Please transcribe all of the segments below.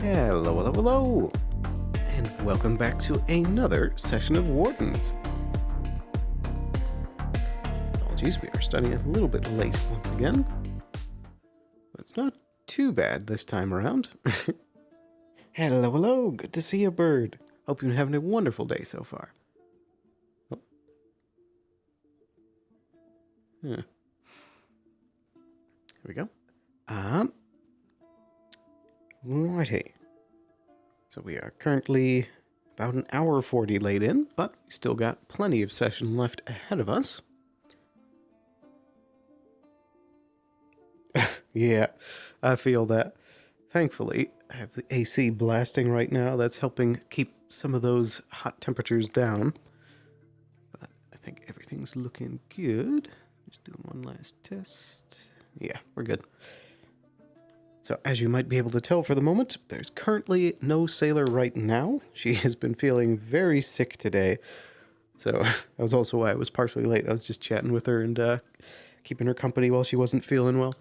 Hello, hello, hello, and welcome back to another session of Wardens. Apologies, we are starting a little bit late once again. But it's not too bad this time around. Hello, hello, good to see you, bird. Hope you're having a wonderful day so far. Oh. Yeah. Here we go. Righty. So we are currently about an hour 40 late in, but we still got plenty of session left ahead of us. Yeah, I feel that. Thankfully, I have the AC blasting right now. That's helping keep some of those hot temperatures down. But I think everything's looking good. Just doing one last test. Yeah, we're good. So, as you might be able to tell for the moment, there's currently no sailor right now. She has been feeling very sick today. So, that was also why I was partially late. I was just chatting with her and keeping her company while she wasn't feeling well.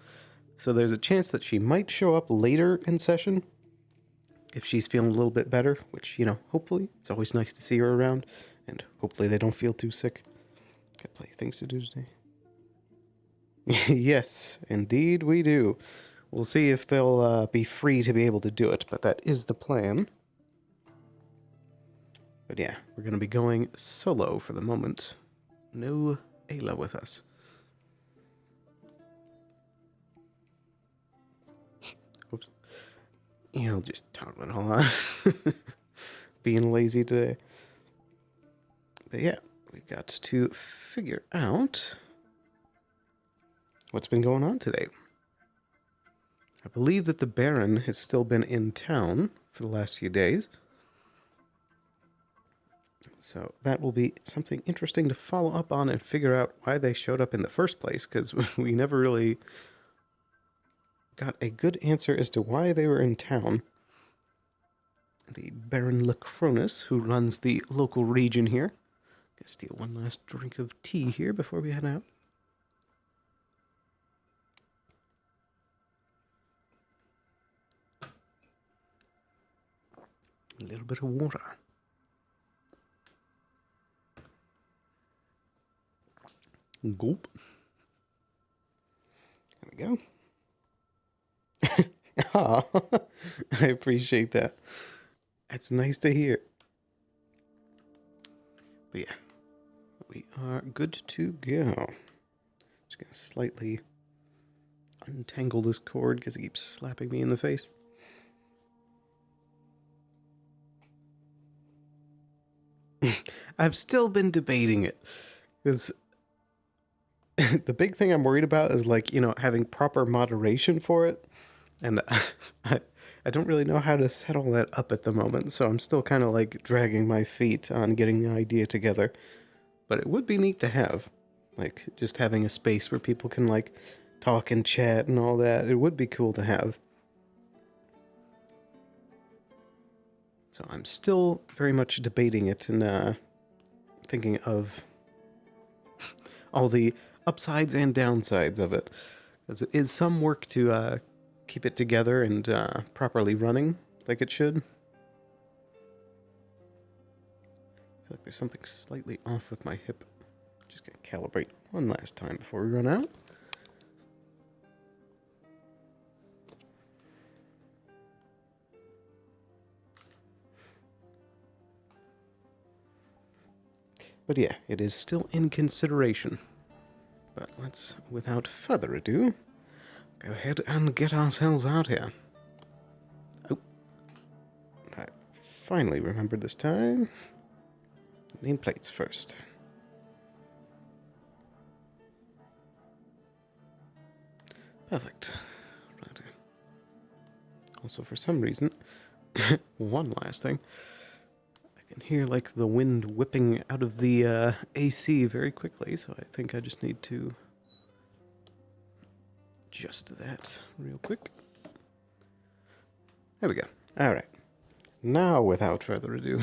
So there's a chance that she might show up later in session if she's feeling a little bit better, which, you know, hopefully. It's always nice to see her around, and hopefully they don't feel too sick. Got plenty of things to do today. Yes, indeed we do. We'll see if they'll be free to be able to do it, but that is the plan. But yeah, we're going to be going solo for the moment. No Ayla with us. Oops. Yeah, I'll just toggle it all on. Being lazy today. But yeah, we got to figure out what's been going on today. I believe that the Baron has still been in town for the last few days. So that will be something interesting to follow up on and figure out why they showed up in the first place, because we never really got a good answer as to why they were in town. The Baron Lacronus, who runs the local region here. Gonna steal one last drink of tea here before we head out. A little bit of water. Gulp. There we go. Ah, I appreciate that. That's nice to hear. But yeah, we are good to go. Just gonna slightly untangle this cord because it keeps slapping me in the face. I've still been debating it because the big thing I'm worried about is, like, you know, having proper moderation for it, and I don't really know how to set all that up at the moment, so I'm still kind of like dragging my feet on getting the idea together. But it would be neat to have, like, just having a space where people can, like, talk and chat and all that. It would be cool to have. So I'm still very much debating it and thinking of all the upsides and downsides of it. Because it is some work to keep it together and properly running like it should. I feel like there's something slightly off with my hip. Just gonna calibrate one last time before we run out. But yeah, it is still in consideration. But let's, without further ado, go ahead and get ourselves out here. Oh. I finally remembered this time. Nameplates first. Perfect. Right. Also, for some reason, one last thing. I can hear, like, the wind whipping out of the AC very quickly, so I think I just need to adjust that real quick. There we go. All right. Now, without further ado,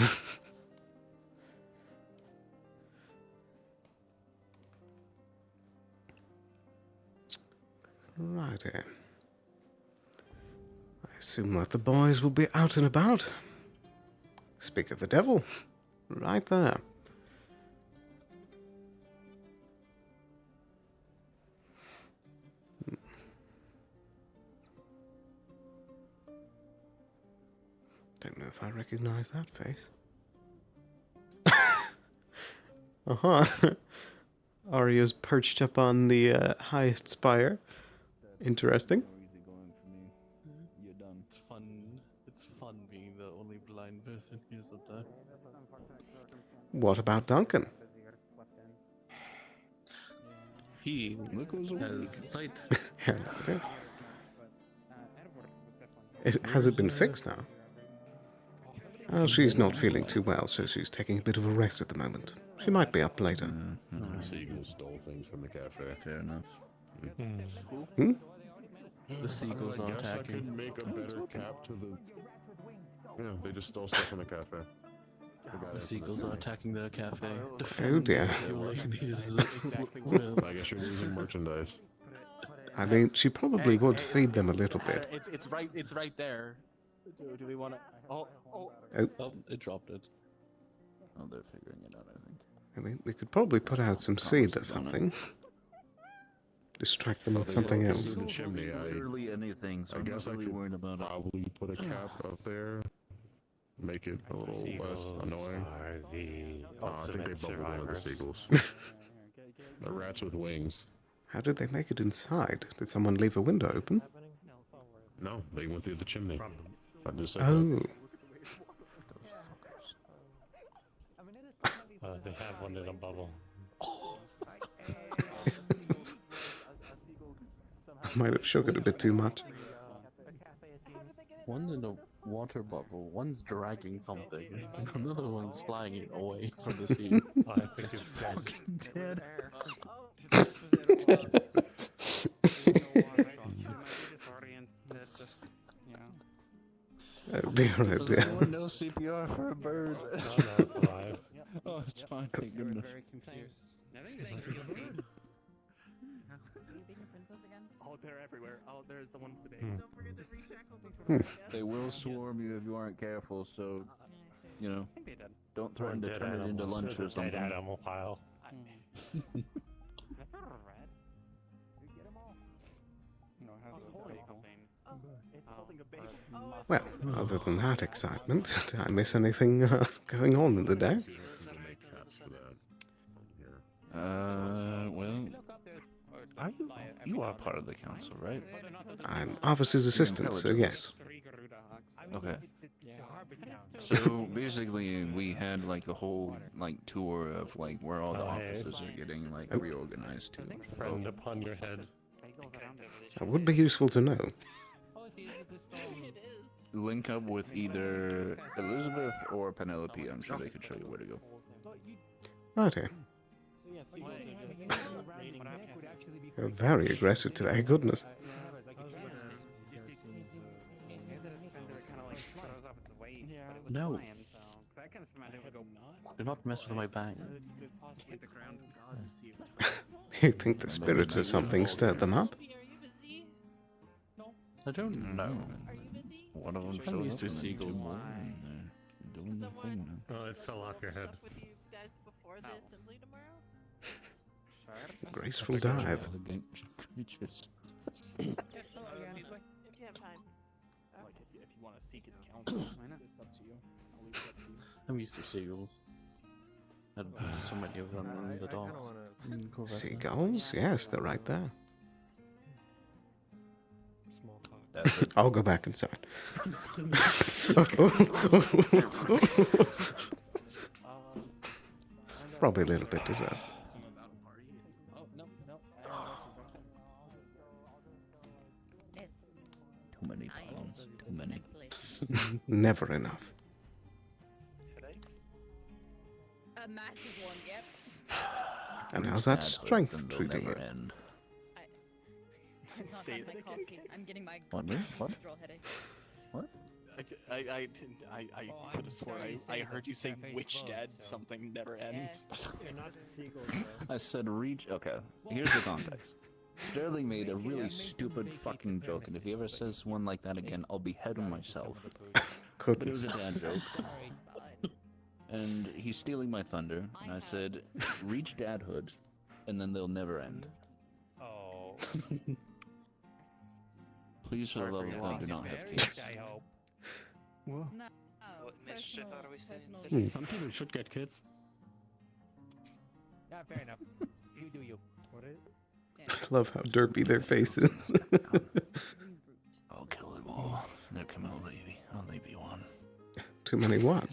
righty. I assume that the boys will be out and about. Speak of the devil, right there. Don't know if I recognize that face. Arya's perched up on the highest spire. Interesting. You're done. It's fun. It's fun being the only blind person here sometimes. What about Duncan? He has sight. Hello. Has it been fixed now? Oh, she's not feeling too well, so she's taking a bit of a rest at the moment. She might be up later. Seagulls stole things from the cafe. Fair enough. Hmm? The seagulls I are guess I attacking. could make a better cap to the... Yeah, they just stole stuff from the cafe. The seagulls are attacking the cafe. Oh dear. I guess you're losing merchandise. I mean, she probably would feed them a little bit. It's right there. Do we want to? Oh. Oh, it dropped it. Oh, they're figuring it out, I think. I mean, we could probably put out some seed or something. Distract them with something else. The chimney, Literally anything, so I guess I I'm not really could worried about it. probably put a cap up there. Make it a little less annoying. Are the I think they bubbled one of the seagulls. The rats with wings. How did they make it inside? Did someone leave a window open? No, they went through the chimney. I just said that. Oh. They have one in a bubble. I might have shook it a bit too much. One's in a water bubble, one's dragging something, another one's flying it away from the sea. I think it's dead. Oh dear, oh dear. No CPR for a bird. No, it's alive. Oh, it's fine. Thank goodness. Oh, they're everywhere. Oh, there's the one today. They will swarm you if you aren't careful, so, you know, I think they did. don't threaten to Dead turn it into animals. lunch or There's a dead something. animal pile. Well, other than that excitement, did I miss anything going on in the day? Well, you are part of the council, right? I'm officer's assistant, so yes. Okay. So basically, we had like a whole like tour of like where all the offices are getting like reorganized to. Friend upon your head. That would be useful to know. Link up with either Elizabeth or Penelope. I'm sure they could show you where to go. Righty. You're very aggressive today, goodness. No. Do not mess with my bag. You think the spirits or something stirred them up? I don't know. One of them showed used up to and then seagull two more. more, and they're doing their thing now. Oh, it fell off your head. Graceful dive. Elegant creatures. If you want to seek his counsel, it's up to you. I'll leave it up to you. I'm used to seagulls. Had so many of them in the dogs. Seagulls? Yes, they're right there. That's it. I'll go back inside. Probably a little bit deserved. Oh, no. Too many pounds. Too many. Never enough. A massive one, yep. And how's that Bad strength husband will treating never it? end. It's not Say that that coffee. I'm getting my What? menstrual headache. I could have sworn I heard you say which dead something never ends. They're not seagulls, I said reach. Okay, here's the context. Sterling made a really stupid fucking joke, and if he ever says one like that again, I'll behead him myself. But it was a dad joke. And he's stealing my thunder, and I said, reach dadhood, and then they'll never end. Oh. Please, for the Sorry love for of your God, loss. do not have kids. I hope. Well, No. What mischief personal- are we saying personal- Hmm. Some people should get kids. Yeah, fair enough. You do you. What is I love how derpy their face is. I'll kill them all. There come out, lady. I'll leave you one. Too many what?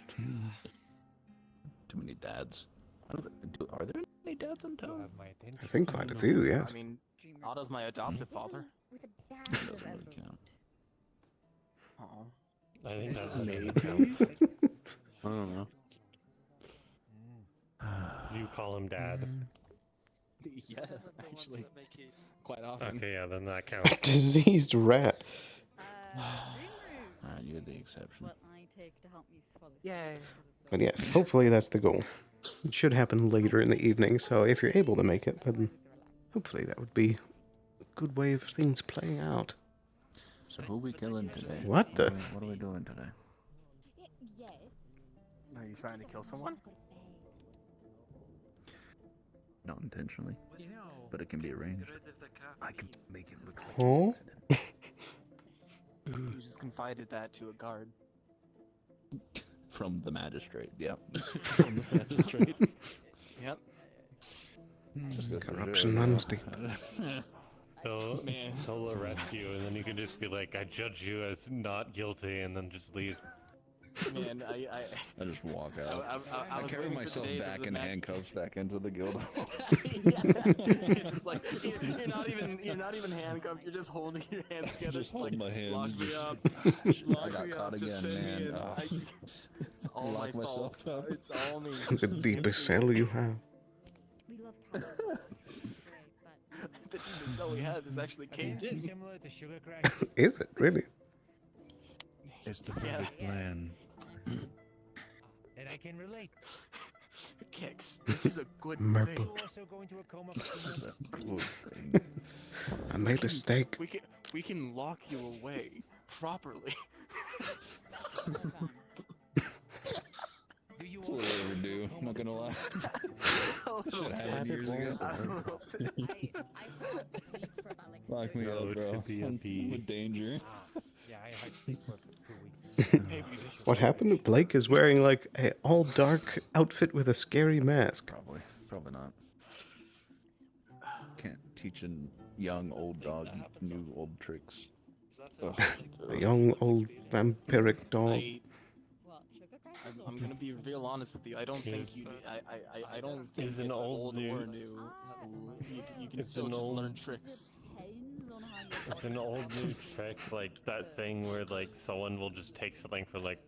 Too many dads. Are there any dads in you town? have my attention? I think quite a few, yes. I mean, Dreamer. Otto's my adoptive father. With a dash Doesn't of really effort. count. Oh. I think that's the Maybe. name counts. I don't know. You call him dad. Yeah, the ones actually, that make it quite often. Okay, yeah, then that A counts. diseased rat. Dreamer You're the exception. what I take to help me swallow. Yay. But yes, hopefully that's the goal. It should happen later in the evening, so if you're able to make it, then hopefully that would be a good way of things playing out. So who we killing today? What the? What are we doing today? Yes. Are you trying to kill someone? Not intentionally, but it can be arranged. rid of the cat. I can make it look like Huh? an accident. You just confided that to a guard. From the magistrate, yep. From the magistrate. Yep. Just goes to Corruption show, runs deep. They'll, Man. they'll arrest you, and then you can just be like, I judge you as not guilty, and then just leave. Man, I I just walk out. I I was carry waiting for the myself days of back the in mag- handcuffs back into the guild hall. It's like you're not even handcuffed. You're just holding your hands together. Just like, hold my hands, Lock me just- up. I Lock got me caught up, just again, send me man. in. Oh. It's all Lock my myself fault. up. It's all me. The deepest cell you have. We love cats. Great, but The deepest cell we have is actually caved in. Similar to sugar crack. Is it really? It's the Yeah. perfect plan. And I can relate. Kicks. This is a good Merple. thing. Also going to a coma for 2 This is months. a good thing. I made a steak. We can lock you away properly. Do you It's a little overdue, I'm not gonna lie. Should have happened years ago. I thought sleep for about like Lock me 30 up, it bro. should be a I'm bee. with danger. Yeah, I had sleep for 2 weeks. Maybe this What happened? Blake is wearing like a all dark outfit with a scary mask. Probably not. Can't teach a young old dog new old tricks. Is that Ugh. A young old vampiric dog. Well, sugar crack is I'm old. gonna be real honest with you. I don't think you. I don't think Is it's an old old dude. or new. You can It's still an just old- learn tricks. Depends on how you It's an old new trick, like that thing where like someone will just take something for like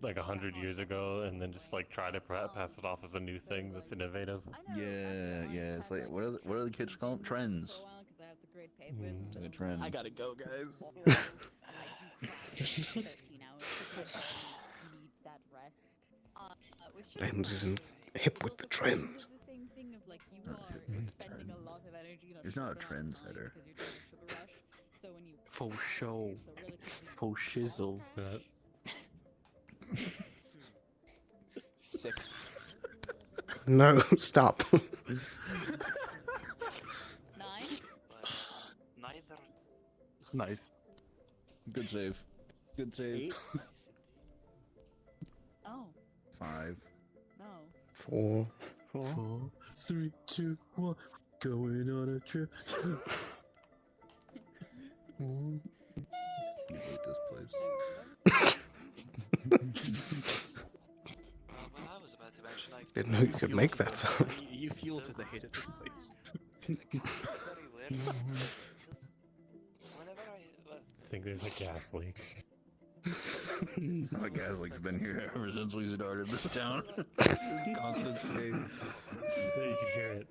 100 years ago and then just like try to pass it off as a new thing that's innovative. Yeah. It's like what are the kids call them? Trends. For a while 'cause I have the great papers. Mm. It's like a trend. I gotta go, guys. I do cry 13 hours because he needs that rest. With sugar Lens crack, isn't hip with the it's trends. the same thing of like you Not are hip with the spending a trends. lot of energy on He's not a short amount of time trendsetter. because you're doing a sugar rush. So when you Faux show. so relatively Faux shizzle. That 6. No, stop. 9. Neither. Knife. Good save. Good save. 8. Oh 5. no. 4. 4, 3, 2, 1. Going on a trip. I hate this place. Well, I was about to mention, like, Didn't know you could make that sound. You fuel to the hate of this place. it's very weird. Because whenever I think there's a gas leak. My gas leak's been here ever since we started this town. Constant state. Yeah, you can hear it.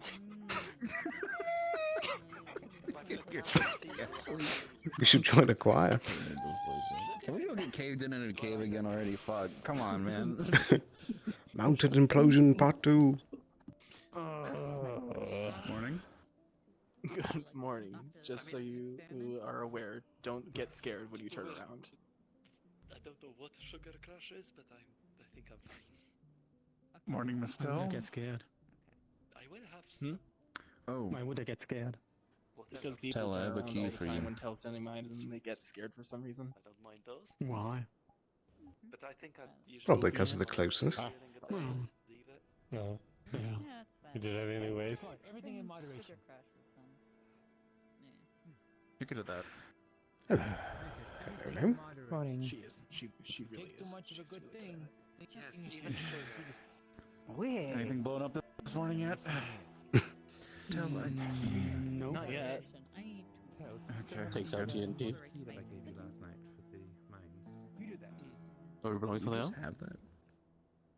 You should join a choir. Can we go get caved in a cave again already? Fuck. Come on, man. Mountain implosion part 2. Morning. Good morning. Just so you are aware, don't get scared when you turn around. I don't know what sugar crush is, but I think I'm fine. Morning, Miss Why would I Tell. get scared? I will have some. Oh, Why would I get scared? Whatever. Because people Tell, I turn have a around key all the for time you. when Tell's standing behind them and they get scared for some reason. I don't mind those, Why? but I think I usually Probably because of the closeness. feeling a bit, Hmm. leave it. No. Yeah. Yeah, it's fine. You did it anyways. Everything in moderation. you're good at that. Hello. Hello. Morning. She is. She really is. She's really good at it. Yes, even sugar. Weird. Anything blown up this morning yet? Tell me. No. Not yet. Okay. Takes out TNT. Oh, we're blowing something You else? just have that.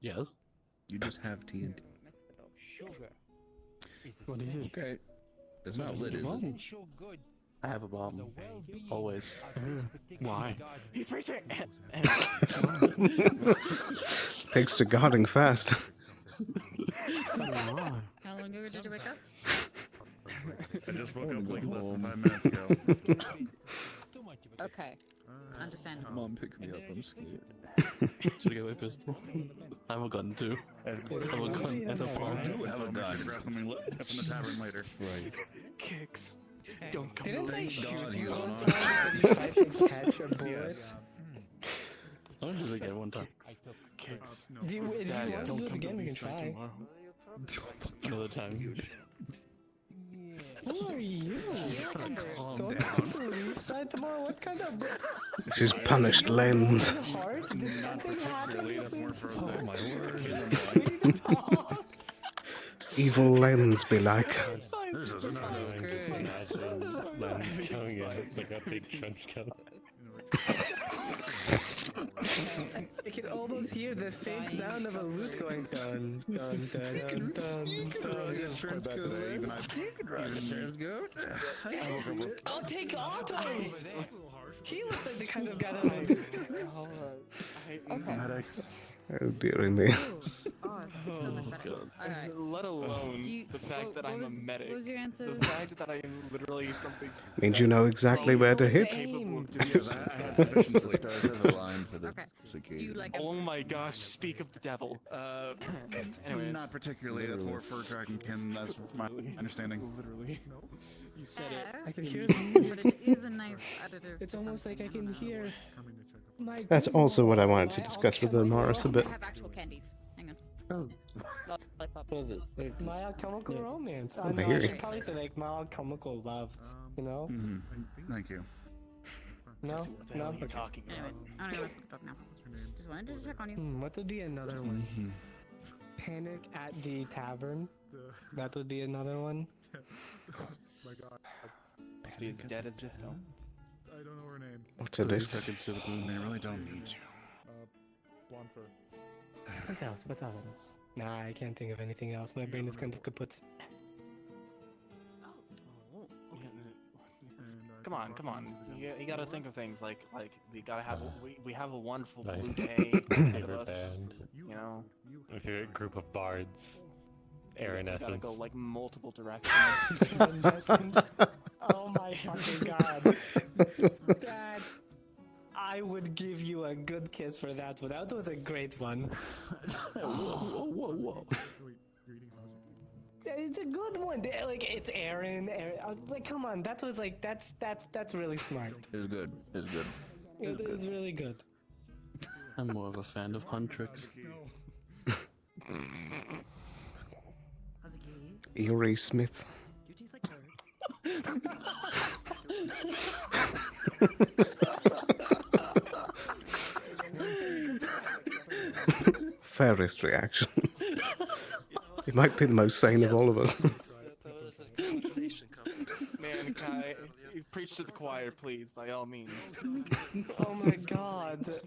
Yes. You just have TNT. What is it? Okay. It's not What lit, is is it? it? I have a bomb. Always. Why? He's reaching. Takes to guarding fast. Why? How long ago did you wake up? I just woke up like less than 5 minutes ago. Okay. Understandable. Mom, pick me up. I'm scared. Should I get my pistol? I have a gun too. I have a gun and a bomb. I do have a gun. To grab something from the tavern later. Right. Kicks. Don't come Didn't to I me. shoot you you on one time because you tried to catch a bullet? Yes. How much did I get one time? Kicks. Do you, if Daddy, you want to Don't do it come to again, we me can side try. tomorrow. Another time. Who are you? Calm Don't down. come to leave side tomorrow? What kind of... This is punished lens. Heart? Did something Really, that's more for the... Oh my word. Evil lens be like. This is not Imagine Lens coming in like a big trench coat. I can almost hear the faint sound of a lute going dun dun dun dun dun dun. I'll take autos. He looks like the kind of guy that would. Okay. Oh dearie me. Oh, it's so much better. Alright. Let alone Do you, the fact that I'm a medic. What was your answer? The fact that I am literally something. Means you know exactly where to hit. Capable of Because doing. I had sufficient sleep. There's a line for the Okay. Do you security. like Oh my gosh! Speak of the devil. Anyways. Not particularly. That's more for tracking kin. That's my understanding. Literally. You said it. fair, I can hear but it is a nice additive. It's to almost like I something, can don't know. hear. My That's also what I wanted to discuss with the Morris a bit. I have actual candies. Hang on. Oh. Lollipop. My alchemical romance. I know, hear I you. should probably say like my alchemical love. You know? Thank you. No, What the hell no. are you Okay. talking about? Anyways, I don't know what's talk now. Just wanted to check on you. What would be another one? Panic at the tavern. That would be another one. Must be as dead as disco. I don't know her name. What's a disc? They really don't need to. What else? What else? Nah, I can't think of anything else. My brain is going to kaput. Come on, come on. You gotta think of things like we gotta have we have a wonderful Nice. blue day ahead of Favorite us. band. You know, My favorite group of bards. Aaron we gotta Essence. go like multiple directions. Oh my fucking god. That, I would give you a good kiss for that one. That was a great one. Whoa. It's a good one. Like it's Aaron. Like come on, that was like that's really smart. It's good. It's good. It is really good. I'm more of a fan of Huntrix. Eerie Smith. Fairest reaction. He might be the most sane of all of us. That was a conversation coming. Man, Kai, you preach to the choir, please, by all means. Oh my god.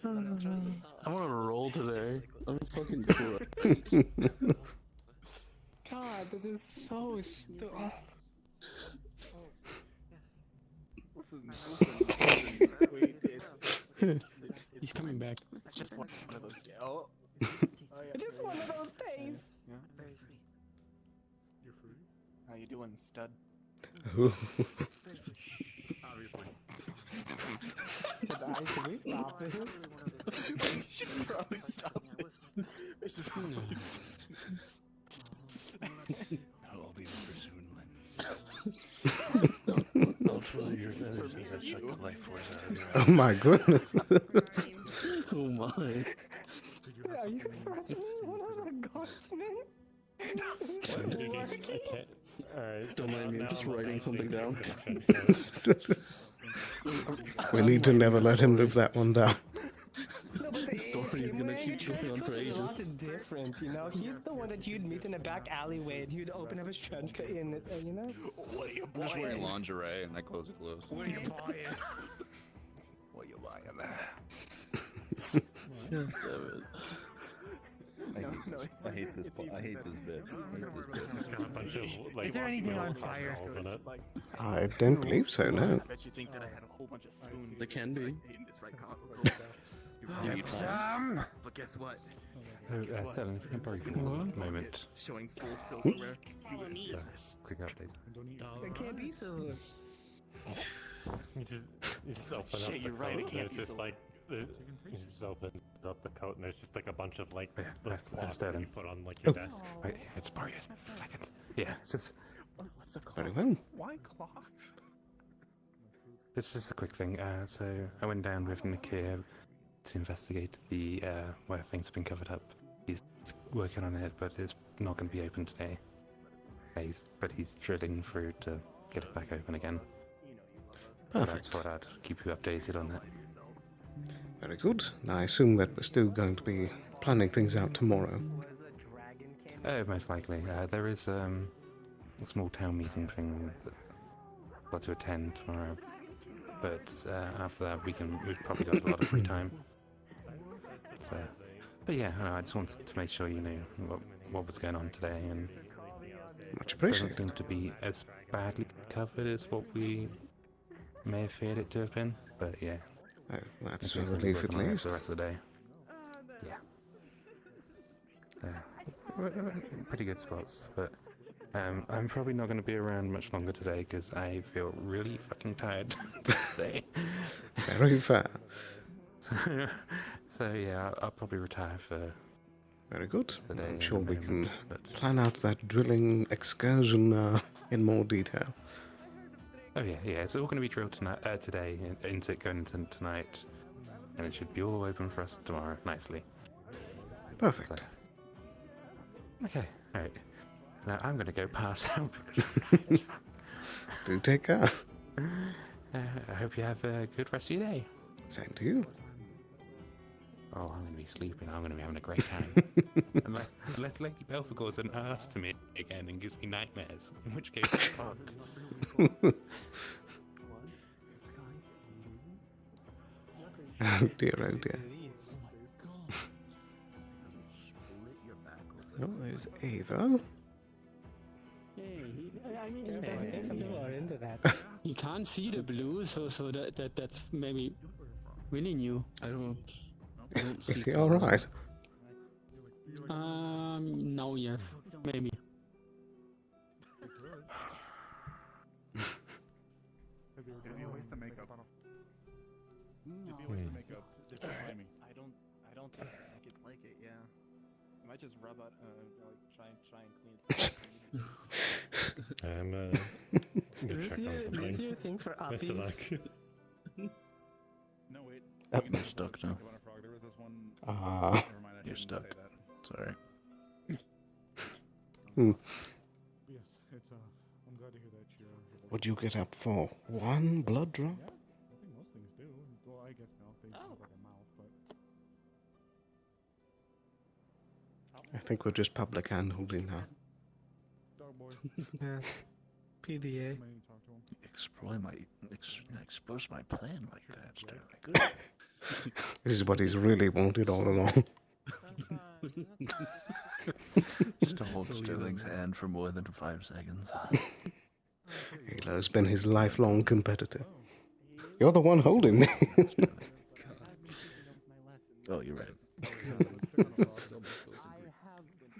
I want to roll today. I'm fucking cool. God, this is so stupid. Listen. Wait, it's He's coming back. It's just one of those. Oh. Just one of those days. Yeah. How you doing, stud? Ooh. Obviously. Should we stop this? We should probably stop this. We should probably That'll all be over soon, Lynn. I'll twirl your feathers as I suck the life force out of your Oh my goodness. Oh my. Are you threatening one of the guardsmen? Alright. Don't mind me, I'm just writing something down. We need to never let him live that one down. No, but the story is gonna keep going on for It's ages. a lot different, you know? He's the one that you'd meet in a back alleyway and you'd open up his trench coat in it, you know? What are you I'm just wearing buying? lingerie and my clothes are closed. What are you buying? What you buying? I hate this. I hate this bit. It's got a bunch of like. Is there anything on fire? In it. It's like, I don't believe so, no. I bet you think that I had a whole bunch of spoons. They can be. In this right comic. But guess what? Selen, if you can borrow for a moment. Showing full silverware. Quick update. It can't be silver. You just open up Shit, the you're coat right, it and can't it's be just silver. like you just open up the coat and there's just like a bunch of like those cloths that's that Sterling. you put on like your desk. Wait, it's borrow you a second. Yeah, it's just, What's the Very well. Why clock? it's just a quick thing. So I went down with Nikir to investigate the where things have been covered up. He's working on it, but it's not going to be open today. But he's drilling through to get it back open again. Perfect. That's what I'd keep you updated on that. Very good. Now, I assume that we're still going to be planning things out tomorrow. Oh, most likely. There is a small town meeting thing that I've got to attend tomorrow. But after that, we've probably got a lot of free time. So, but yeah, no, I just wanted to make sure you knew what was going on today, and Much it doesn't appreciated. seem to be as badly covered as what we may have feared it to have been. But yeah, Oh, that's I a think we'll be relief at working on it least. for the rest of the day. Yeah. We're in pretty good spots, but I'm probably not going to be around much longer today because I feel really fucking tired today. Very fair. So yeah, I'll probably retire for Very good. the day. I'm in sure a we moment, can but- plan out that drilling excursion in more detail. Oh yeah, it's all going to be drilled tonight, today, into going into tonight, and it should be all open for us tomorrow, nicely. Perfect. Okay, alright. Now I'm going to go pass out. Do take care. I hope you have a good rest of your day. Same to you. Oh, I'm going to be sleeping. I'm going to be having a great time. unless Lady Belphegor's an ass to me again and gives me nightmares, in which case, fuck. Oh dear, oh dear. Oh, there's Ava. I mean, some people are into that. You can't see the blue, so that's maybe really new. I don't Is see he alright? Now yes, maybe. I don't think I could like it. Yeah. I might just rub out, like try and clean it. Is this your thing for Best of luck. uppies? No, wait. You're stuck now. There was this one. Ah. Never mind, I You're shouldn't stuck. say that. Sorry. Yes, it's I'm glad to hear that you're. What'd you get up for? One blood drop? I think most things do. Well, I guess now they have like a mouth, but. I think we're just public hand holding now. Dog boy. Yeah. PDA. Might need to talk to him. Expose my plan like that, Sterling. This is what he's really wanted all along. Just to hold Sterling's hand for more than 5 seconds. Halo's been his lifelong competitor. You're the one holding me. Oh, you're right.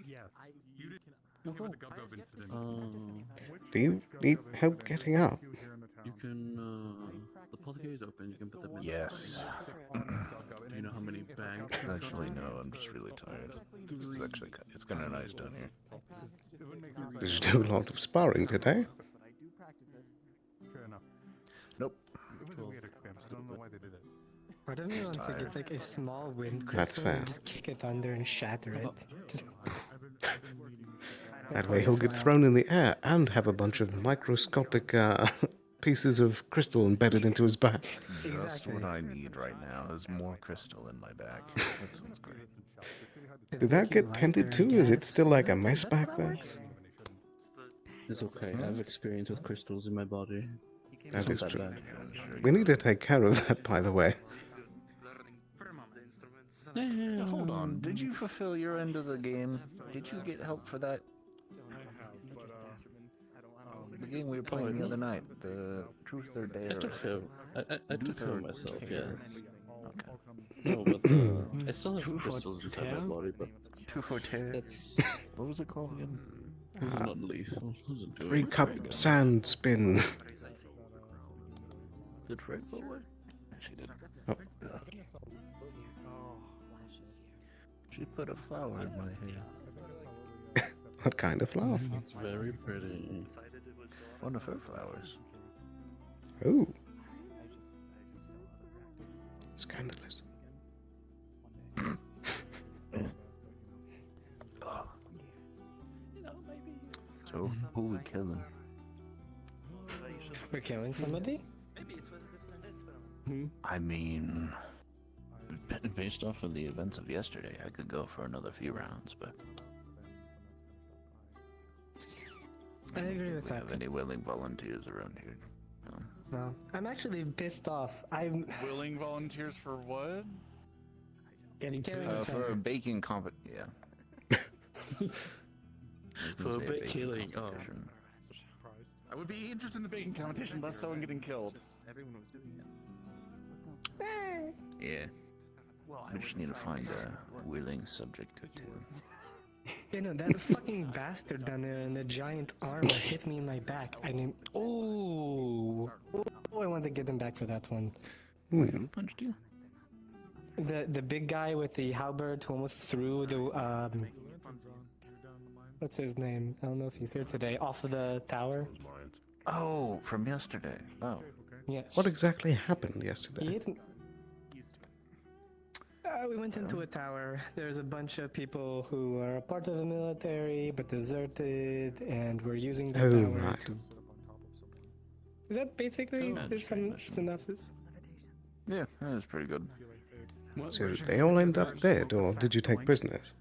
Yes. You did. After the Gub incident. Do you need help getting up? You can, the apothecary is open, you can put them in. Yes. Do you know how many bags? Actually, no, I'm just really tired. It's kind of nice down here. Did you do a lot of sparring today? Fair enough. Nope. It was a weird experiment. I don't know why they did it. Why don't you want to get like a small wind That's crystal fair. and just kick it under and shatter it? Just That way he'll get thrown in the air and have a bunch of microscopic pieces of crystal embedded into his back. Just Exactly. what I need right now is more crystal in my back. That sounds great. Did that get tended to? Is it still like a mess back there? It's okay, I have experience with crystals in my body. That It's is not true. bad. We need to take care of that, by the way. Hold on, did you fulfill your end of the game? Did you get help for that? The game we were playing the other night, the Truth or Dare. I took care, I took care of myself, yeah. Okay. No, but I still have Truth or crystals inside Dare? my body, but Truth or Dare. that's What was it called again? this is not lethal. This is doing 3 it. cup sand spin. Did Fred go away? She did. Oh. She put a flower in my hair. What kind of flower? It's very pretty. One of her flowers. Ooh. Scandalous. So, who we killing? We're killing somebody? I mean, based off of the events of yesterday, I could go for another few rounds, but I agree with do we that. have any willing volunteers around here? No. No, I'm actually pissed off. I'm Willing volunteers for what? killing each For a other. baking yeah. For a bit killing, oh. I would be interested in the baking competition, less someone getting killed. Everyone was doing it. Yeah. We just need to find a willing subject or two. You know, that fucking bastard down there in the giant armor hit me in my back. I mean, oh, I want to get him back for that one. Wait, who punched you? The big guy with the halberd who almost threw the what's his name? I don't know if he's here today. Off of the tower. Oh, from yesterday. Oh. Yes. What exactly happened He yesterday? hit me. We went into a tower. There's a bunch of people who are a part of the military but deserted, and we're using the Oh, tower right. to. Is that basically Oh, the mission. synopsis? Yeah, that was pretty good. So they all end up dead, or did you take prisoners?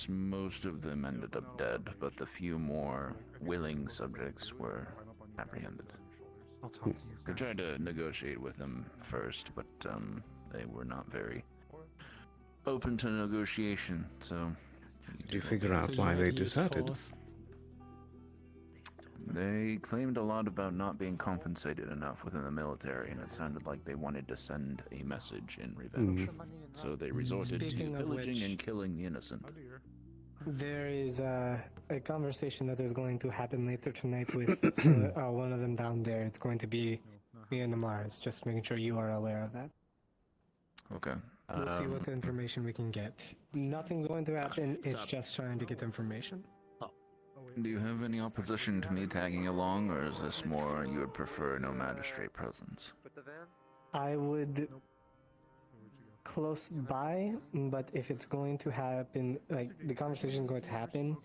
Most of them ended up dead, but the few more willing subjects were apprehended. We tried to negotiate with them first, but they were not very open to negotiation, so... Did you figure out why they deserted? They claimed a lot about not being compensated enough within the military, and it sounded like they wanted to send a message in revenge. So they resorted Speaking to of pillaging which- and killing the innocent. There is a conversation that is going to happen later tonight with one of them down there. It's going to be me and Mars. Just making sure you are aware of that. Okay. We'll see what information we can get. Nothing's going to happen. It's just trying to get information. Do you have any opposition to me tagging along, or is this more you would prefer no magistrate presence? I would close by, but if it's going to happen, like the conversation is going to happen,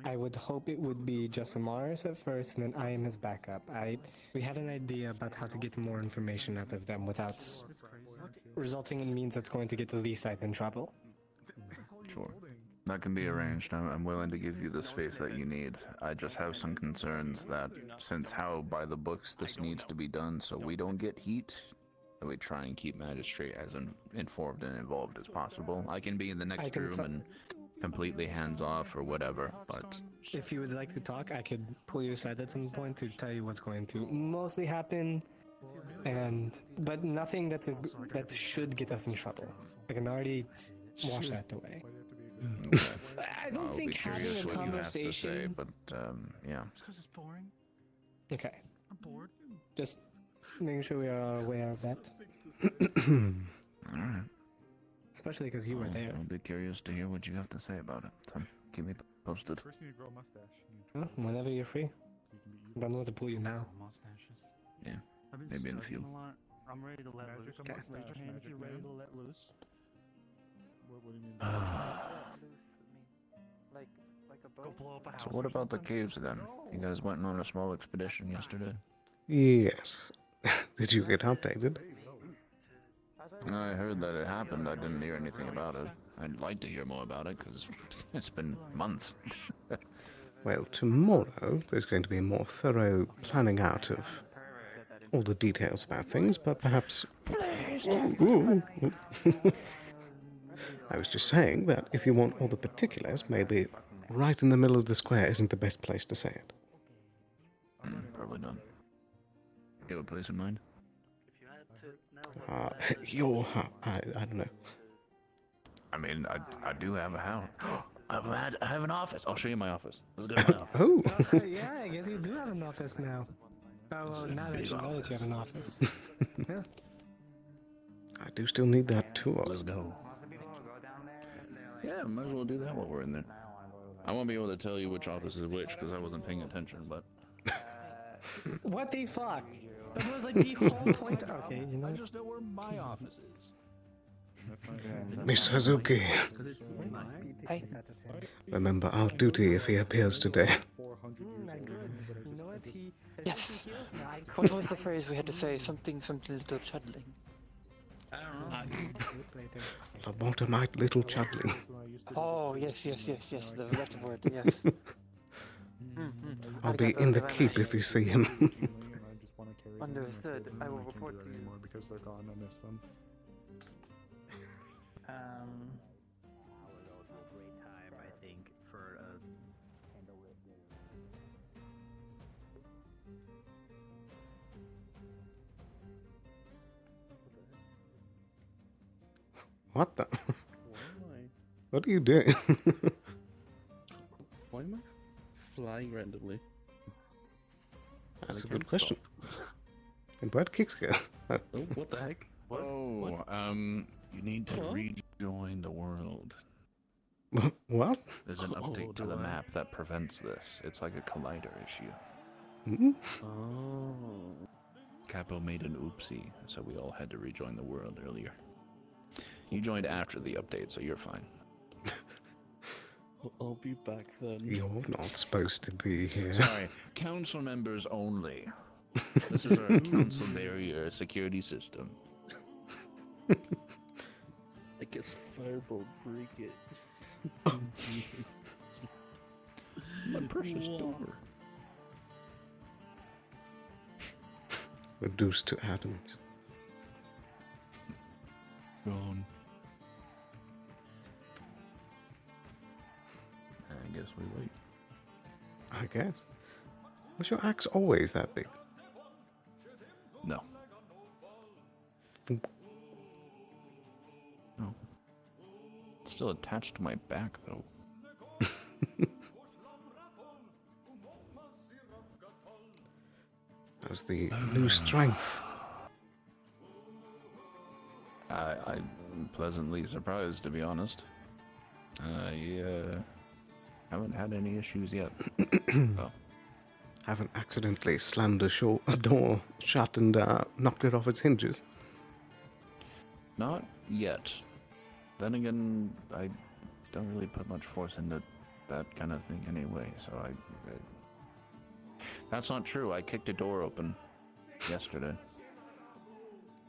I would hope it would be just Mars at first, and then I am his backup. We had an idea about how to get more information out of them without resulting in means that's going to get the least side in trouble. Sure. That can be arranged. I'm willing to give you the space that you need. I just have some concerns that, since how by the books this needs to be done so we don't get heat, we try and keep magistrate as informed and involved as possible. I can be in the next room and completely hands off or whatever, but... If you would like to talk, I could pull you aside at some point to tell you what's going to mostly happen, but nothing that should get us in trouble. I can already wash that away. Okay. I don't I'll be having curious a what you have to say, conversation. but yeah. Because it's boring. Okay, I'm bored. just making sure we are aware of that, All right. especially because you were there. I'll be curious to hear what you have to say about it. So keep me posted. First, you need to grow a mustache. Well, whenever you're free. So you can be Don't know what to pull you now. mustaches. Yeah, I've been maybe in a studying few. a lot. I'm ready to let loose. Okay. Raise your hand if you're ready to let loose. What do you mean? Like a boat? Go blow up a house. So what or about the something? caves then? You guys went on a small expedition yesterday. Yes. Did you get updated? I heard that it happened. I didn't hear anything about it. I'd like to hear more about it because it's been months. Well, tomorrow there's going to be a more thorough planning out of all the details about things, but perhaps... Ooh. I was just saying that if you want all the particulars, maybe right in the middle of the square isn't the best place to say it. Probably not. You have a place in mind? I don't know. I mean, I do have a house. I have an office. I'll show you my office. Let's go to my office. Oh! Yeah, I guess you do have an office now. Oh, well, now that you know that you have an office. Yeah. I do still need that tour. Let's go. Yeah, might as well do that while we're in there. I won't be able to tell you which office is which because I wasn't paying attention, but... What the fuck? That was like the whole point. Okay, you know. I just know where my office is. Miss Hazuki, Hey. remember our duty if he appears today. Yes. What was the phrase we had to say? Something little chuddling. I don't know. Lobotomite little chudling. Oh, yes, that's the word, yes. I'll be in the keep if you see him. Understood. I will report to you. Because they're gone, I miss them. What the? What are you doing? Why am I flying randomly? That's a good question. And where'd Kicks go? Oh, what the heck? Oh, you need to rejoin the world. What? There's an update to the map that prevents this. It's like a collider issue. Hmm? Oh. Capo made an oopsie, so we all had to rejoin the world earlier. You joined after the update, so you're fine. I'll be back then. You're not supposed to be here. Sorry, council members only. This is our council barrier security system. I guess Fireball break it. My precious door. Reduced to atoms. Gone. I guess we wait. I guess. Was your axe always that big? No. No. It's still attached to my back, though. How's the new strength? I'm pleasantly surprised, to be honest. I haven't had any issues yet. Oh. Haven't accidentally slammed a door shut and knocked it off its hinges? Not yet. Then again, I don't really put much force into that kind of thing anyway, so I that's not true. I kicked a door open yesterday.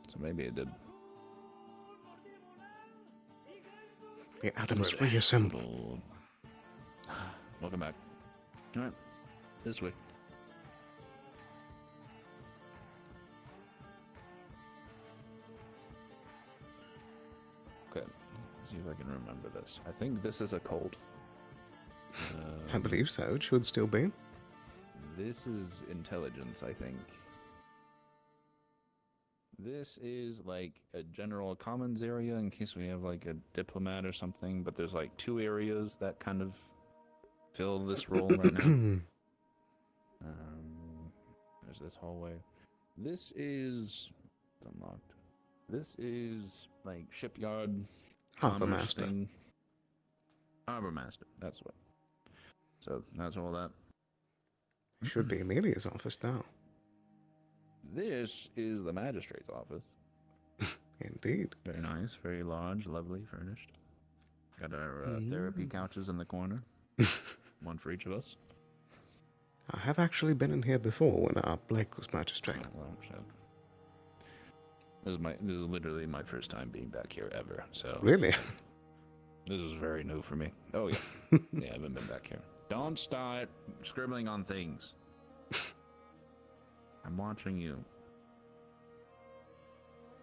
So maybe it did. The atoms reassemble. Welcome back. Alright, this way. Okay, let's see if I can remember this. I think this is a cold. I believe so. It should still be. This is intelligence, I think. This is like a general commons area in case we have like a diplomat or something, but there's like two areas that kind of fill this role right now. There's this hallway. This is unlocked. This is like shipyard, Harbor commerce master. thing. Harbor master. That's what. So that's all that. It should be Amelia's office now. This is the magistrate's office. Indeed. Very nice, very large, lovely, furnished. Got our therapy couches in the corner. One for each of us. I have actually been in here before when Blake was magistrate. Oh, well, shit. This is literally my first time being back here ever. So Really? This is very new for me. Oh yeah, yeah, I haven't been back here. Don't start scribbling on things. I'm watching you.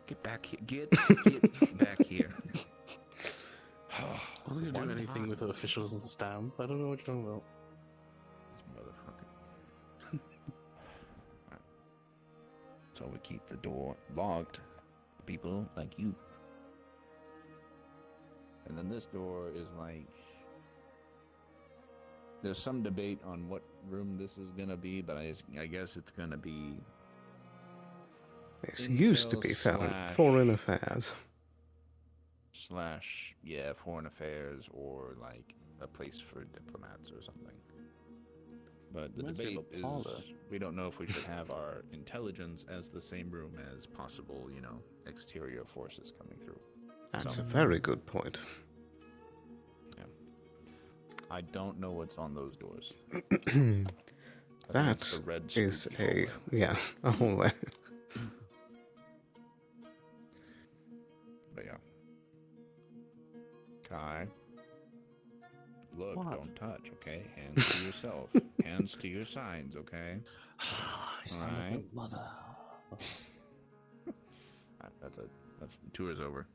Get back here. Get back here. I wasn't gonna do anything with an official stamp. I don't know what you're talking about. This motherfucker. Right. So we keep the door locked. People like you. And then this door is like... There's some debate on what room this is gonna be, but I guess it's gonna be... This used to be foreign affairs. / yeah, foreign affairs, or like a place for diplomats or something. But the debate is, we don't know if we should have our intelligence as the same room as possible, you know, exterior forces coming through. That's a very good point. Yeah. I don't know what's on those doors. That is a hallway. But yeah. Kai. Look, don't touch, okay? Hands to yourself. Hands to your signs, okay? Alright. Mother. That's the tour's over.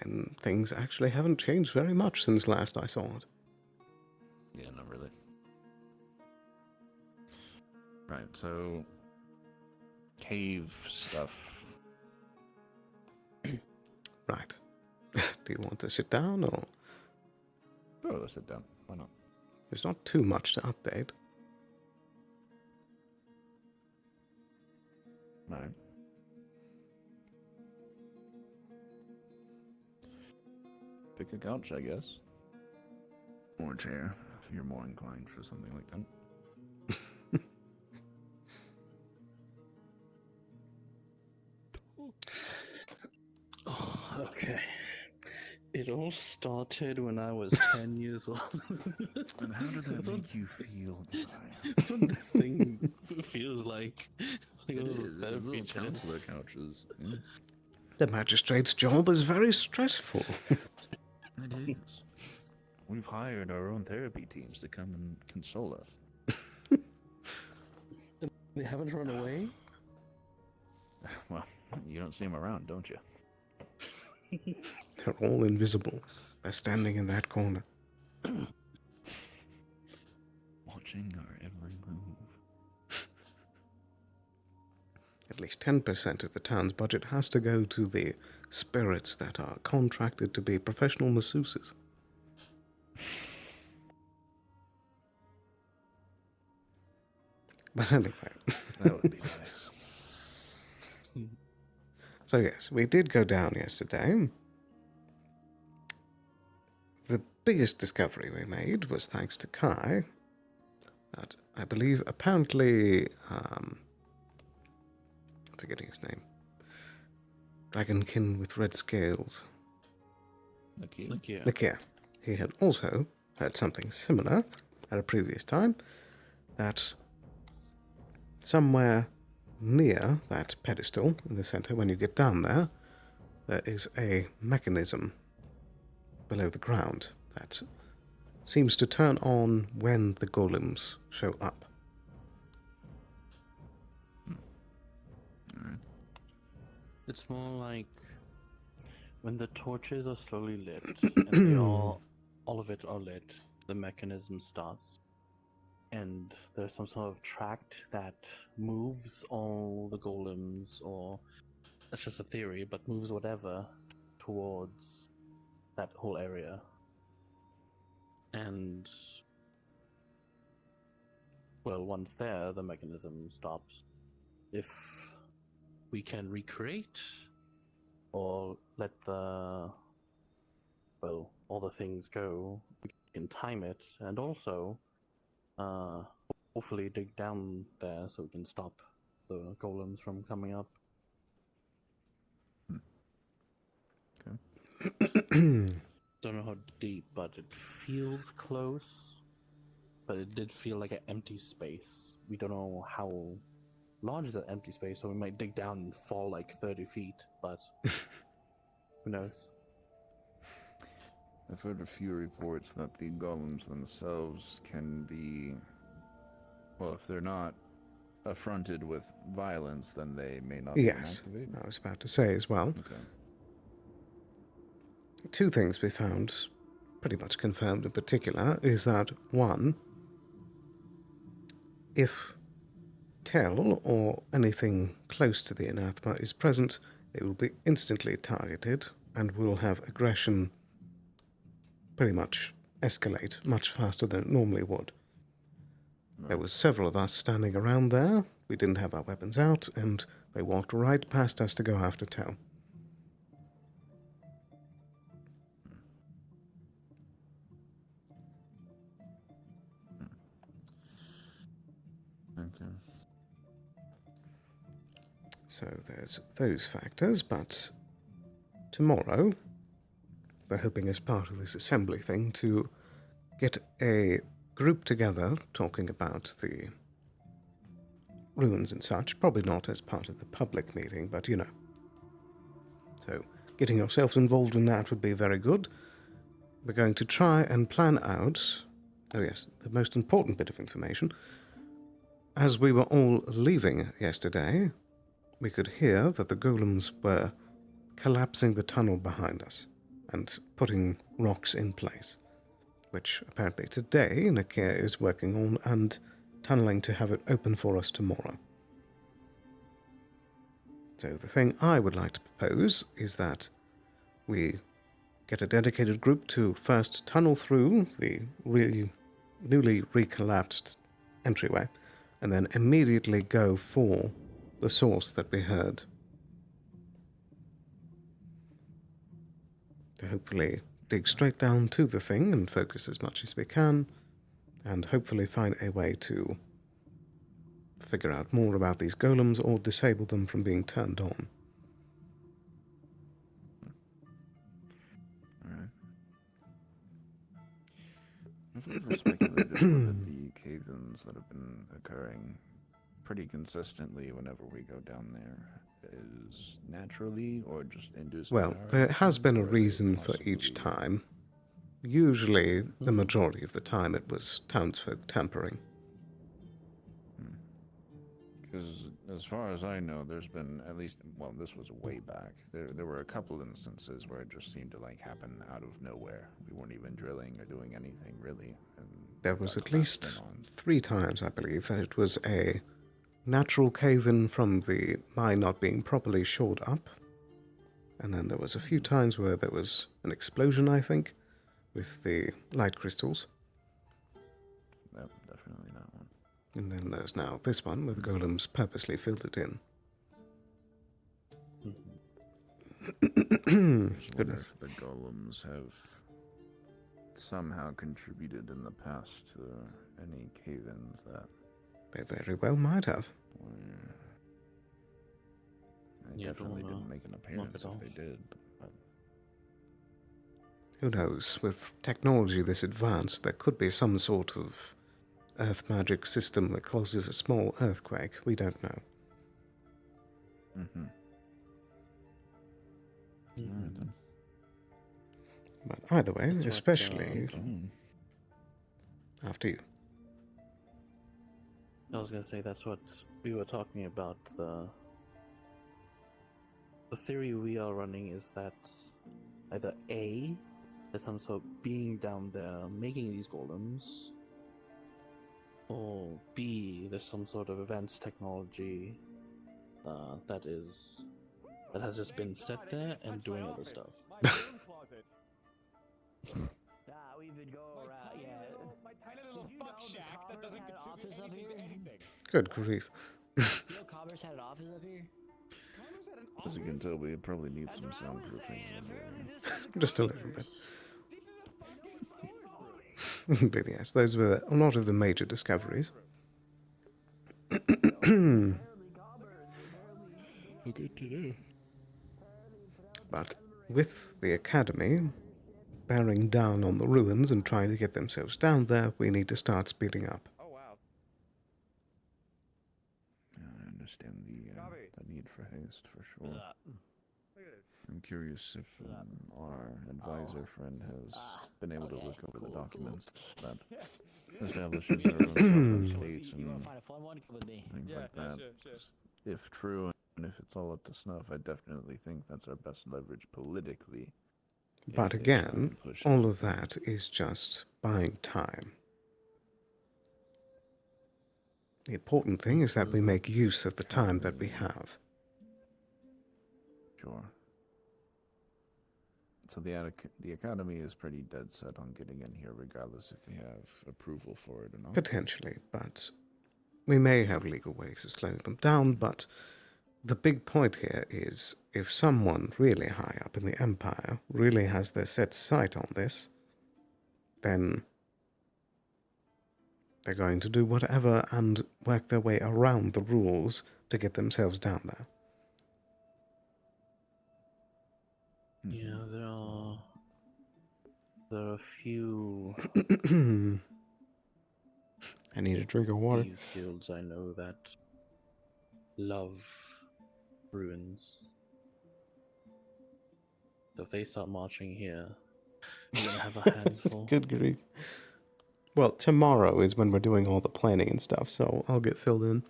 And things actually haven't changed very much since last I saw it. Yeah, not really. Right, so cave stuff. Right. Do you want to sit down or? Sure, let's sit down. Why not? There's not too much to update. Right. Pick a couch, I guess. Or a chair, if you're more inclined for something like that. Oh, okay. It all started when I was 10 years old. And how did that make you feel? That's what this thing feels like. It's like It a little is. therapy Little chair. counselor couches. Yeah. The magistrate's job is very stressful. It is. We've hired our own therapy teams to come and console us. They haven't run away? Well, you don't see them around, don't you? They're all invisible. They're standing in that corner. Watching our every move. At least 10% of the town's budget has to go to the spirits that are contracted to be professional masseuses. But anyway. That would be nice. So yes, we did go down yesterday. The biggest discovery we made was thanks to Kai. That I believe apparently, I'm forgetting his name. Dragonkin with red scales. Nakia. He had also heard something similar at a previous time. That somewhere near that pedestal in the center, when you get down there, there is a mechanism below the ground that seems to turn on when the golems show up. It's more like when the torches are slowly lit, and they all of it are lit, the mechanism starts. And there's some sort of tract that moves all the golems, or that's just a theory, but moves whatever towards that whole area. And well, once there, the mechanism stops. If we can recreate or let the, well, all the things go, we can time it, and also hopefully dig down there so we can stop the golems from coming up. Don't know how deep, but it feels close. But it did feel like an empty space. We don't know how large is that empty space, so we might dig down and fall like 30 feet, but who knows? I've heard a few reports that the golems themselves can be, well, if they're not affronted with violence, then they may not Yes, even activate. I was about to say as well. Okay. Two things we found pretty much confirmed in particular is that, one, if Tell or anything close to the anathema is present, it will be instantly targeted and will have aggression pretty much escalate much faster than it normally would. There was several of us standing around there, we didn't have our weapons out, and they walked right past us to go after Tell. Okay. So there's those factors, but tomorrow, we're hoping as part of this assembly thing to get a group together talking about the ruins and such, probably not as part of the public meeting, but you know. So getting yourselves involved in that would be very good. We're going to try and plan out, oh yes, the most important bit of information. As we were all leaving yesterday, we could hear that the golems were collapsing the tunnel behind us and putting rocks in place, which apparently today Nakia is working on and tunneling to have it open for us tomorrow. So the thing I would like to propose is that we get a dedicated group to first tunnel through the newly recollapsed entryway, and then immediately go for the source that we heard. To hopefully dig straight down to the thing and focus as much as we can, and hopefully find a way to figure out more about these golems or disable them from being turned on. Alright. I've never speculated whether the cave-ins that have been occurring pretty consistently whenever we go down there is naturally or just induced. Well, there has been a reason for each time. Usually, the majority of the time, it was townsfolk tampering. Because as far as I know, there's been at least, well, this was way back. There were a couple instances where it just seemed to like happen out of nowhere. We weren't even drilling or doing anything really. And there was at least 3 times, I believe, that it was a natural cave-in from the mine not being properly shored up. And then there was a few times where there was an explosion, I think, with the light crystals. Yep, definitely that one. And then there's now this one, where the golems purposely filled it in. Goodness. If the golems have somehow contributed in the past to any cave-ins that... They very well might have. They definitely didn't make an appearance if they did. But... Who knows? With technology this advanced, there could be some sort of earth magic system that causes a small earthquake. We don't know. Mm-hmm. Alright then. But either way, especially after you. I was gonna say that's what we were talking about. The theory we are running is that either A, there's some sort of being down there making these golems, or B, there's some sort of advanced technology that has just been set there and doing other stuff. My tiny little fuck shack that doesn't contribute anything to anything. Good grief. You know Commerce had an office up here? As you can tell, we probably need some soundproofing in this area. Just a little bit. But yes, those were a lot of the major discoveries. Good to know. But with the Academy bearing down on the ruins and trying to get themselves down there, we need to start speeding up. Oh wow. I understand the need for haste, for sure. I'm curious if our advisor friend has been able to look over the documents that establishes our own states and things like that. If true, and if it's all up to snuff, I definitely think that's our best leverage politically. But again, all of that is just buying time. The important thing is that we make use of the time that we have. Sure. So the Academy is pretty dead set on getting in here regardless if we have approval for it or not? Potentially, but we may have legal ways of slowing them down, but the big point here is if someone really high up in the Empire really has their set sight on this, then they're going to do whatever and work their way around the rules to get themselves down there. Yeah, there are a few I need a drink of water. these guilds I know that love ruins. So if they start marching here, you're gonna have a handful. Good grief. Well, tomorrow is when we're doing all the planning and stuff, so I'll get filled in.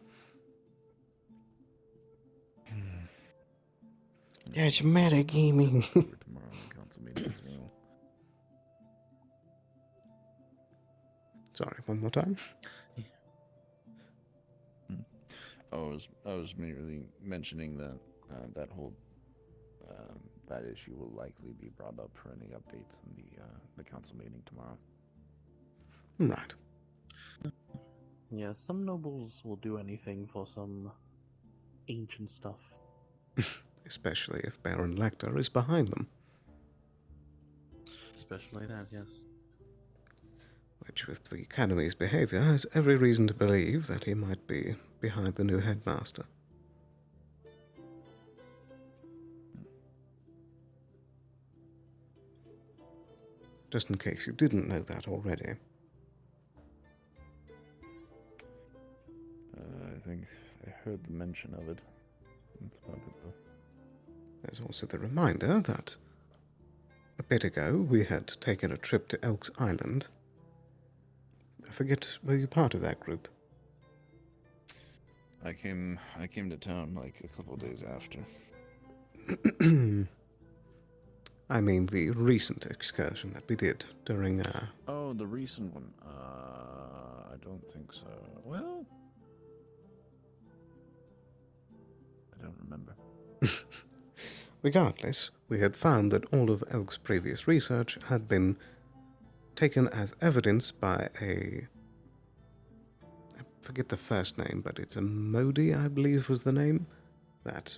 There's metagaming. Tomorrow in council meeting as well. Sorry, one more time. I was merely mentioning that that whole that issue will likely be brought up for any updates in the council meeting tomorrow. Right. Yeah, some nobles will do anything for some ancient stuff. Especially if Baron Lecter is behind them. Especially that, yes. Which, with the Academy's behavior, has every reason to believe that he might be behind the new headmaster. Just in case you didn't know that already. I think I heard the mention of it. That's about it, though. There's also the reminder that a bit ago we had taken a trip to Elk's Island. I forget, were you part of that group? I came to town like a couple of days after. I mean the recent excursion that we did during Oh, the recent one. I don't think so. Well, I don't remember. Regardless, we had found that all of Elk's previous research had been taken as evidence by I forget the first name, but it's a Modi, I believe was the name, that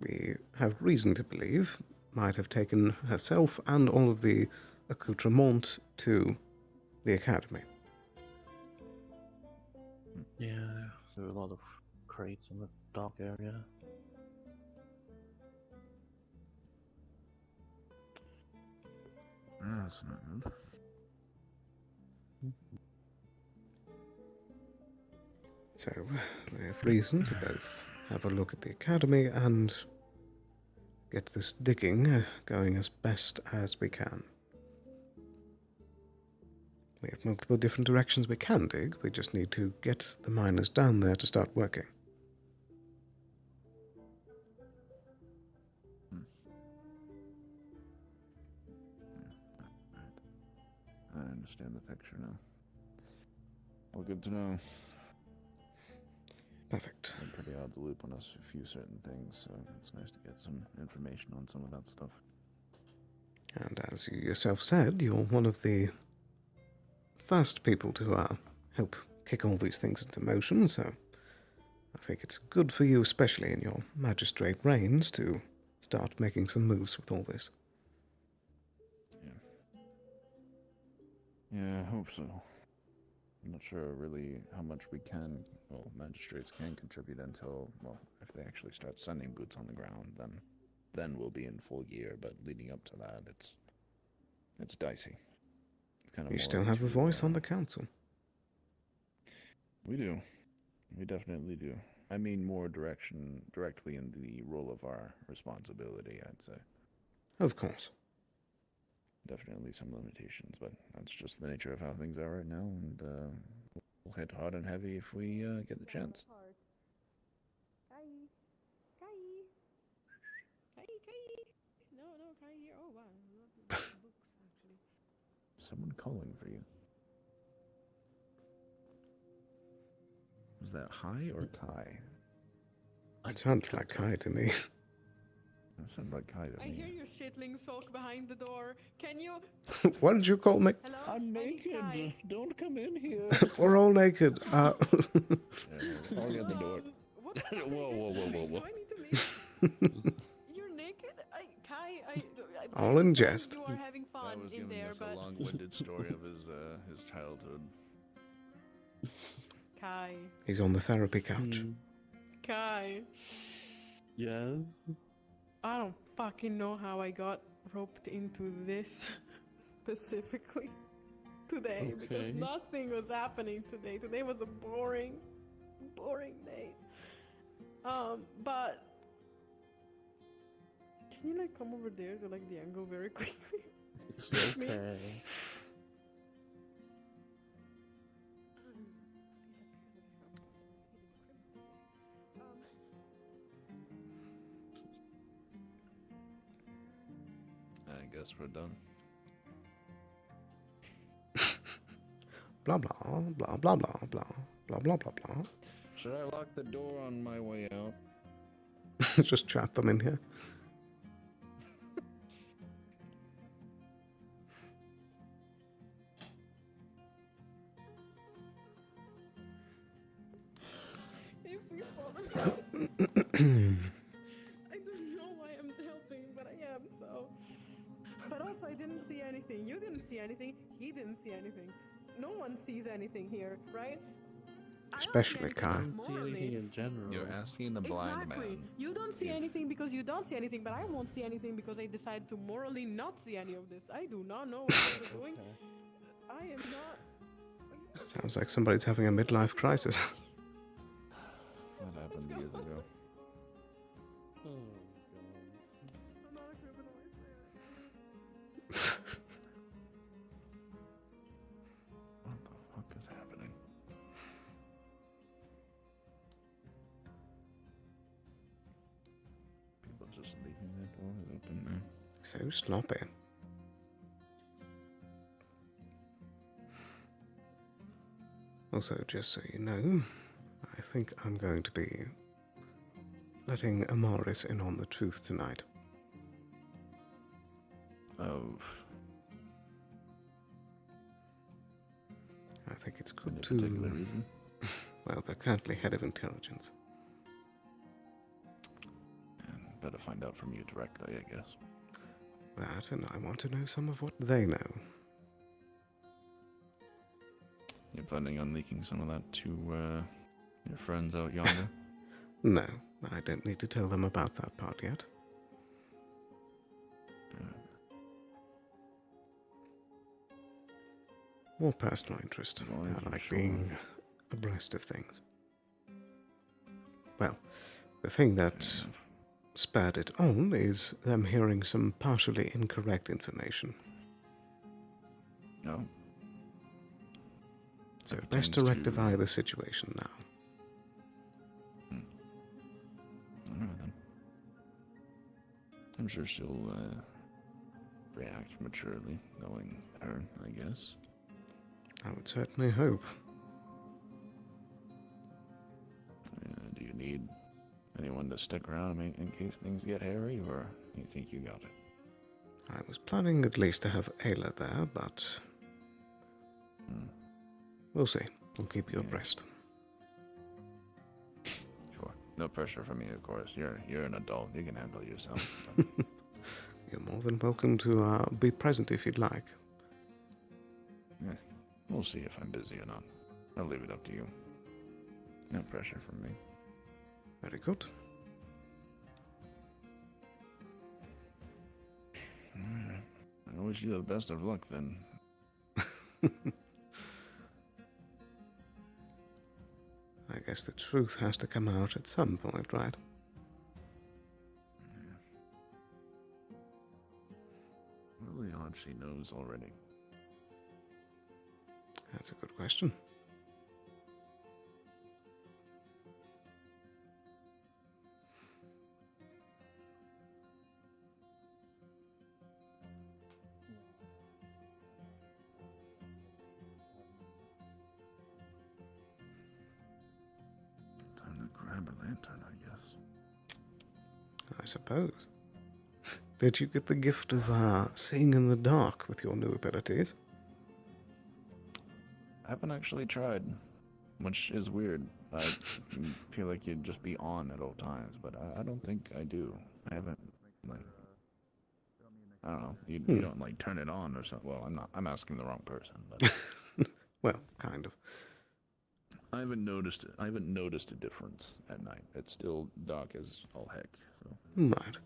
we have reason to believe might have taken herself and all of the accoutrement to the Academy. Yeah, there were a lot of crates in the dark area. That's not good. So, we have reason to both have a look at the Academy and get this digging going as best as we can. We have multiple different directions we can dig, we just need to get the miners down there to start working. I understand the picture now. Well, good to know. Perfect. I'm pretty out of the loop on a few certain things, so it's nice to get some information on some of that stuff. And as you yourself said, you're one of the first people to help kick all these things into motion, so I think it's good for you, especially in your magistrate reigns, to start making some moves with all this. Yeah, I hope so. I'm not sure really how much magistrates can contribute until, if they actually start sending boots on the ground, then we'll be in full gear, but leading up to that, it's dicey. It's kind of you still have a voice on the council. We do. We definitely do. I mean more directly in the role of our responsibility, I'd say. Of course. Definitely some limitations, but that's just the nature of how things are right now, and we'll hit hard and heavy if we get the chance. No, Kai here. Oh, wow. Books, actually. Someone calling for you. Was that Hi or Kai? It sounded like Kai to me. That sounded like Kai to me. I hear your shitlings talk behind the door. Can you... What did you call me? Hello? I'm naked. Don't come in here. We're all naked. I'll get the door. Whoa. Do I need to leave? You're naked? Kai, all in jest. You are having fun in there, but... a long-winded story of his childhood. Kai. He's on the therapy couch. Kai. Yes? I don't fucking know how I got roped into this specifically today, because nothing was happening today. Today was a boring day. But can you like come over there to like the angle very quickly? It's okay. I guess we're done. Blah blah blah blah blah blah blah blah blah blah. Should I lock the door on my way out? Just trap them in here. I don't know why I'm helping, but I am, so. But also, I didn't see anything. You didn't see anything. He didn't see anything. No one sees anything here, right? Especially Kai. I don't see anything in general. You're asking the blind man. You don't see anything because you don't see anything, but I won't see anything because I decided to morally not see any of this. I do not know what you're doing. I am not. Sounds like somebody's having a midlife crisis. That happened years ago. I'm not a criminal, I swear. What the fuck is happening? People just leaving their doors open now. So sloppy. Also, just so you know, I think I'm going to be letting Amaris in on the truth tonight. Oh. I think it's good Any to... particular reason? Well, they're currently head of intelligence. And better find out from you directly, I guess. That, and I want to know some of what they know. You're planning on leaking some of that to your friends out yonder? No, I don't need to tell them about that part yet. More personal interest. I like being abreast of things. Well, the thing that spurred it on is them hearing some partially incorrect information. No. So best to rectify the situation now. Alright then. I'm sure she'll react maturely, knowing her, I guess. I would certainly hope. Do you need anyone to stick around in case things get hairy, or you think you got it? I was planning at least to have Ayla there, but We'll see. We'll keep you abreast. Sure. No pressure from me, of course. You're an adult. You can handle yourself. You're more than welcome to be present if you'd like. Yeah. We'll see if I'm busy or not. I'll leave it up to you. No pressure from me. Very good. Alright. I wish you the best of luck then. I guess the truth has to come out at some point, right? Yeah. Really odd she knows already. That's a good question. Time to grab a lantern, I guess. I suppose. Did you get the gift of seeing in the dark with your new abilities? I haven't actually tried, which is weird. I feel like you'd just be on at all times, but I don't think I do. I haven't, like, I don't know. You don't, like, turn it on or something. Well, I'm asking the wrong person, but... Well, kind of. I haven't noticed it. I haven't noticed a difference at night. It's still dark as all heck. So. Right.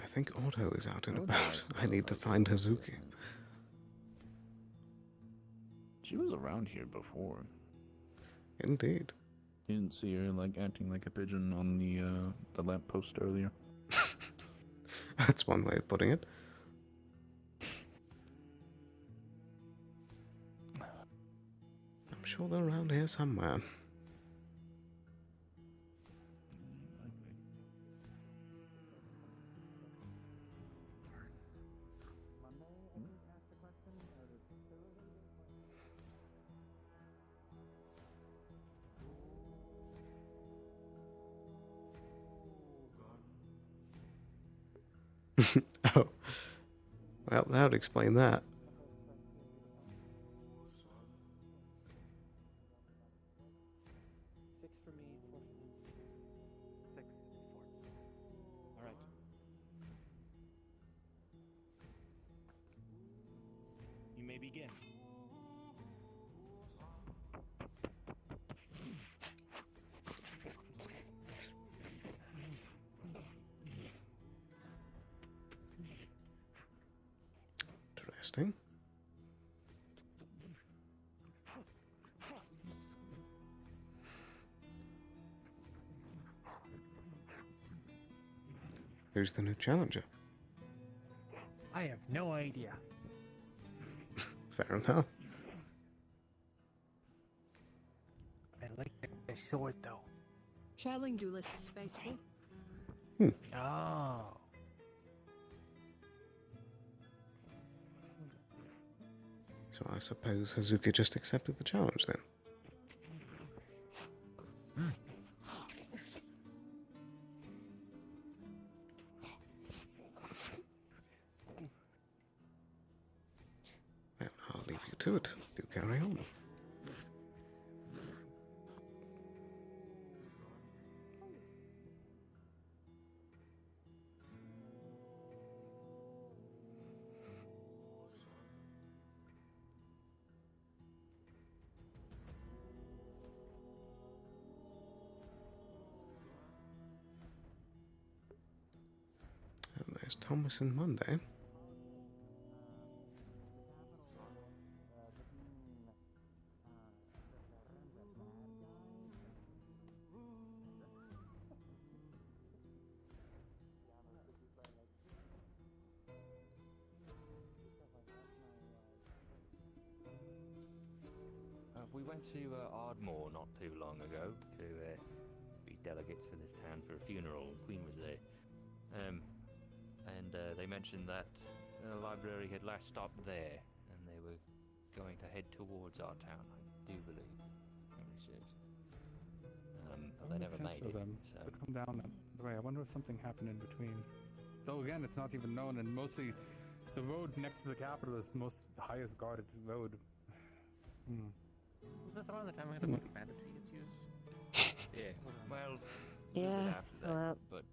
I think Otto is out and about. I need to find Hazuki. She was around here before. Indeed. You didn't see her, like, acting like a pigeon on the lamppost earlier? That's one way of putting it. I'm sure they're around here somewhere. Oh. Well, that would explain that. Alright. You may begin. Interesting. Who's the new challenger? I have no idea. Fair enough. I like the sword though. Traveling duelist, basically. Oh. So I suppose Hazuki just accepted the challenge then. Well, I'll leave you to it. Do carry on. And there's Thomas and Monday. We went to Ardmore not too long ago to be delegates for this town for a funeral. Queen was there. And they mentioned that the library had last stopped there, and they were going to head towards our town, I do believe. Memory serves. But they never made it. Them So. to come down that way. I wonder if something happened in between. Though again, it's not even known, and mostly The road next to the capital is the most highest guarded road. Was this around the time we had a bunch of bandits use? Yeah. Well. Yeah. After that, Well. but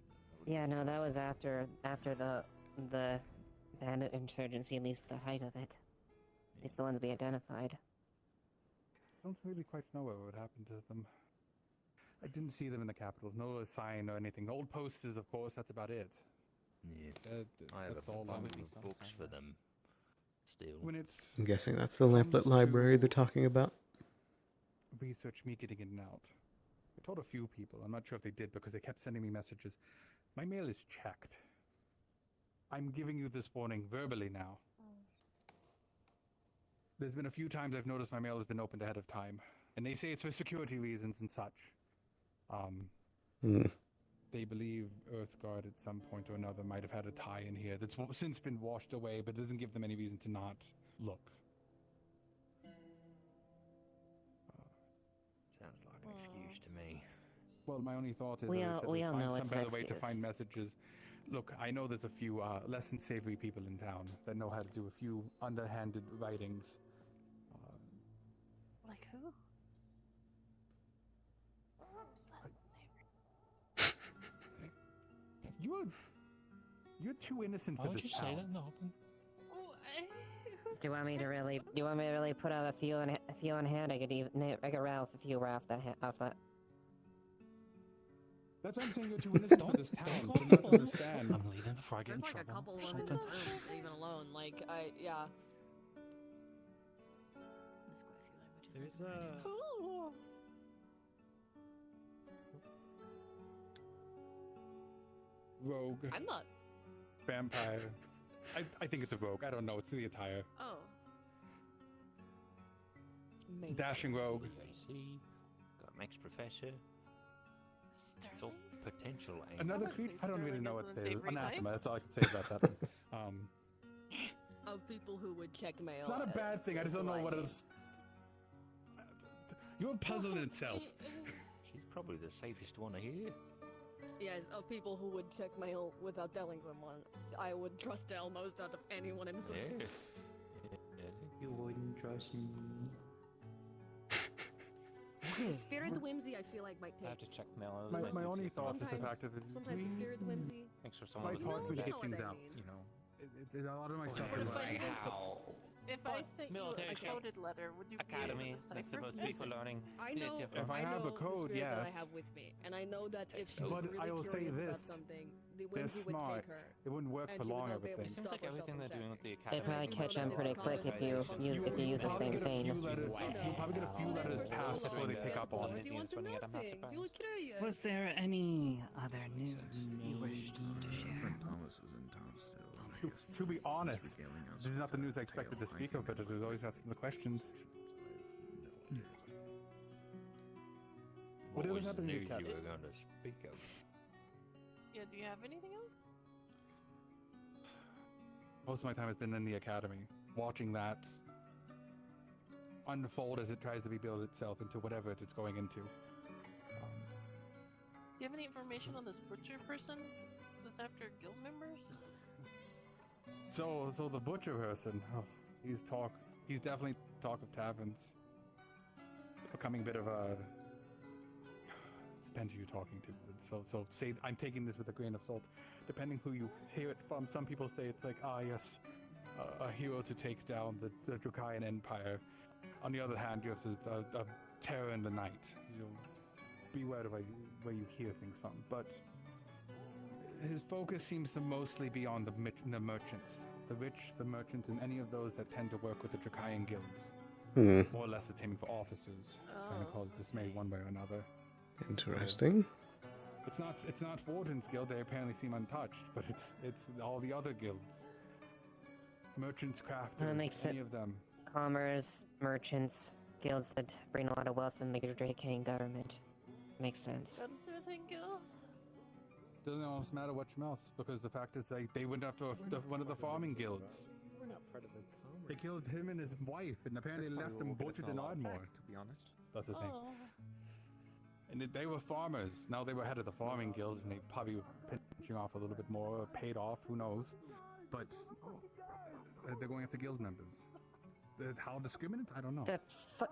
Yeah. No, that was after the bandit insurgency, at least the height of it. It's the ones we identified. Don't really quite know what would happen to them. I didn't see them in the capital. No sign or anything. Old posters, of course. That's about it. Yeah. I have that's a all I bunch know. of books for them. Still. When it's I'm guessing that's the Lamplet Library they're talking about. research me getting in and out. I told a few people. I'm not sure if they did because they kept sending me messages. My mail is checked. I'm giving you this warning verbally now. There's been a few times I've noticed my mail has been opened ahead of time. And they say it's for security reasons and such. They believe Earthguard at some point or another might have had a tie in here that's since been washed away, but doesn't give them any reason to not look. Sounds like an excuse to me. Well, my only thought is We that I all said let's know find some it's an better way to excuse. find messages. Look, I know there's a few less than savory people in town that know how to do a few underhanded writings. Like who? You're too innocent Why for would this you say town. that in the open? Do you want me to really put out a few on hand? I could rattle a few off that. That's what I'm saying. You're too innocent for this town to not understand. I'm leaving before I get in There's like trouble. a couple of them in this room, even alone. Like, yeah. There's a. Rogue. I'm not. Vampire. I think it's a rogue. I don't know. It's the attire. Oh. Dashing rogue. Got an ex-professor. So potential angle. Another creature. I don't really know what to say. Anathema. That's all I can say about that one. Of people who would check mail. It's not a bad thing. I just don't know what else. You're a puzzle in itself. She's probably the safest one here. Yes, of people who would check mail without telling someone. I would trust Elle most out of anyone in this room. Yeah. You wouldn't trust me. Spirit whimsy, I feel like might take. I have to check mail. My only thought is the fact that Sometimes the spirit whimsy. Thanks for someone might to talk me to you get know what things I out. mean. You know, a lot of my stuff What is if I like, how? If I sent you Military a check. coded letter, would you Academy, be able like to the most decipher? people learning. I know. If I have know a code, the spirit that I yes. have with me, and I know that if she's But really I will say curious about this, something, the they're whimsy would smart. take her. It wouldn't work and for she would long, I not be would able to think. Seems stop like everything herself they're from doing with the checking. They academy. probably is catch like on pretty a quick if you use the same thing. You'll probably get a few letters passed before they pick up on it. You want to know things. You were curious. Was there any other news you wished to share? Thomas is in town still. To be honest, this is not the news I expected to speak of, but it was always asking the questions. What was else happened in the news you academy? were going to speak of? Yeah, do you have anything else? Most of my time has been in the academy, watching that unfold as it tries to rebuild itself into whatever it's going into. Do you have any information on this butcher person that's after guild members? So the butcher person, he's definitely talk of taverns. Becoming a bit of a... Depends who you're talking to. So say, I'm taking this with a grain of salt. Depending who you hear it from, some people say it's like, yes, a hero to take down the Dracaian Empire. On the other hand, yes, a terror in the night. Beware of where you hear things from. But his focus seems to mostly be on the merchants. The rich, the merchants, and any of those that tend to work with the Dracaian guilds. More or less attaining for officers, trying to cause dismay one way or another. Interesting. It's not Wardens Guild. They apparently seem untouched, but it's all the other guilds. Merchants, crafters, makes any it of them. commerce, merchants, guilds that bring a lot of wealth in the Draconian government. Makes sense. Gunsmithing guild? Doesn't almost matter what else, because the fact is they went after one of the farming guilds. We're not part of the commerce. They killed him and his wife, and apparently left them butchered in Ardmore. To be honest. That's his name. Oh. And they were farmers. Now they were head of the farming guild, and they probably were pinching off a little bit more, or paid off, who knows. But they're going after guild members. How discriminant? I don't know. The What?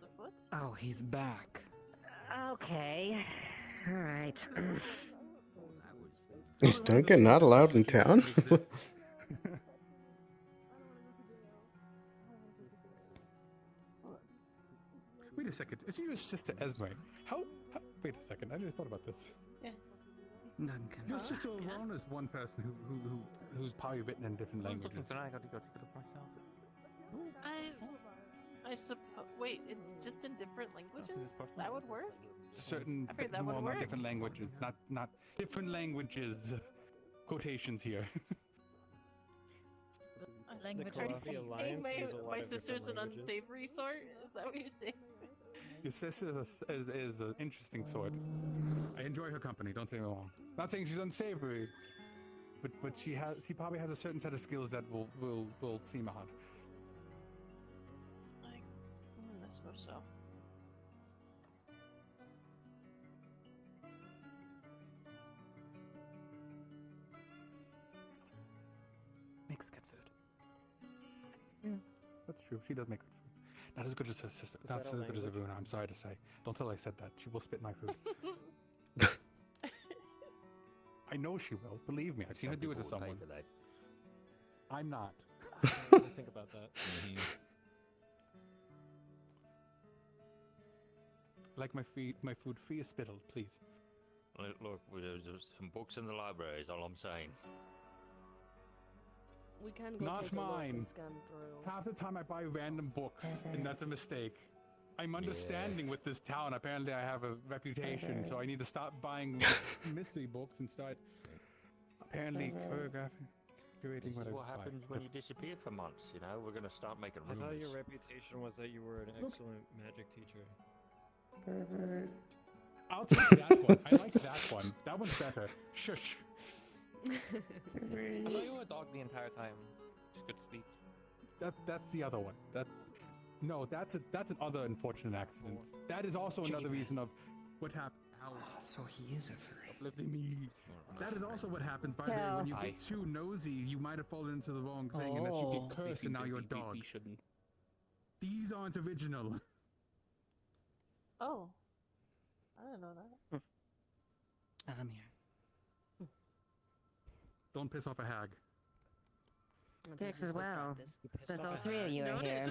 The foot? Oh, he's back. Okay. All right. Is Duncan not allowed in town? Wait a second. Is your sister Esme? How? Wait a second. I just thought about this. Yeah. Duncan. Your sister alone is one person who's probably written in different languages. I got to go take it up myself. I suppose. Wait, just in different languages? That would work? Certain, I figured that would not work. different languages. Not different languages. Quotations here. Language My sister's an unsavory sort? Is that what you're saying? Your sister is an interesting sort. I enjoy her company. Don't get me wrong. Not saying she's unsavory, but she probably has a certain set of skills that will seem odd. I suppose so. Makes good food. Yeah, that's true. She does make good food. Not as good as her sister. Not as good as everyone. I'm sorry to say. Don't tell her I said that. She will spit my food. I know she will. Believe me. I've seen her do it to someone. I'm not. Think about that. Like my food free of spittle, please. Look, there's some books in the library, is all I'm saying. We can go Not take a look mine. and scan through. Half the time I buy random books, and that's a mistake. I'm understanding with this town. Apparently I have a reputation, so I need to stop buying mystery books and start apparently choreographing, curating This is what what happens when you disappear for months, you know? We're gonna start making I rumors. thought your reputation was that you were an excellent magic teacher. I'll take that one. I like that one. That one's better. Shush. I thought you were a dog the entire time. Just good to speak. That's the other one. That's another unfortunate accident. That is also another reason of what happened. So he is a furry. Me. That is also what happens, by the way, when you get too nosy, you might have fallen into the wrong thing, and that you get cursed, and now you're a dog. These aren't original. Oh. I didn't know that. I'm here. Don't piss off a hag. Fix as well, since all three of you are here.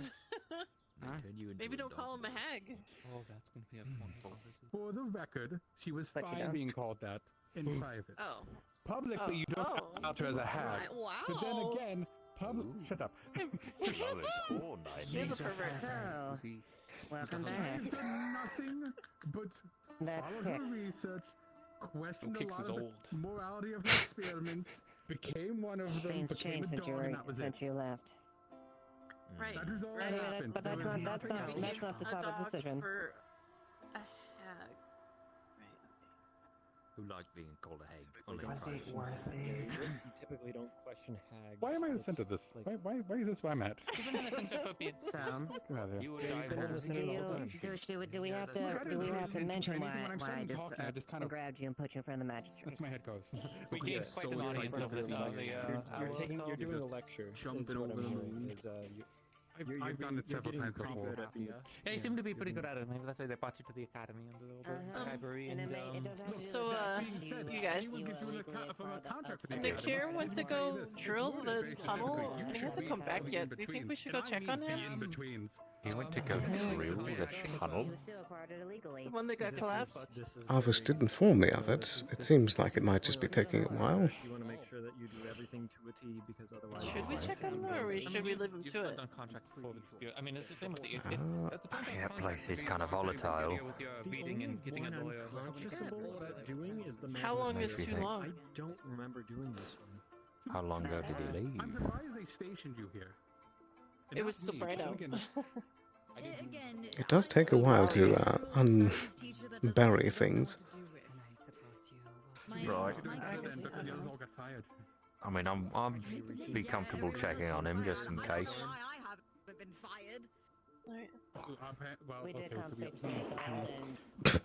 Maybe don't call him a hag. Oh, that's gonna be a fun For the record, she was But you fine don't. being called that in private. Oh. Publicly, you don't out her as a hag. Right, wow. But then again, shut up. He's a pervert. So, welcome I've back. done nothing but That's follow her Kix. research, questioned a Kix lot is of old. the morality of the experiments, became one of them, Things became changed a dog, and that was it. since you left. Right. That is all Right. that happened. But There that's was not nothing else. the A top of the dog decision. for a hag. Who likes being called a hag? Was it worth it? You typically don't question hags. Why am I in the It's center of this? like- Why is this where I'm at? Some. Get out of here. You would Yeah, die you've been in for the Do center the you whole time. do we have Look, I to didn't mention anything. why When I'm I starting just talking, I just kind of grabbed you and put you in front of the magistrate? that's my head goes. We gave Yes, quite so an excited audience to of the, see you. You're doing a lecture. Jumping is what over I'm the hearing, moon. is, I've done it several times before. Yeah, you seem to be pretty good at it. Maybe that's why they brought you to the academy and the library and So, That being said, you guys- he will get you a contract for the The academy. Cure went to Let me tell you go this, it's drill worded the very specifically. tunnel. You He should hasn't be come back all the yet. Do you think we in-betweens, should go and I check on mean the him? in-betweens. He went to go through the tunnel. You still acquired it illegally. The one that got collapsed? Arvis did inform me of it. It seems like it might just be taking a while. You want to make sure that you do everything to a T because otherwise. Should we check on him or should we leave him to it? done contracts before with the spirit. I mean, it's the same with the. That place is kind of volatile. The only one I'm conscious about doing is the How long is Makes me too think. long? I don't remember doing this one. How long ago did he leave? I'm surprised they stationed you here. And It not was so me. bright out. Again, It does take a while to unbury things. Right. you're doing better then because the others all got fired. I mean, I'd be comfortable checking on him just in case. I haven't been fired. Well, We did okay, come to be fix that, and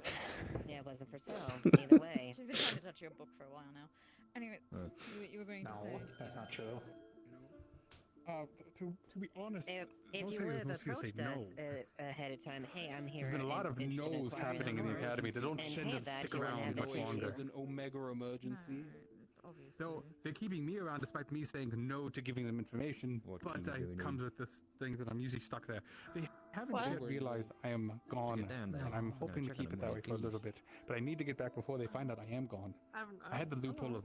yeah, it wasn't for sale either way. She's been trying to touch your book for a while now. Anyway, That's not true. To be honest, If most you would heroes have most people say approached no. us ahead of time, hey, I'm here. There's been a lot and of interested in no's acquiring happening in the Mars, academy. They don't and tend hey, to that stick you wouldn't around have much been longer. There's an omega emergency. So they're keeping me around despite me saying no to giving them information, but it comes with this thing that I'm usually stuck there. They haven't What? yet realized I am gone, and I'm hoping to keep it that way for a little bit. But I need to get back before they find out I am gone. I had the loophole of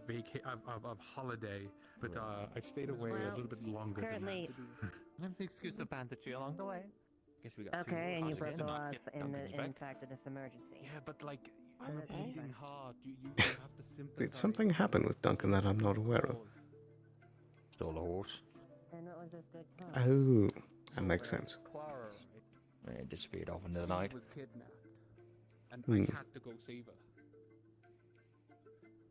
of holiday, but I've stayed away a little bit longer currently- than that. I have the excuse of banditry along the way. Guess we got Okay, and you broke the laws in Duncan, fact of this emergency. Yeah, but like, I'm bleeding heart. You have to sympathize. Did something happen with Duncan that I'm not aware of? Stole a horse. And what was this good cause? Oh, that makes sense. Clara, Yeah, it disappeared off into the night. was kidnapped, and Hmm. I had to go save her.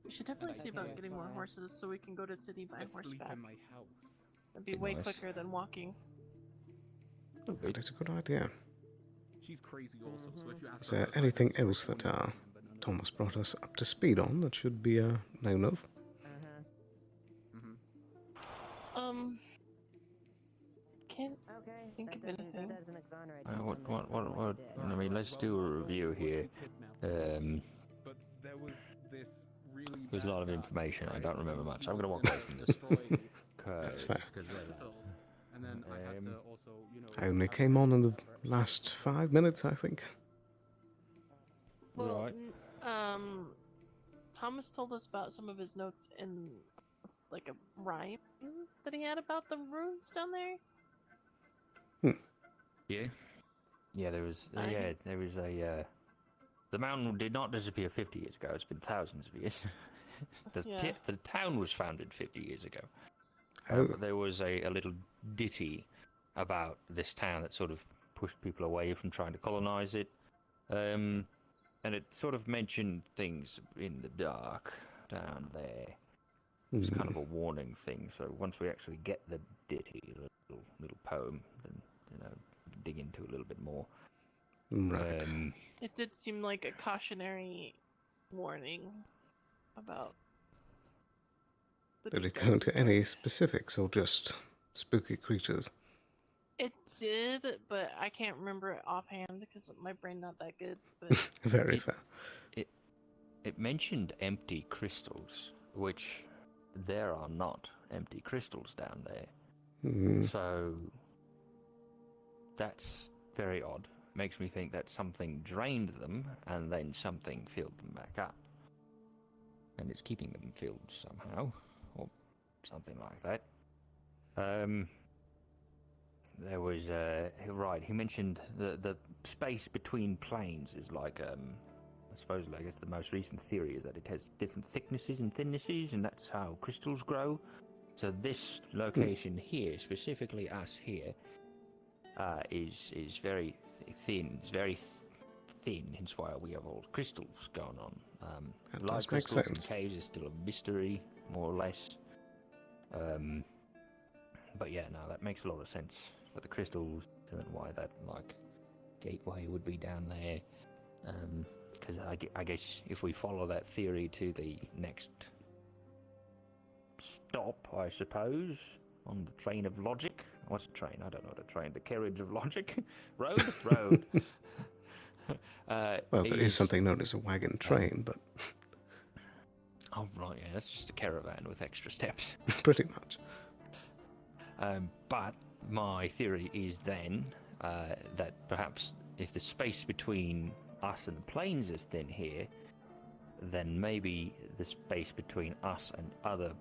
We should definitely see about getting more horses so we can go to city by Sleep horseback. in my house. That'd be way Nice. quicker than walking. That is a good idea. She's crazy also, so if you ask Is her there advice, anything it's else that Thomas brought us up to speed on that should be known of? Can't think of anything. What? I mean, let's do a review here. But there was this really There's a lot of information. I don't remember much. I'm gonna walk away from this. That's fair. and then I had to also, you know, I only came on in the last 5 minutes, I think. Well, Right. Thomas told us about some of his notes in like a rhyme that he had about the runes down there. Yeah. Yeah, there was. There was a. The mountain did not disappear 50 years ago. It's been thousands of years. Yeah. The town was founded 50 years ago. Oh. But there was a little ditty about this town that sort of pushed people away from trying to colonize it. And it sort of mentioned things in the dark down there. It's kind of a warning thing. So once we actually get the ditty, little poem, then dig into a little bit more. Right. It did seem like a cautionary warning about. Did it go into any specifics or just spooky creatures? It did, but I can't remember it offhand because my brain not that good. But Very fair. It mentioned empty crystals, which there are not empty crystals down there. Hmm. So that's very odd. Makes me think that something drained them and then something filled them back up. And it's keeping them filled somehow, or something like that. There was, right, he mentioned the space between planes is like, I guess the most recent theory is that it has different thicknesses and thinnesses, and that's how crystals grow. So this location here, specifically us here, is very thin. It's very thin, hence why we have all crystals going on. That Large does make crystals and sense. caves is still a mystery, more or less. But yeah, no, that makes a lot of sense for the crystals, and then why that gateway would be down there. Because I guess if we follow that theory to the next stop, I suppose, on the train of logic. What's a train? I don't know what a train. The carriage of logic? Road? Well, there is something known as a wagon train, but Oh, right, yeah, that's just a caravan with extra steps. pretty much. But my theory is then that perhaps if the space between us and the planes is thin here, then maybe the space between us and other,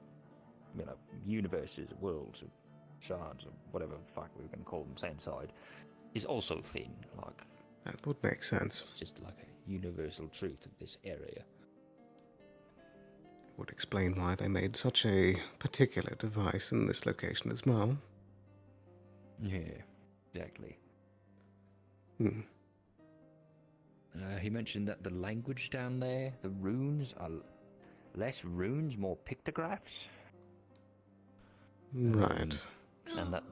universes, worlds, or shards, or whatever the fuck we were going to call them, side, is also thin. Like That would make sense. it's just like a universal truth of this area. Would explain why they made such a particular device in this location as well. Yeah, exactly. Hmm. He mentioned that the language down there, the runes, are less runes, more pictographs. Right. And that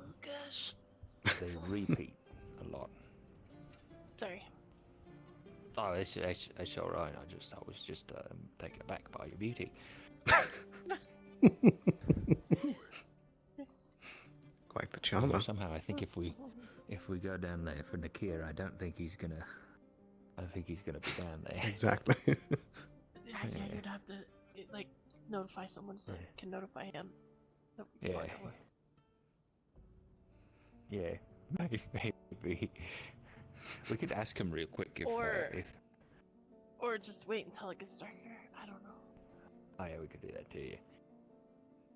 they repeat a lot. sorry. Oh, it's all right. I was just taken aback by your beauty. Inshallah. Somehow, I think if we go down there for Nakir, I don't think he's gonna be down there. Exactly. Yeah, you'd have to like notify someone so they can notify him. That we can Yeah. find out what- Yeah, maybe we could ask him real quick if or just wait until it gets darker. I don't know. Oh yeah, we could do that too. Yeah.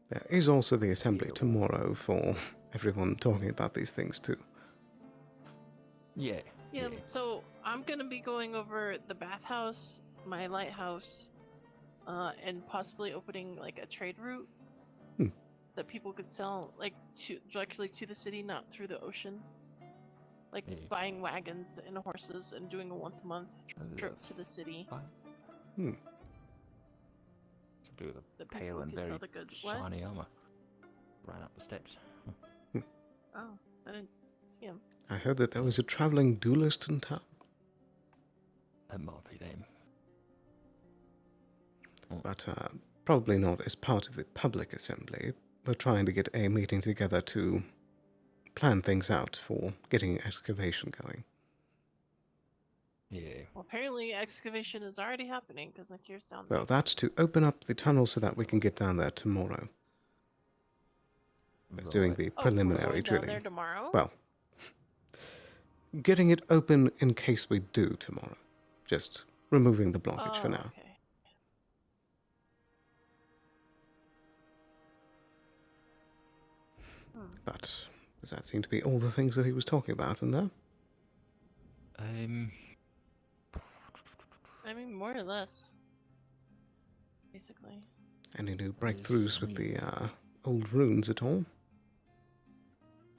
There is also the assembly tomorrow for everyone talking about these things too. Yeah. Yeah, so I'm gonna be going over the bathhouse, my lighthouse, and possibly opening like a trade route that people could sell like directly to the city, not through the ocean. Like buying wagons and horses and doing a once-a-month trip to the city. To do the The pale people and could very sell the goods. What? shiny armor. Ran up the steps. Oh, I didn't see him. I heard that there was a traveling duelist in town. That might be them. But probably not as part of the public assembly. We're trying to get a meeting together to plan things out for getting excavation going. Yeah. Well, apparently excavation is already happening because Nakir's down there. Well, that's to open up the tunnel so that we can get down there tomorrow. We're doing the preliminary we're drilling. down there tomorrow? Well, getting it open in case we do tomorrow. Just removing the blockage for now. Okay. But does that seem to be all the things that he was talking about in there? I mean, more or less. Basically. Any new breakthroughs with the old runes at all?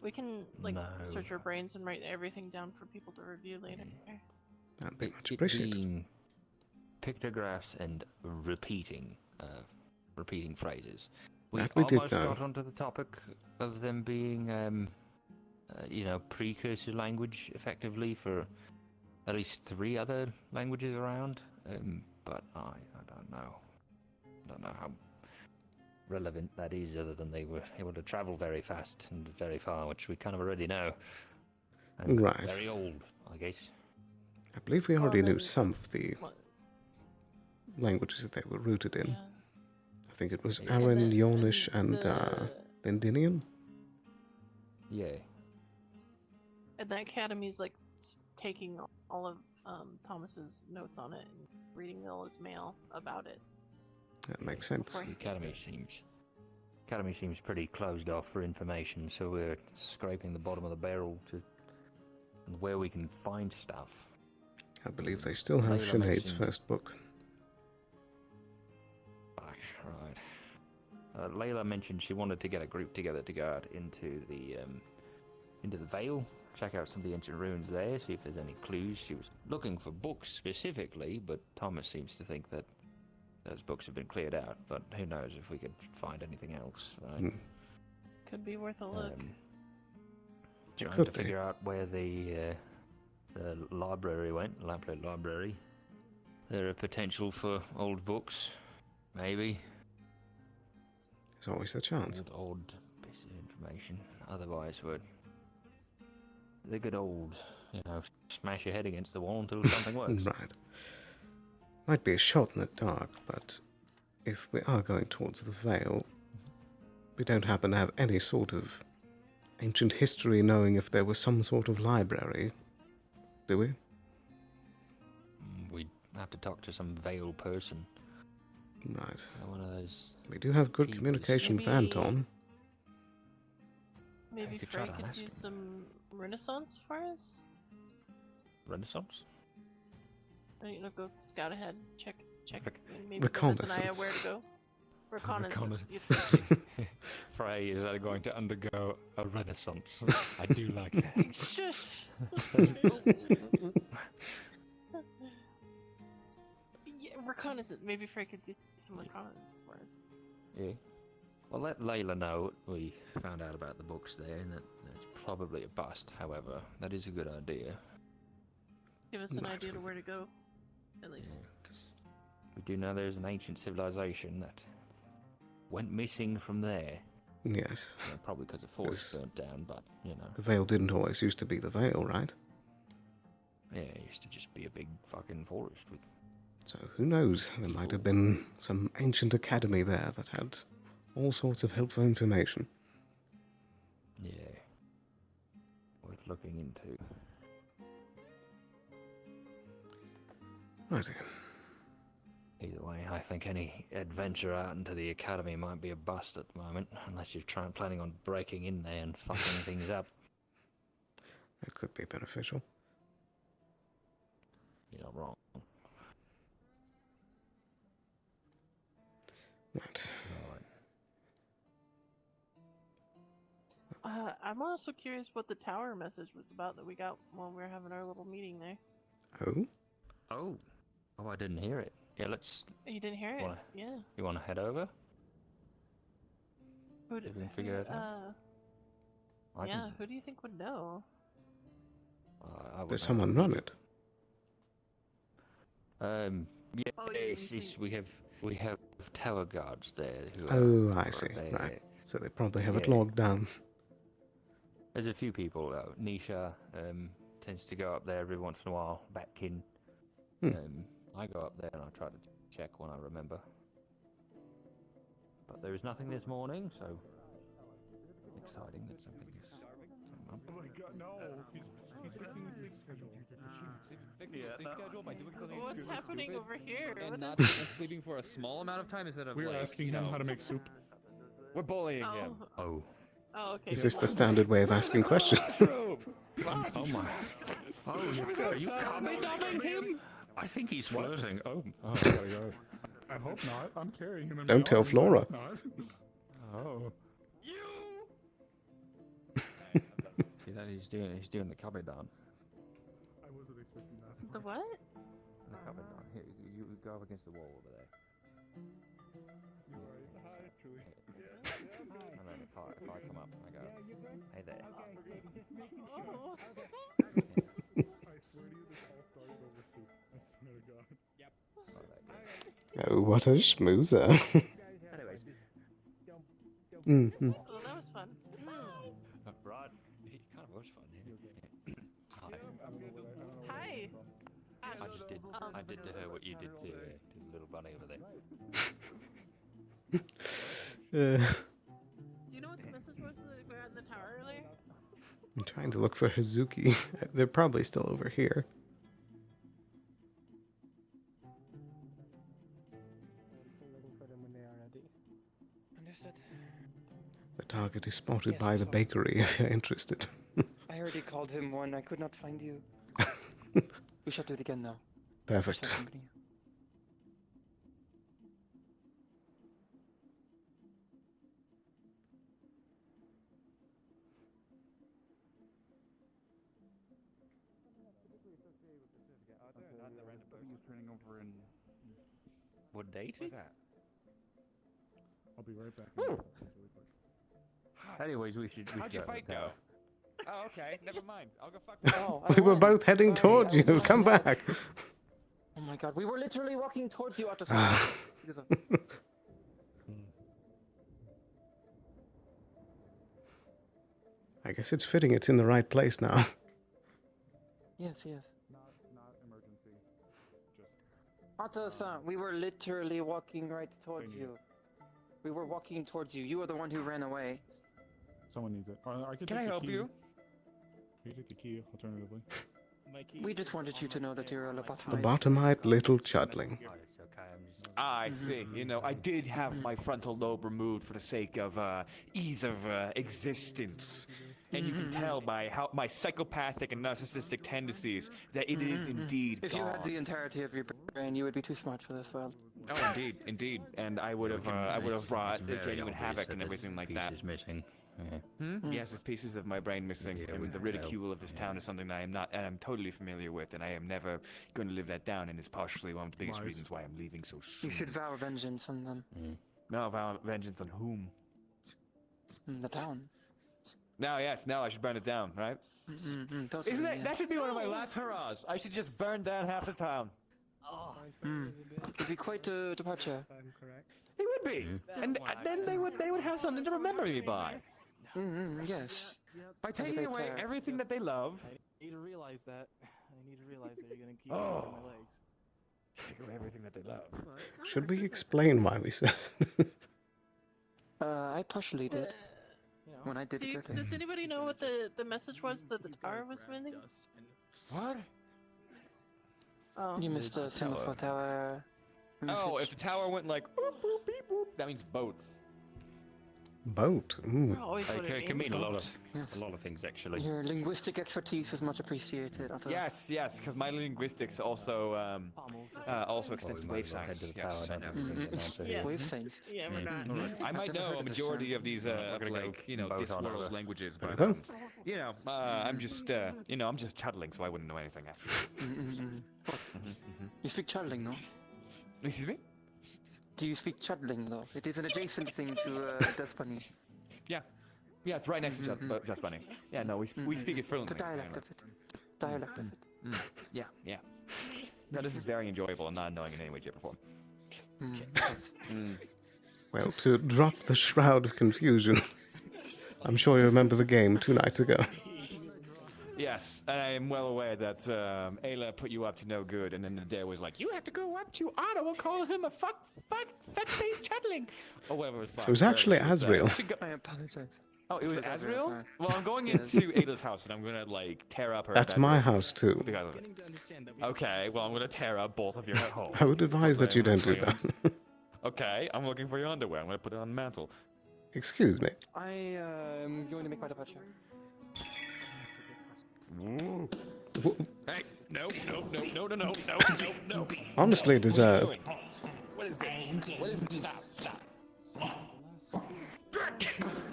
We can, like, search our brains and write everything down for people to review later. That'd be much appreciated. Being pictographs and repeating phrases. We That we did almost know. got onto the topic of them being, precursor language, effectively, for at least 3 other languages around. But I don't know. I don't know how relevant that is, other than they were able to travel very fast and very far, which we kind of already know. And Right. very old, I guess. I believe we already knew some of the languages that they were rooted in. I think it was Aran, Yornish, and Lindinian. Yeah. And the academy's, like, taking all of Thomas's notes on it and reading all his mail about it. That makes sense. The academy seems pretty closed off for information, so we're scraping the bottom of the barrel to where we can find stuff. I believe they still have Layla Sinead's mentioned- first book. Right. Layla mentioned she wanted to get a group together to go out into the Vale, check out some of the ancient ruins there, see if there's any clues. She was looking for books specifically, but Thomas seems to think that those books have been cleared out. But who knows if we could find anything else, right? Could be worth a look. Trying could to be. figure out where the library went, Lamplight Library. There are potential for old books, maybe. There's always a chance. Old piece of information. Otherwise, we're the good old, smash your head against the wall until something works. Right. Might be a shot in the dark, but if we are going towards the Vale, we don't happen to have any sort of ancient history knowing if there was some sort of library, do we? We'd have to talk to some Vale person. Right. One of those. We do have good communication with Anton. Maybe could try Frey to could ask do him. some Renaissance for us? Renaissance? Go scout ahead, check, and maybe give us an idea where to go. Reconnaissance. Frey is going to undergo a renaissance. I do like that. Shush. Yeah, reconnaissance. Maybe Frey could do some reconnaissance for us. Yeah. Well, let Layla know we found out about the books there, and that it's probably a bust. However, that is a good idea. Give us an idea to where to go, at least. We do know there's an ancient civilization that went missing from there. Yes. Yeah, probably because the forest burnt down, but, you know. The Vale didn't always used to be the Vale, right? Yeah, it used to just be a big fucking forest with... So who knows? There might have been some ancient academy there that had all sorts of helpful information. Yeah. Worth looking into. Right. Either way, I think any adventure out into the academy might be a bust at the moment, unless you're planning on breaking in there and fucking things up. That could be beneficial. You're not wrong. Right. I'm also curious what the tower message was about that we got while we were having our little meeting there. Oh? Oh, I didn't hear it. Yeah, let's... You didn't hear it? Yeah. You want to head over? Who See if we can figure it out? Yeah, who do you think would know? Does someone run it? Yeah, Oh, we have tower guards there who Oh, are I see. there. Right. So they probably have it logged down. There's a few people. Nisha tends to go up there every once in a while. Batkin. I go up there and I try to check when I remember. But there is nothing this morning, so exciting that something is up. Oh my god, no! He's fixing the sleep schedule. Fixing the sleep schedule by doing something What's stupid, happening over here? and What not is- sleeping for a small amount of time instead of We're like, asking you him know, how to make soup. We're bullying him. Oh. Oh, okay. Is this the standard way of asking questions? Oh my! Are you coming? him? I think he's flirting. Oh, I gotta go. I hope not. I'm carrying him in my Don't tell arms. Flora. I hope not. Oh. See that he's doing the cupboard down. I wasn't expecting that. The what? The cupboard down. Here, you go up against the wall over there. And then if I come up, I go, hey there. Oh. I swear to you, this all started over soup. I swear to God. Yep. Oh, what a schmoozer. Anyways. Mm-hmm. Well, that was fun. Rod, it kind of was fun, yeah. Hi. I did to her what you did to the little bunny over there. Do you know what the message was that we had in the tower earlier? I'm trying to look for Hazuki. They're probably still over here. Understood. The target is spotted by the bakery if you're interested. I already called him one. I could not find you. We shall do it again now. Perfect. We shall continue. Turning over and What date is that? I'll be right back. Anyways, we should How'd your go fight to the go? tower. Oh, okay. Never mind. I'll go fuck We were both heading towards you. Come back. Oh my god, we were literally walking towards you, Otto. I guess it's fitting it's in the right place now. Yes, yes. Not emergency. Just Otto-san, we were literally walking right towards you. We were walking towards you. You were the one who ran away. someone needs it. I could Can take I the help key. you? You take the key, alternatively. We just wanted you to know that you're a lobotomite. Lobotomite little chudling. I see. You know, I did have my frontal lobe removed for the sake of ease of existence. And you can tell by how my psychopathic and narcissistic tendencies that it is indeed If you had gone. the entirety of your brain, you would be too smart for this world. Oh, indeed. And I would have brought genuine havoc and everything like that. Pieces missing. Yes, there's pieces of my brain missing, Yeah, we and the can ridicule of this town is something that I am not, and I'm totally familiar with, and I am never going to live that down, and it's partially one of the biggest Lies. reasons why I'm leaving so soon. You should vow vengeance on them. No, vow vengeance on whom? The town. Now, yes, now I should burn it down, right? Totally, Isn't that, yeah. that should be one of my last hurrahs. I should just burn down half the town. It'd be quite a departure. It would be, and then they would have something to remember me by. Yes. By taking away everything that they love. I need to realize that. I need to realize that you're gonna keep Oh. my legs. Take away everything that they love. Should we explain why we said? I partially did. When I did it. Does anybody know what the message was that the tower was winning? What? You missed the semaphore tower. Oh, if the tower went like boop, boop, beep, boop, that means boat. Boat. Ooh. It can mean a lot of things actually. Your linguistic expertise is much appreciated. Yes, because my linguistics also extends to wave signs. Yes, I know. Wave signs. Yeah, we're not. I might know a majority of these, this world's languages, but I'm just chuddling, so I wouldn't know anything actually. You speak chuddling, no? Excuse me? Do you speak chuddling, though? It is an adjacent thing to Death Bunny. Yeah, it's right next to Just Bunny. Yeah, no, we speak it fluently. The dialect of it. Dialect of it. Yeah. No, this is very enjoyable and not annoying in any way, shape, or form. Well, to drop the shroud of confusion, I'm sure you remember the game 2 nights ago. Yes, and I am well aware that Ayla put you up to no good, and then the day was like, you have to go up to Otto and call him a fuck-face chuddling, or whatever it was. It was actually Asriel. I apologize. Oh, it was Asriel? Well, I'm going into Ayla's house, and I'm gonna, tear up her That's my house, too. because of it. Okay, well, I'm gonna tear up both of your homes. I would advise that you don't do that. Okay, I'm looking for your underwear. I'm gonna put it on the mantle. Excuse me. I am going to make my departure. Hey, no. Honestly deserved. What is this? What is this? Stop.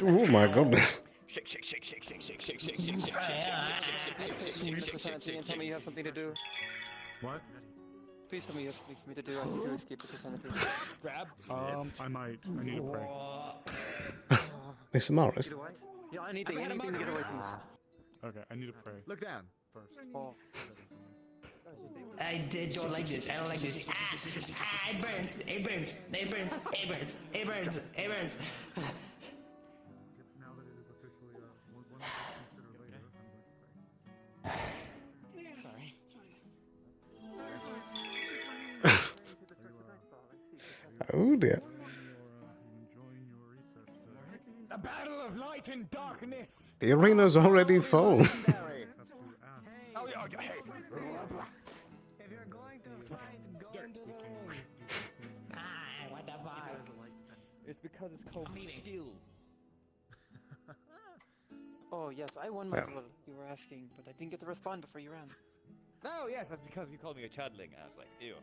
Oh my goodness. Shake. Tell me you have something to do. What? Please tell me you have something for me to do. I need to escape with the sanity. Grab. I might. I need to pray. Mr. Morris. Yeah, anything to get away from this. Okay, I need to pray. Look down. First. I don't like this. I don't like this. It burns. It burns. It burns. It burns. It burns. It burns. Now that it is officially one to consider later, I'm going to pray. Sorry. Oh dear. The battle of light and darkness. The arena's already full. Oh, hey. If you're going to fight, go into the ring. What the fuck? It's because it's called skill. Oh, yes, I won my duel. You were asking, but I didn't get to respond before you ran. Oh, yes, that's because you called me a chuddling. I was like, ew.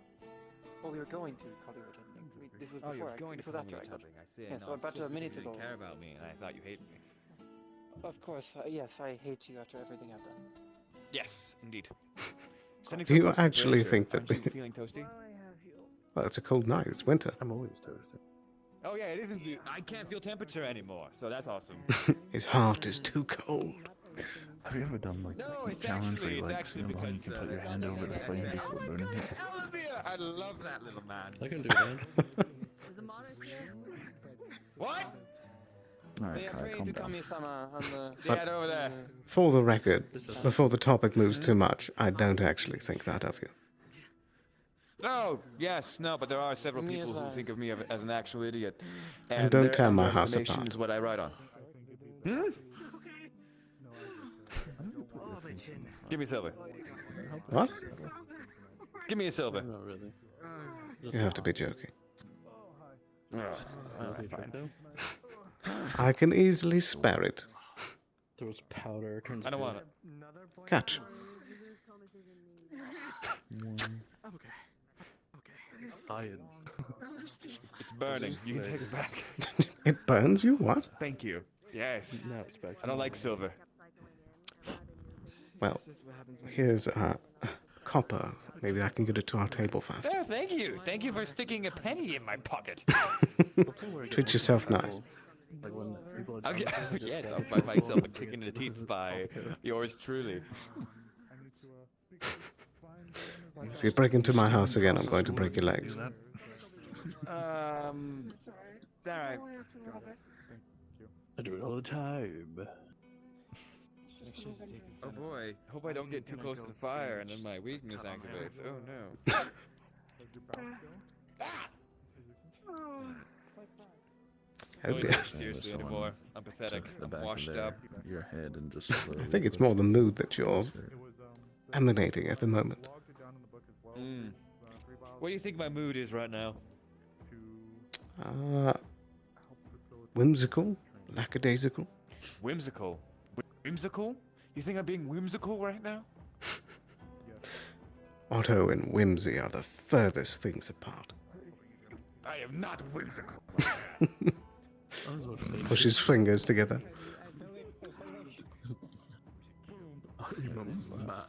Oh, we were going to call you a chuddling. This was before. You were going this to was call me after a I chuddling. I see. Yeah, so about a minute ago. You care about me, and I thought you hated me. Of course, yes, I hate you after everything I've done. Yes, indeed. Do you actually think that? Aren't you feeling toasty? Well, it's a cold night. It's winter. I'm always toasted. Oh yeah, it isn't. I can't feel temperature anymore, so that's awesome. His heart is too cold. Have you ever done like No, a challenge where you it's you because can put your hand over the flame before burning it? I love that little man. I can do that. What? They are praying to Kami-sama on the... Yeah, over there. For the record, before the topic moves too much, I don't actually think that of you. Oh, yes, no, but there are several people who think of me as an actual idiot. And don't their tear my house estimation apart. is what I write on. Give me silver. What? Give me a silver. Not really. You have to be joking. Fine. I can easily spare it. There was powder. Turns I don't want it. Catch. It's burning. You can take it back. It burns you? What? Thank you. Yes. I don't like silver. Well, here's copper. Maybe I can get it to our table faster. Oh, thank you. Thank you for sticking a penny in my pocket. Treat yourself nice. Like when people are Okay. done, just Yes, go. I'll find myself a kick in the teeth by yours truly. If you break into my house again, I'm going to break your legs. Alright. I do it all the time. Oh boy, hope I don't get too close to the fire and then my weakness activates. Oh no. Oh, Don't dear. take it seriously anymore. I'm pathetic. The I'm back washed of their, up. your head and just I think it's more the mood that you're emanating at the moment. What do you think my mood is right now? Whimsical? Lackadaisical? Whimsical? Whimsical? You think I'm being whimsical right now? Otto and whimsy are the furthest things apart. I am not whimsical. Push his fingers together. I'm a man.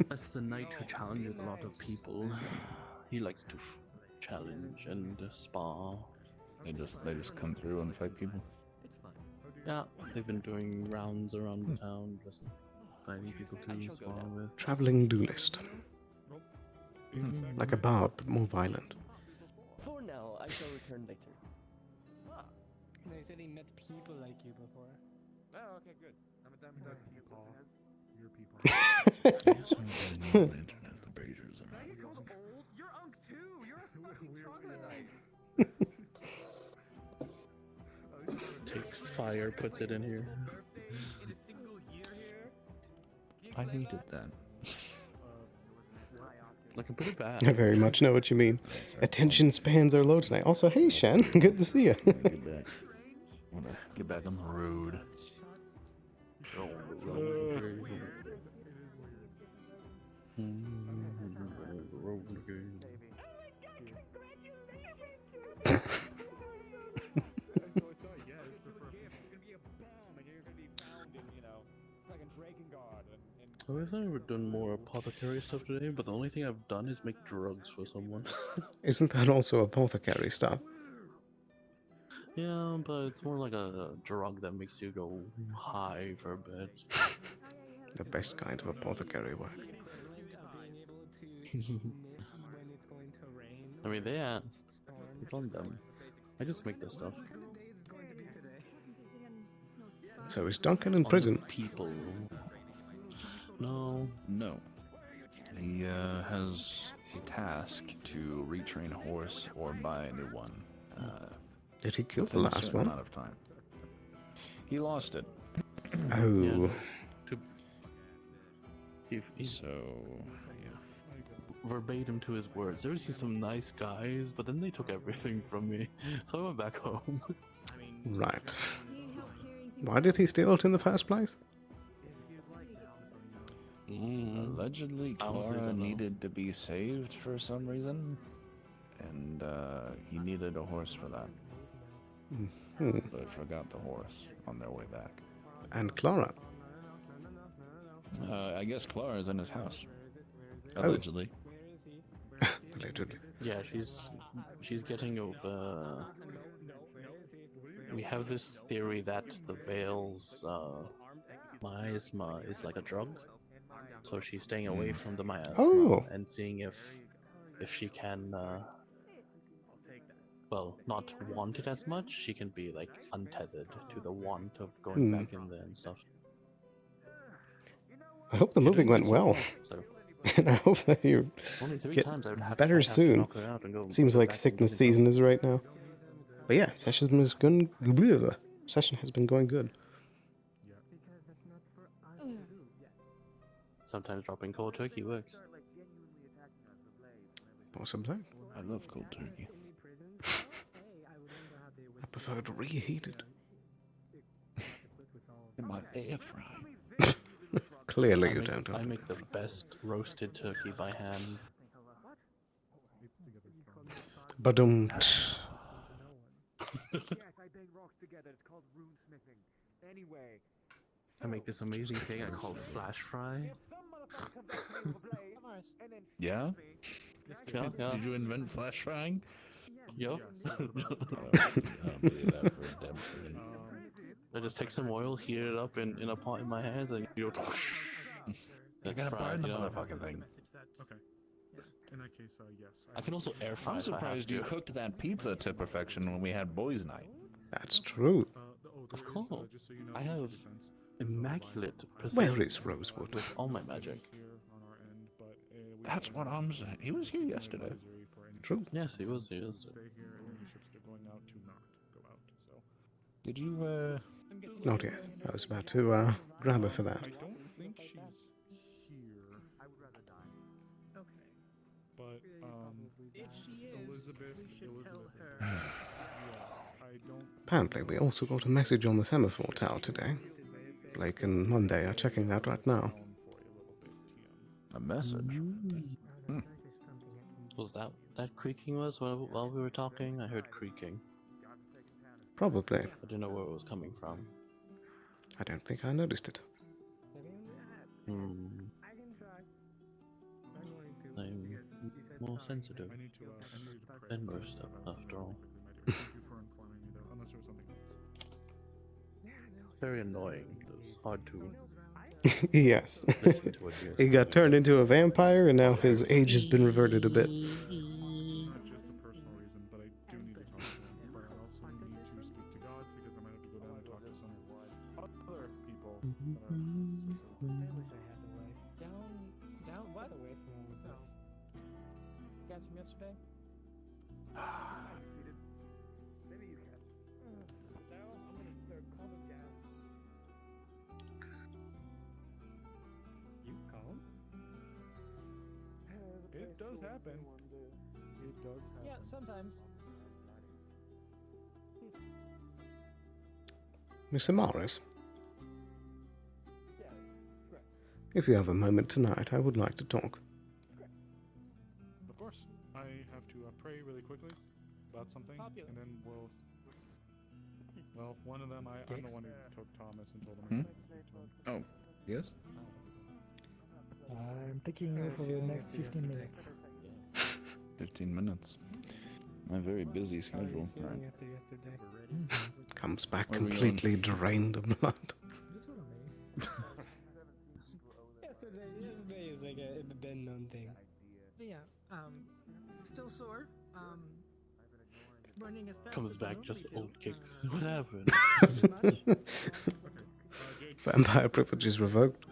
That's the knight who challenges a lot of people. He likes to challenge and spar. They just come through and fight people. Yeah, they've been doing rounds around the town, just finding people to spar with. Traveling duelist. Like a bard, but more violent. For now, I shall return later. They said he met people like you before. Oh, okay, good. I'm a dumb duck. Your people. The Braziers are. Now you're called old. You're Unk too. You're a fucking troglodyte. Takes fire, puts it in here. I needed that. Looking pretty bad. I very much know what you mean. Attention spans are low tonight. Also, hey Shen, good to see you. Get back on the road. I wish I would done more apothecary stuff today, but the only thing I've done is make drugs for someone. Isn't that also apothecary stuff? Yeah, but it's more like a drug that makes you go high for a bit. The best kind of apothecary work. I mean, they asked. It's on them. I just make this stuff. So is Duncan in prison? People. No. No. He has a task to retrain a horse or buy a new one. Did he kill the within a last certain one? amount of time. He lost it. Oh. So, verbatim to his words, there was some nice guys, but then they took everything from me, so I went back home. Right. Why did he steal it in the first place? Allegedly, Clara needed to be saved for some reason, and he needed a horse for that. But forgot the horse on their way back. And Clara? I guess Clara's in his house. Oh. Allegedly. Allegedly. Yeah, she's getting over. We have this theory that the Veil's miasma is like a drug, so she's staying away from the miasma and seeing if she can, well, not want it as much. She can be like untethered to the want of going back in there and stuff. I hope the moving went well. So. And I hope that you Only 3 get times I would have better to soon. knock her out and go Seems like back sickness into the season is right now. But yeah, session has been going good. Sometimes dropping cold turkey works. Possibly. I love cold turkey. I prefer it reheated. In my air fry. Clearly you don't. I make the best roasted turkey by hand. Badum. Yes, I bang rocks together. It's called rune smithing. Anyway. I make this amazing thing I call flash fry. Yeah? Yeah. Did you invent flash frying? Yo. I just take some oil, heat it up in a pot in my hands, and you go. You gotta burn the motherfucking thing. Okay. In that case, yes. I can also air fry. I'm if I have surprised you to. cooked that pizza to perfection when we had boys' night. That's true. Of course. I have immaculate precision. Where is Rosewood? With all my magic. That's what I'm saying. He was here yesterday. True. Yes, he was here. Stay here, and any ships that are going out to not go out. So. Did you, Not yet. I was about to grab her for that. I don't think she's here. I would rather die. Okay. But if she is, Elizabeth. we should tell her. Yes, I don't. Apparently, we also got a message on the semaphore tower today. Blake and Monday are checking that right now. A message? Hmm. Was that creaking while we were talking? I heard creaking. Probably. I didn't know where it was coming from. I don't think I noticed it. Hmm. I'm more sensitive than most after all. Very annoying. It's hard to. Yes. listen to what you're He got turned into a vampire, and now his age has been reverted a bit. Not just a personal reason, but I do need to talk to him. But I also need to speak to gods because I might have to go down and talk to some other people that are. I wish I had a wife. Down what away from all of this. You guys him yesterday? Maybe you can. Now I'm gonna start calming down. You calm? It does happen. It does happen. Yeah, sometimes. Mr. Morris, Yeah, correct. if you have a moment tonight, I would like to talk. Of course. I have to pray really quickly about something, Popular. and then we'll. Well, one of them, I'm the one who took Thomas and told Hmm? him. Oh, yes? I'm taking you for the next 15 minutes. 15 minutes. My very busy schedule. Right. After yesterday. Comes back Where are we completely drained of blood. Yesterday is like a been known thing. But yeah, still sore. Running as fast Comes as I back just normally old do. kicks. What happened? Vampire privileges revoked.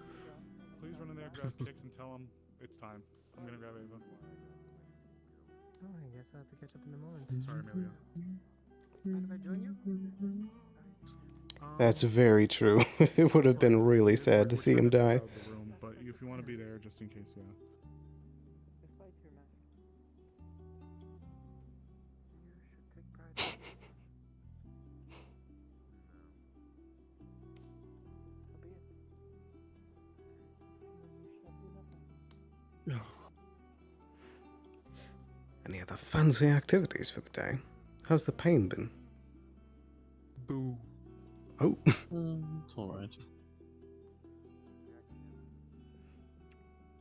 Please run in there, grab Kix, and tell him it's time. I'm gonna grab Ava. Oh, I guess I'll have to catch up in the moment. Sorry, Amelia. Mind if I join you? That's very true. It would have been really sad to see him die. The room, but if you want to be there, just in case, yeah. Any other fancy activities for the day? How's the pain been? Boo. Oh. It's alright.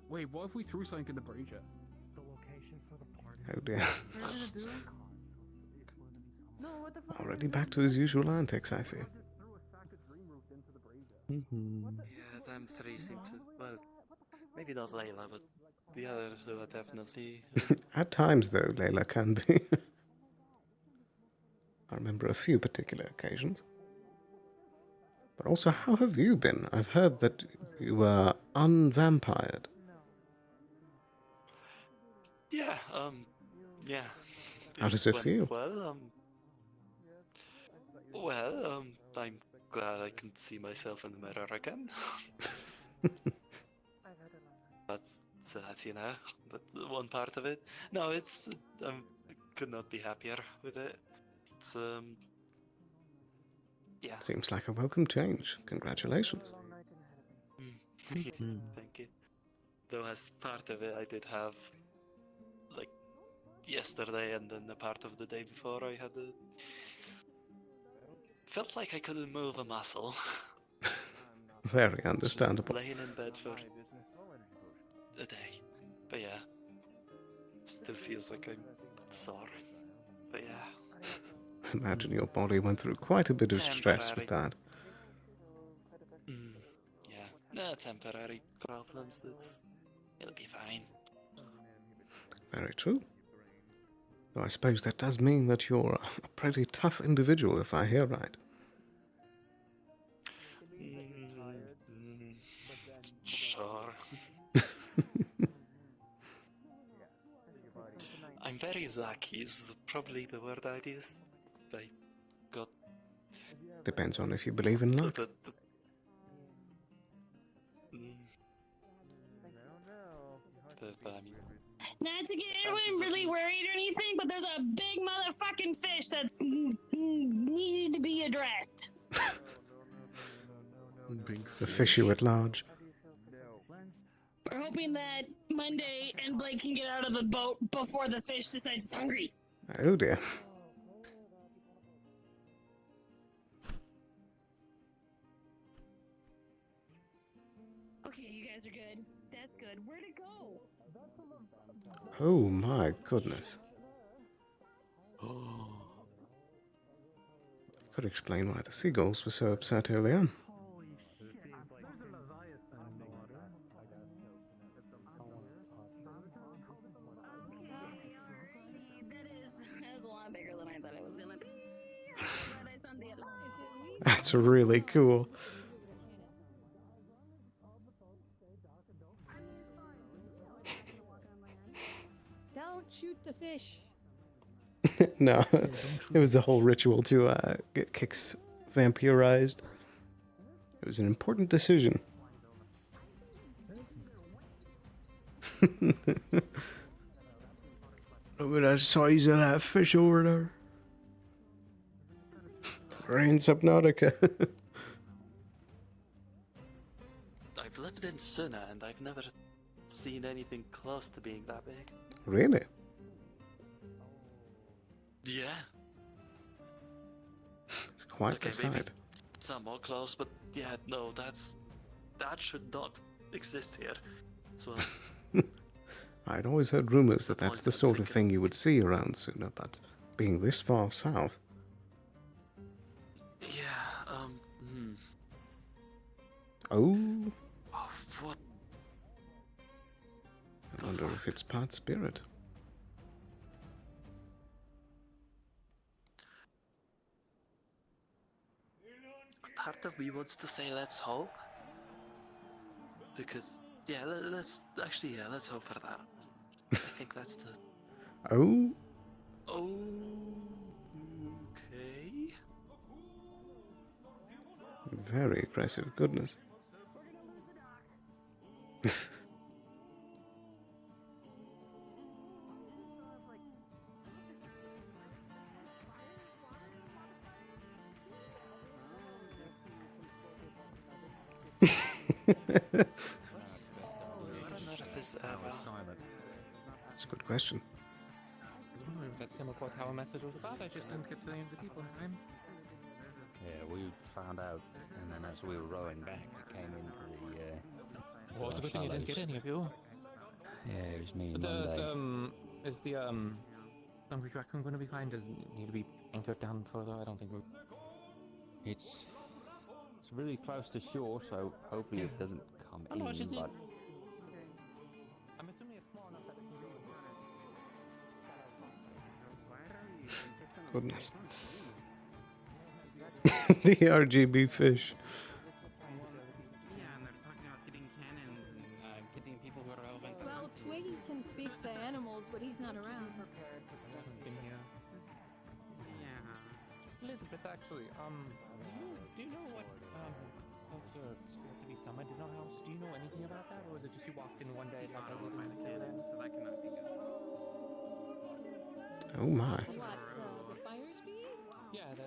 Wait, what if we threw something in the brazier? The location for the party. Oh dear. What are you gonna do? No, what the fuck? Already back to his usual antics, I see. Mm-hmm. Yeah, them three seem to. Well, maybe not Layla, but the others are definitely. At times, though, Layla can be. I remember a few particular occasions. But also, how have you been? I've heard that you were unvampired. Yeah, yeah. How does it went feel? Well, I'm glad I can see myself in the mirror again. That's that, you know, that's one part of it. No, it's, I could not be happier with it. It's, yeah. Seems like a welcome change. Congratulations. Thank you. Though as part of it, I did have, like, yesterday and then a part of the day before, I had felt like I couldn't move a muscle. Very understandable. Just laying in bed for a day. But yeah, still feels like I'm sore. But yeah. I imagine your body went through quite a bit of stress with that. Yeah, no temporary problems. It'll be fine. Very true. Though I suppose that does mean that you're a pretty tough individual, if I hear right. Sure. I'm very lucky is probably the word I'd use. I got... Depends on if you believe in luck. Not to get anyone really worried or anything, but there's a big motherfucking fish that's needed to be addressed. The fishy at large. We're hoping that Monday and Blake can get out of the boat before the fish decides it's hungry. Oh dear. Okay, you guys are good. That's good. Where'd it go? Oh my goodness. Could explain why the seagulls were so upset early on. That was a lot bigger than I thought it was gonna be. That's really cool. Don't shoot the fish. No, it was a whole ritual to get Kix vampirized. It was an important decision. Look at the size of that fish over there. Rain Subnautica. I've lived in Suna and I've never seen anything close to being that big. Really? Yeah. It's quite the maybe sight. some more close, but yeah, no, that should not exist here. So I'd always heard rumors that that's the sort of thing you would see around Suna, but being this far south. yeah, Oh, what? I wonder if it's part spirit. Part of me wants to say let's hope, because yeah, let's hope for that. I think that's the. Oh. Okay. Very aggressive. Goodness. That's a good question. I was wondering if that's some of what our message was about. I just didn't get to the end of the people in time. Yeah, we found out, and then as we were rowing back, we came into the. Well, it's a good thing you didn't get any of you. Yeah, it was me. Is the Hungry Raccoon going to be fine? Does it need to be anchored down further? I don't think we're. It's really close to shore, so hopefully it doesn't come in. But I'm assuming it's small enough that it can be. Goodness. The RGB fish. Yeah, and they're talking about getting cannons and getting people who are relevant. Well, Twiggy can speak to animals, but he's not around. Yeah. Elizabeth, actually, do you know what caused your spirit to be summoned in our house? Do you know anything about that, or was it just you walked in one day like I did in the cannon? So that cannot be good. Oh my. What, the fire speed? Yeah, the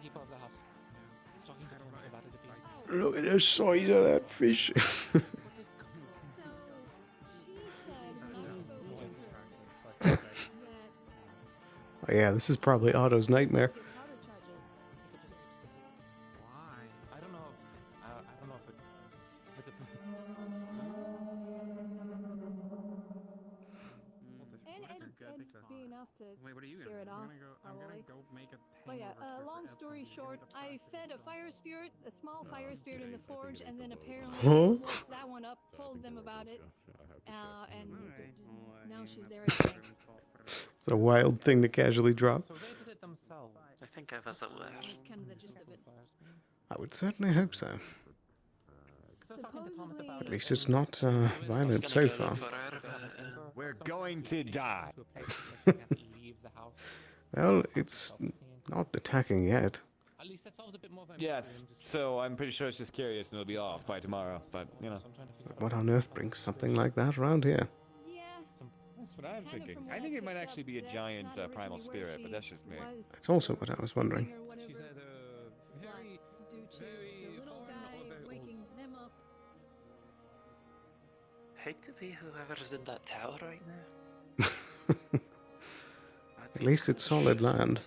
keeper of the house. I was talking to him about it a bit. Look at the size of that fish. Oh yeah, this is probably Otto's nightmare. Why? I don't know. I don't know if it. And be enough to Wait, what are you scare it off. I'm gonna probably. go make a But yeah, hangover cure long for story Epsom. short, I fed a fire spirit, a small fire spirit in the forge, and then apparently Huh? woke that one up, told them about it, and now she's there Alright. again. It's a wild thing to casually drop. So they did it themselves. I think I was aware. That's kind of the gist of it. I would certainly hope so. Supposedly, At least it's not violent so far. We're going to die. Well, it's not attacking yet. At least that solves a bit more of a Yes, so I'm pretty sure it's just curious and it'll be off by tomorrow, but, you know. But what on earth brings something like that around here? That's what I'm thinking. I think it might actually be a giant primal spirit, but that's just me. That's also what I was wondering. She's either very, very foreign or very waking them up. Hate to be whoever's in that tower right now. At least it's solid land.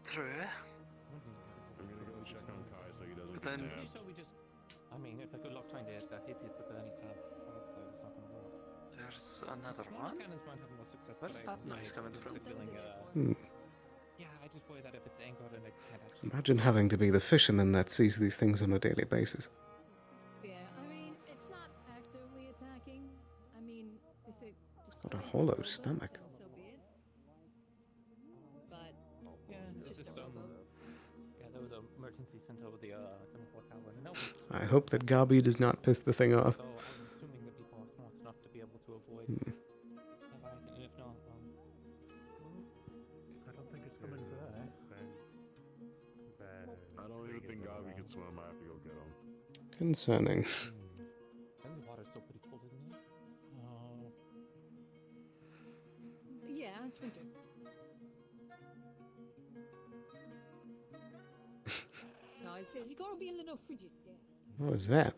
True. I'm gonna go check on Kai so he doesn't. But then, So we just, I mean, if I could lock trying to hit it with any kind of outside, it's not gonna work. there's another Small one. cannons might have more success. Where's but I that noise really coming have from? a feeling, yeah, I just worry that if it's anchored and it can't actually. Imagine having to be the fisherman that sees these things on a daily basis. Yeah, I mean, it's not actively attacking. I mean, if it Got a hollow stomach. so be it. But Yeah, it's just yeah, there was an emergency sent over the Semaphore Tower. No, I hope that Gabi does not piss the thing off. so I'm assuming that people are smart enough to be able to avoid. Hmm. And if not, I don't think it's coming back. I don't even think Gabi can swim. I have to go get him. Concerning. and the water's still pretty cold, isn't it? yeah, it's winter. So it says you gotta be a little frigid there. What was that?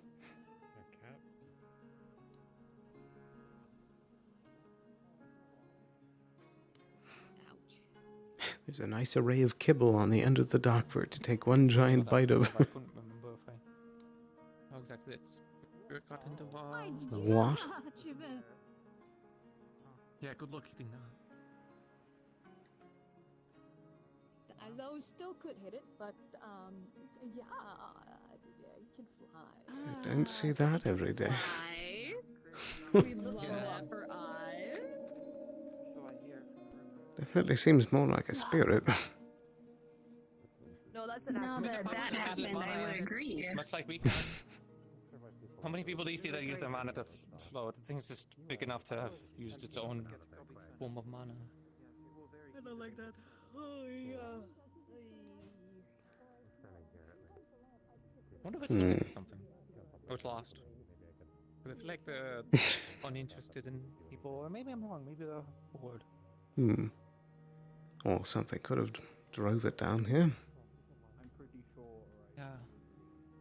There's a nice array of kibble on the end of the dock for it to take one giant bite of. I couldn't remember if I. How exactly it's. It got into What? Yeah, good luck hitting that. Although still could hit it, but yeah, it can fly. I don't see that every day. We love that for eyes. Definitely seems more like a spirit. No, that's an Now that that happened, I would agree. Much like we can. How many people do you see that use their mana to float? The thing's just big enough to have used its own form of mana. I don't like that. Oh, yeah. I wonder if it's looking for something. Or it's lost. But I feel like they're uninterested in people, or maybe I'm wrong, maybe they're bored. Or something could have drove it down here. Yeah.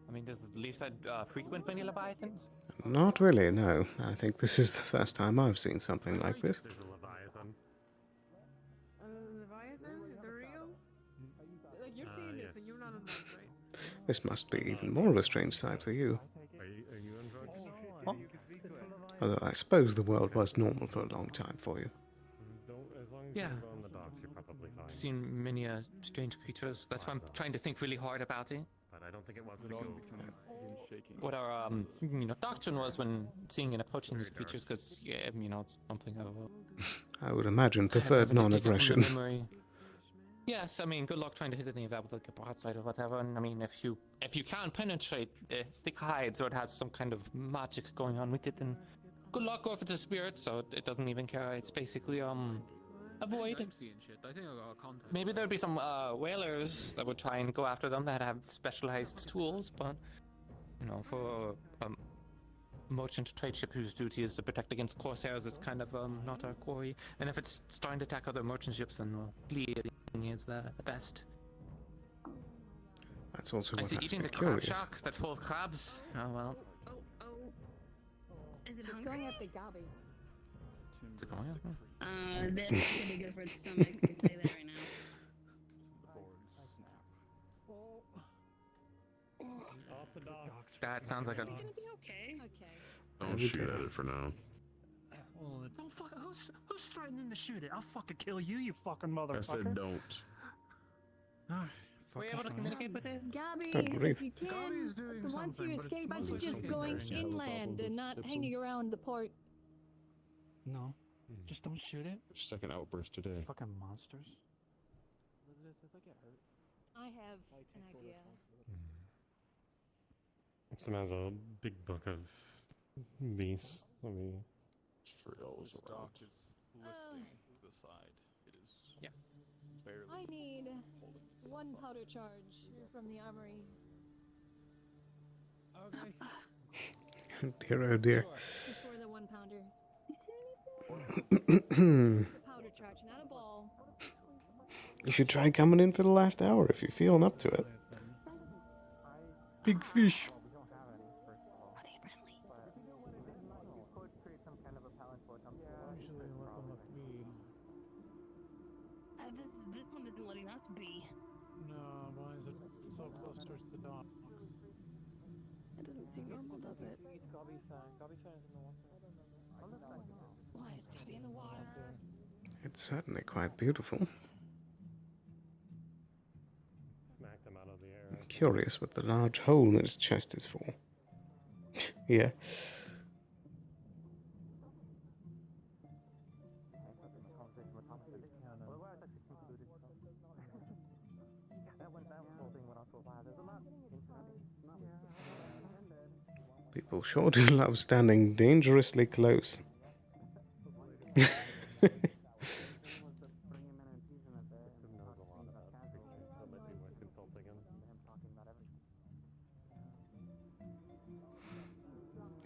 I mean, does Leafside frequent many Leviathans? Not really, no. I think this is the first time I've seen something like this. There's a Leviathan. Leviathan? The real? Like, you're seeing this and you're not on drugs, right? This must be even more of a strange sight for you. Are you on drugs? Although I suppose the world was normal for a long time for you. As long as Yeah. you don't go on the docks, you're probably fine. Seen many strange creatures. That's why I'm trying to think really hard about it. But I don't think it was What our doctrine was when seeing and approaching these creatures, because it's something of I would imagine preferred having to take it from the non-aggression. memory. Yes, I mean, good luck trying to hit any of that with like a broadside or whatever. And I mean, if you can't penetrate thick hides or it has some kind of magic going on with it, then good luck. Or if it's a spirit, so it doesn't even care. It's basically avoid. I'm seeing shit. I think I got a contact. Maybe there'd be some whalers that would try and go after them that have specialized tools, but for merchant trade ship whose duty is to protect against corsairs, it's kind of not our quarry. And if it's starting to attack other merchant ships, then bleeding is the best. That's also I what see has eating me the crab curious. shark that's full of crabs. Oh well. Is it It's hungry? going after Gabi. Is it going on? That's not gonna be good for its stomach. I can tell you that right now. Off the docks. That sounds like a. It's gonna be okay. Don't shoot at it for now. Don't fuck. Who's threatening to shoot it? I'll fucking kill you, you fucking motherfucker. I said don't. Were you able to communicate with it? Gabby, Good grief. if you can, once you escape, I suggest going inland and not hanging around the port. No. Just don't shoot it. Second outburst today. Fucking monsters. Elizabeth, if I get hurt, I have an idea. Someone has a big book of beasts. Let me. Trails The stock is listing to the side. It is barely. I need holding itself one up. powder charge from the armory. okay. Dear, oh dear. Before the 1 pounder. Powder charge, not a ball. You should try coming in for the last hour if you're feeling up to it. Big fish. This one isn't letting us be. No, why is it so close towards the dock? It doesn't seem normal, does it? Why is Gabby in the water? It's certainly quite beautiful. Smack them out of the air. I'm curious what the large hole in its chest is for. Yeah. People sure do love standing dangerously close. It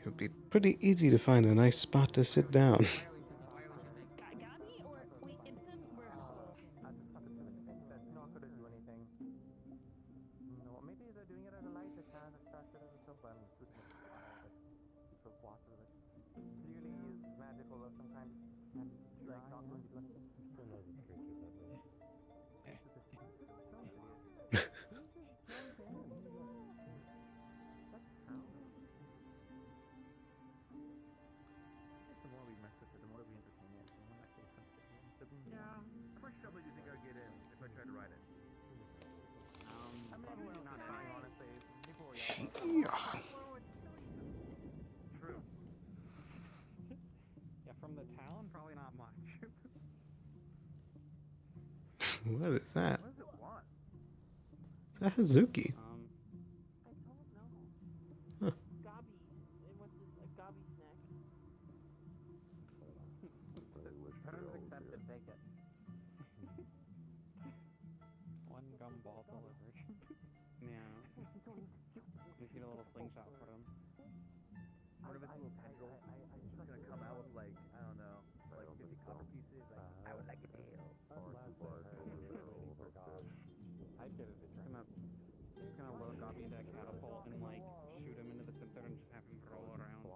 would be pretty easy to find a nice spot to sit down. From the town, probably not much. What is that? What does it want? Is that Hazuki? I don't know. Huh. Gobby. It wants a gobby snack. Terms accepted, take it. One gumball delivered. Yeah. You get a little slingshot for him. What if it's a little tendril? It's gonna come out with like, I don't know, like 50 copper pieces. Like, I would like a tail. I get it. It's gonna load Gobby into a catapult and like shoot him into the center and just have him roll around.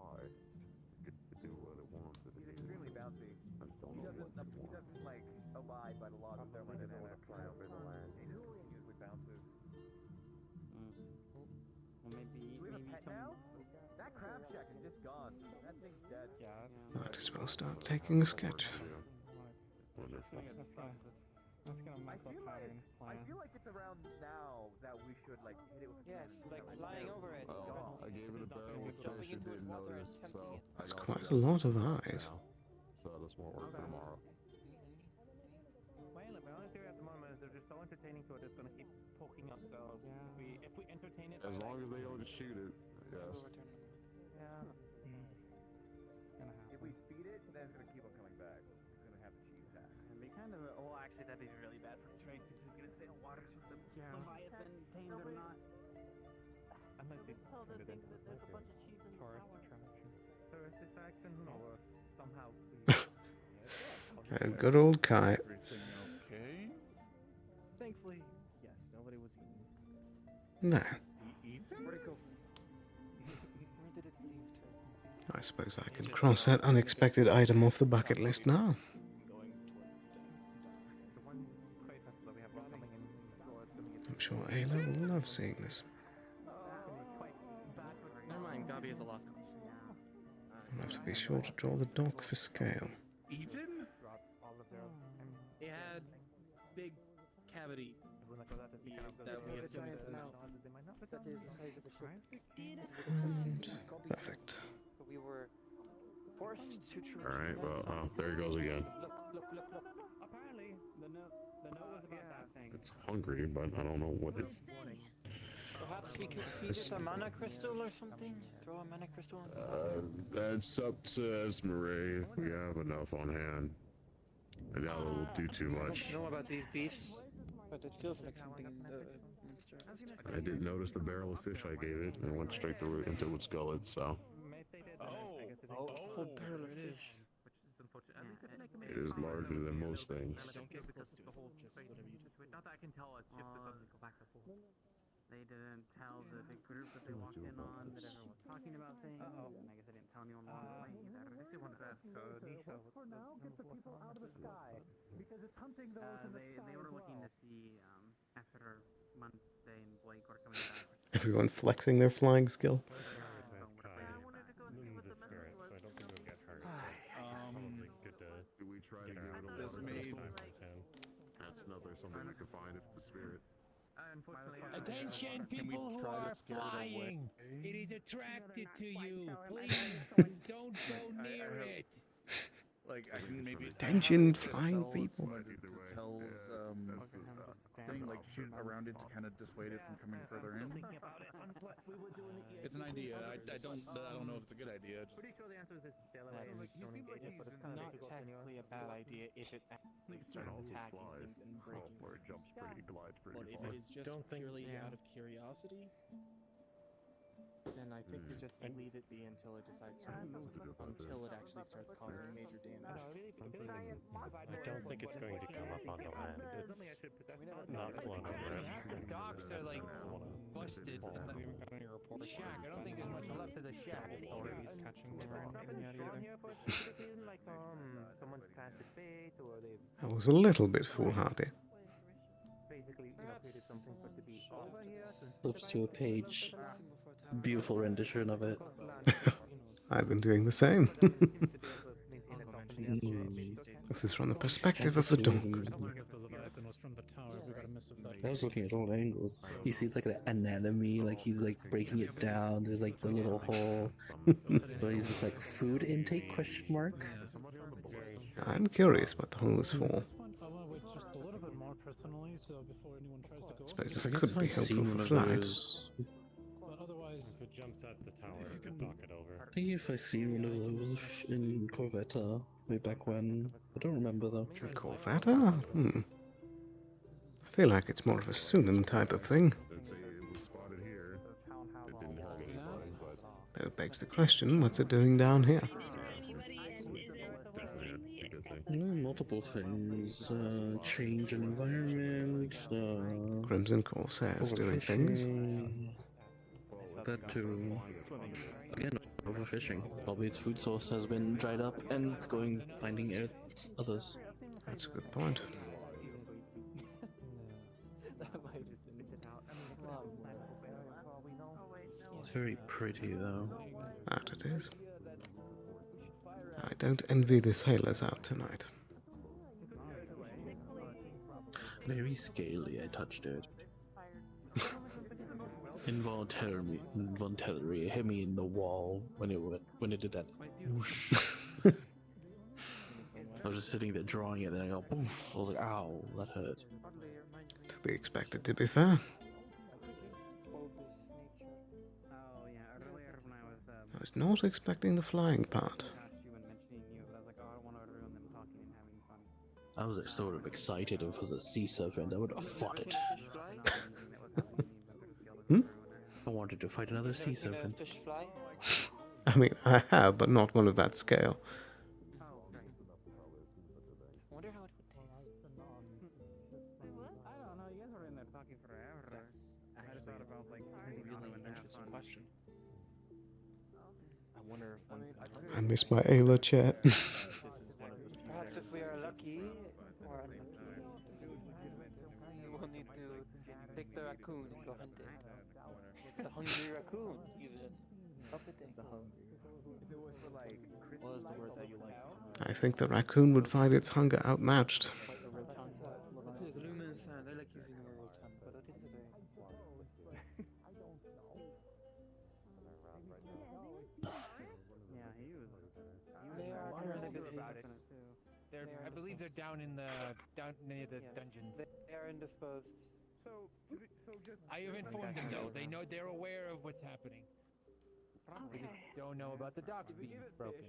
He's extremely bouncy. He doesn't like abide by the laws of thermodynamics. He usually bounces. Well, maybe. Do we have a pet now? That crab shack is just gone. That thing's dead. Yeah. Might as well start taking a sketch. That's gonna mess up Pattern's plan. I feel like it's around now that we should like hit it with like flying over it. Well, I gave it a barrel with fish and didn't notice, so... That's quite a lot of eyes. So this won't work for tomorrow. Well, the only theory at the moment is they're just so entertaining to it, it's gonna keep poking up, so if we entertain it... As long as they don't shoot it, yes. Yeah. If we feed it, then it's gonna keep on coming back. It's gonna have the cheese hack. And be kind of, well, actually, that'd be really bad for the trade because he's gonna stay on water so the Leviathan tamed or not. Unless he Tell the thing that there's a bunch of cheese in the tourist tower. attraction. Tourist attraction, or somehow. A good old kite. Everything okay? Thankfully, yes, nobody was eaten. No. He eats him? Pretty cool. Where did it leave to? I suppose I can cross that unexpected item off the bucket list now. I'm sure Ayla will love seeing this. Never mind, Gobby is a lost cause. I'll have to be sure to draw the dock for scale. Eaten? It had big cavity. That we assumed is the mouth. That is the size of a ship. Perfect. We were forced to choose. Alright, well, there he goes again. Look. Apparently, the note was about that thing. It's hungry, but I don't know what it's... Perhaps we could feed it a mana crystal or something? Throw a mana crystal in? That's up to Esmeralda if we have enough on hand. I doubt it will do too much. I don't know about these beasts, but it feels like something in the monster. I didn't notice the barrel of fish I gave it, and it went straight through into its gullet, so... Oh, barrel it is. It is larger than most things. Not that I can tell, it's just because go back to full. They didn't tell the big group that they walked in on that everyone was talking about things, and I guess they didn't tell anyone along the way either. I actually wanted to ask Nisha. For now, get the people out of the sky, because it's hunting those in the sky. They were looking to see after Monday and Blake were coming back. Everyone flexing their flying skill. Do we try to give it a little bit of time? That's another something we can find if it's a spirit. Attention, people who are flying. It is attracted to you. Please don't go near it. Like, I can maybe... Attention, flying people. It tells, thing, like, shoot around it to kind of dissuade it from coming further in. It's an idea. I don't know if it's a good idea. Pretty sure the answer is it's It's not technically a bad idea if it actually starts attacking things and breaking things. Jumps pretty, glides pretty But if far. it is just purely out of curiosity, then I think we just leave it be until it decides to move, until it actually starts causing major damage. I don't think it's going to come up on the land. It's not flown over it. The docks are like busted. The shack. I don't think there's much left of the shack. Or he's catching them or anything yet either. Like someone's planted bait or they. That was a little bit foolhardy. Basically, created something for it to be over here. Flips to a page. Beautiful rendition of it. I've been doing the same. This is from the perspective of the dog. I was looking at all angles. You see, it's like the anatomy, like he's like breaking it down. There's like the little hole. But he's just like food intake question mark. I'm curious what the hole is for. Suppose it could be helpful for flight. If it jumps at the tower, you could knock it over. I think if I seen one of those in Corvetta way back when. I don't remember though. Corvetta? I feel like it's more of a Sunan type of thing. Let's say it was spotted here. It didn't hurt anything, but... Though it begs the question, what's it doing down here? Multiple things. Change in environment. Crimson Corsairs doing things. That too. Again, overfishing. Probably its food source has been dried up and it's going finding others. That's a good point. It's very pretty though. That it is. I don't envy the sailors out tonight. Very scaly, I touched it. Involuntarily hit me in the wall when it did that whoosh. I was just sitting there drawing it and I go poof. I was like, ow, that hurt. To be expected, to be fair. I was not expecting the flying part. I was sort of excited if it was a sea serpent. I would have fought it. I wanted to fight another sea serpent. I mean, I have, but not one of that scale. Wonder how it would taste. I don't know. You guys were in there talking forever. That's actually a really interesting question. I wonder if one's gonna... I miss my Ayla chat. Perhaps if we are lucky or unlucky, we will need to take the raccoon and go hunt it. The hungry raccoon, even. Of the day. The hungry What is the word that you like? I think the raccoon would find its hunger outmatched. Lumens, I like using the word rotund, but it is a very Yeah, he was. They are currently I believe they're down near the dungeons. They are indisposed. I have informed them though. They're aware of what's happening. They just don't know about the docks being broken.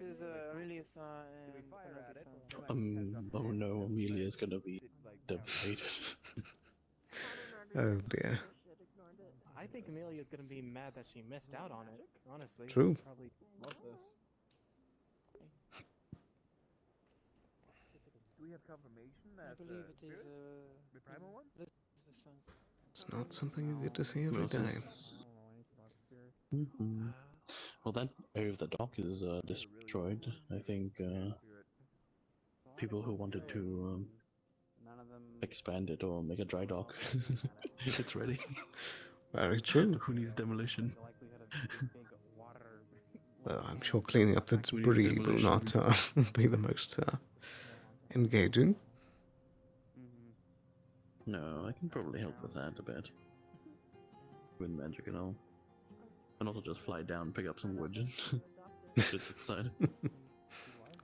This is Amelia's and Oh no, Amelia's gonna be devastated. Oh dear. I think Amelia's gonna be mad that she missed out on it. Honestly, True. She probably love this. Do we have confirmation I that believe it is the primal one? It's not something you get to see every Well, day. Well, that area of the dock is destroyed. I think people who wanted to expand it or make a dry dock, if it's ready. Very true. Who needs demolition? Well, I'm sure cleaning up the debris will not be the most engaging. No, I can probably help with that a bit. With magic and all. And also just fly down, pick up some wood and put it to the side.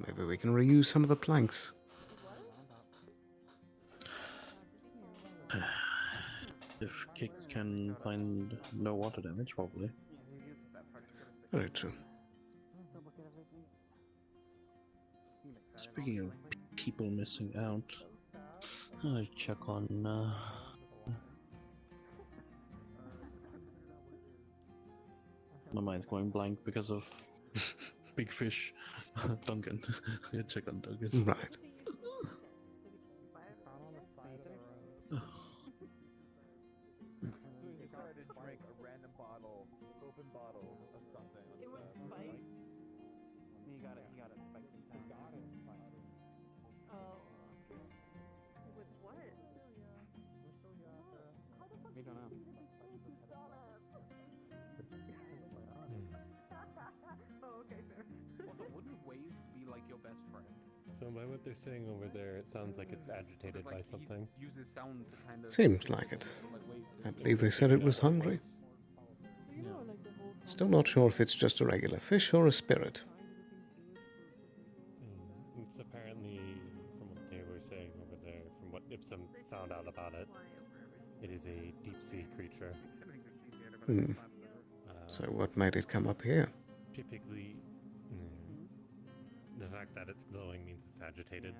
Maybe we can reuse some of the planks. If Kicks can find no water damage, probably. Very true. Speaking of people missing out, I'll check on my mind's going blank because of big fish. Duncan. I check on Duncan. Right. Drink a random open bottle of something. It would fight. He got it spiked in time. Oh. With what? We don't know. Oh, okay, fair. Also, wouldn't waves be like your best friend? So by what they're saying over there, it sounds like it's agitated by something. Uses sound to kind of Seems like it. I believe they said it was hungry. Still not sure if it's just a regular fish or a spirit. It's apparently, from what they were saying over there, from what Ipsum found out about it, it is a deep-sea creature. So what made it come up here? Typically, the fact that it's glowing means it's agitated.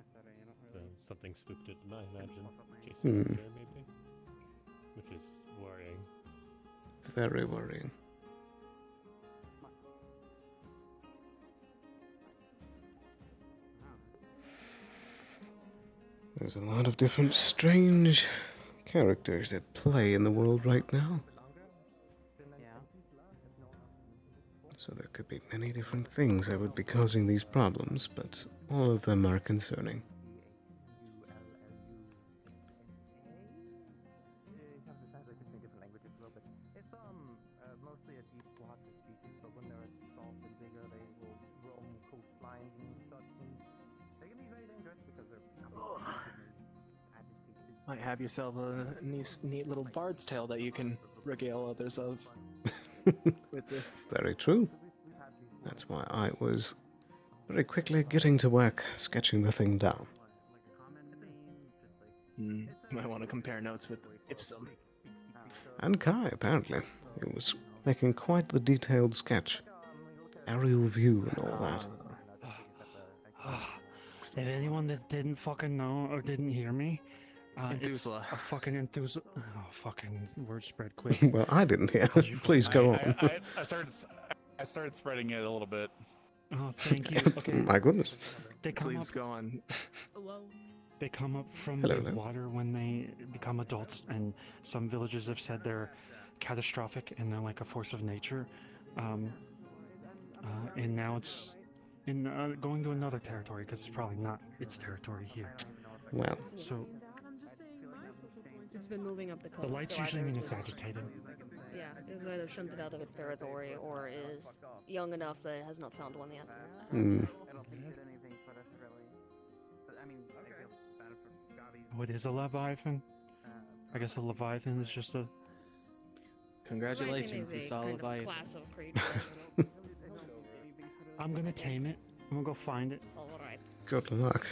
Something spooked it, I imagine. Jason there, maybe? Which is worrying. Very worrying. There's a lot of different strange characters at play in the world right now. So there could be many different things that would be causing these problems, but all of them are concerning. It's mostly a deep water species, but when they're salt and bigger, they will roam coastlines and such, and they can be very dangerous because they're Might have yourself a neat little bard's tale that you can regale others of with this. Very true. That's why I was very quickly getting to work sketching the thing down. Might want to compare notes with Ipsum. And Kai, apparently. He was making quite the detailed sketch. Aerial view and all that. If anyone that didn't fucking know or didn't hear me, it's a fucking enthusiast. Oh, fucking word spread quick. Well, I didn't hear. Please go on. I started spreading it a little bit. Oh, thank you. Okay. My goodness. They come Please up, go on. They come up from Hello, the hello. water when they become adults, and some villages have said they're catastrophic and they're like a force of nature. And now it's in going to another territory because it's probably not its territory here. Well. So It's been moving up the coast. the lights so usually either mean it's it's agitated. Yeah, is either shunted out of its territory or is young enough that it has not found one yet. I don't think it did anything for us, really. But, I mean, I feel bad for Gabi. What is a Leviathan? I guess a Leviathan is just a... Congratulations, we saw Leviathan. Class of creature. I'm gonna tame it. I'm gonna go find it. Alright. Good luck.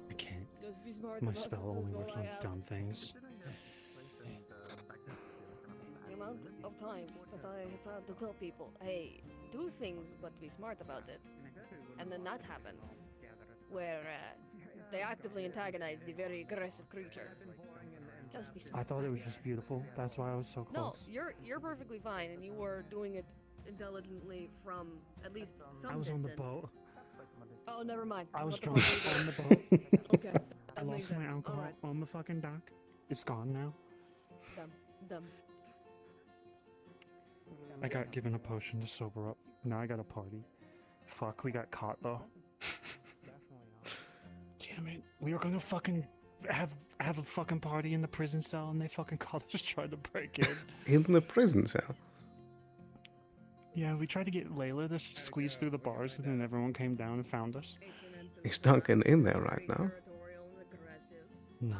I can't. Just be smart My about spell it, only that's works all I on ask. dumb things. The amount of times that I have had to tell people, hey, do things, but be smart about it. And then that happens. Where they actively antagonize the very aggressive creature. Just be smart. I thought it was just beautiful. That's why I was so No, close. you're perfectly fine, and you were doing it intelligently from at least some I was distance. on the boat. Oh, never mind. I was What the drunk fuck are you on the doing? boat. Okay, I that makes lost my sense. alcohol Alright. on the fucking dock. It's gone now. Dumb. I got given a potion to sober up. Now I got a party. Fuck, we got caught though. Damn it. We were gonna fucking have a fucking party in the prison cell and they fucking caught us trying to break in. In the prison cell? Yeah, we tried to get Layla to squeeze through the bars and then everyone came down and found us. Is Duncan in there right now? No.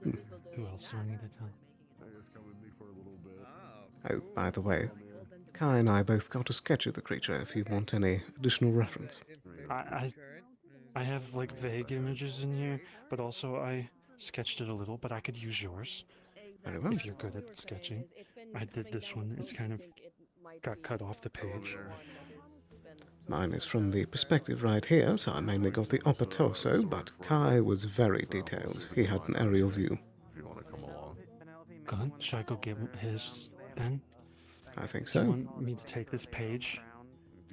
Hmm. Who else do I need to tell? Oh, by the way, Kai and I both got a sketch of the creature if you want any additional reference. I have like vague images in here, but also I sketched it a little, but I could use yours. Very well. If you're good at sketching. I did this one. It's kind of got cut off the page. Mine is from the perspective right here, so I mainly got the upper torso, but Kai was very detailed. He had an aerial view. Good. Should I go give him his then? I think Do so. you want me to take this page,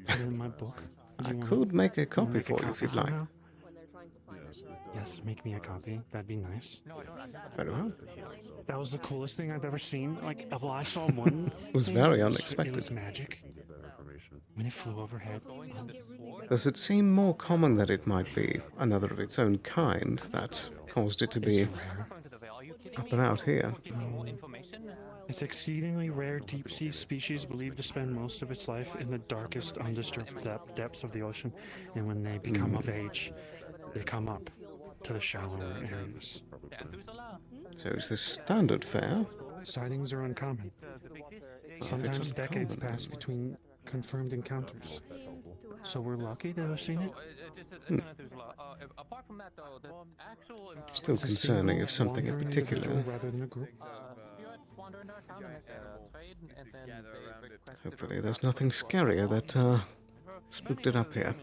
put it in my book? I could make a copy for you if you'd like. somehow? Yes, make me a copy. That'd be nice. Very well. That was the coolest thing I've ever seen. Like, well, I saw one. It was thing, very It unexpected. was magic. When it flew overhead. Does it seem more common that it might be another of its own kind that caused it to be It's rare. up and out here? It's exceedingly rare deep-sea species believed to spend most of its life in the darkest, undisturbed depths of the ocean, and when they become of age, they come up to the shallower areas. So is this standard fare? Sightings are uncommon. Well, if it's Sometimes decades uncommon, pass between confirmed encounters. So we're lucky to have seen it. Still It's a concerning single if something in wandering particular. individual rather than a group. Hopefully there's nothing scarier that spooked it up here.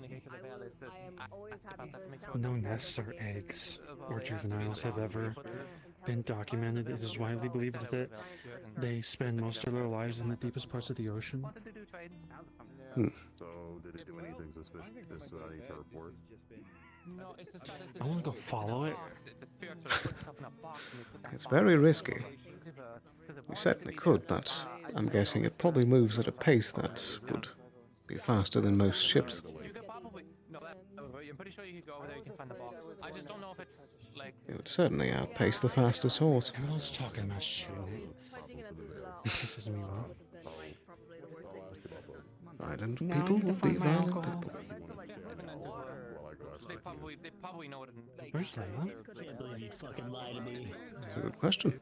No nests or eggs or juveniles have ever been documented. It is widely believed that they spend most of their lives in the deepest parts of the ocean. So, did it do anything suspicious that I need to report? I want to go follow it. It's very risky. You certainly could, but I'm guessing it probably moves at a pace that would be faster than most ships. I'm pretty sure you could go over there, you can find the box. I just don't know if it's like... It would certainly outpace the fastest horse. Everyone's talking about shooting it. It pisses me off. Violent Now I people need to will be find my violent alcohol. people. They probably know what... Where's Layla? Can't believe you'd fucking lie to me. It's a good question.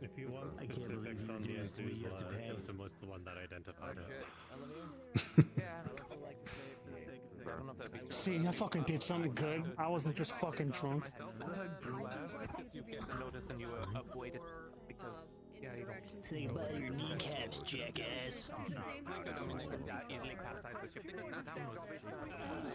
If you want I can't believe specifics you on do the this to me, you have to pay. Enthusla was the one that identified it. See, I fucking did something good. I wasn't just fucking drunk. You get the notice and you avoid it because... Yeah, you don't... Say about your kneecaps, jackass. Because, I mean, they could easily capsize the ship.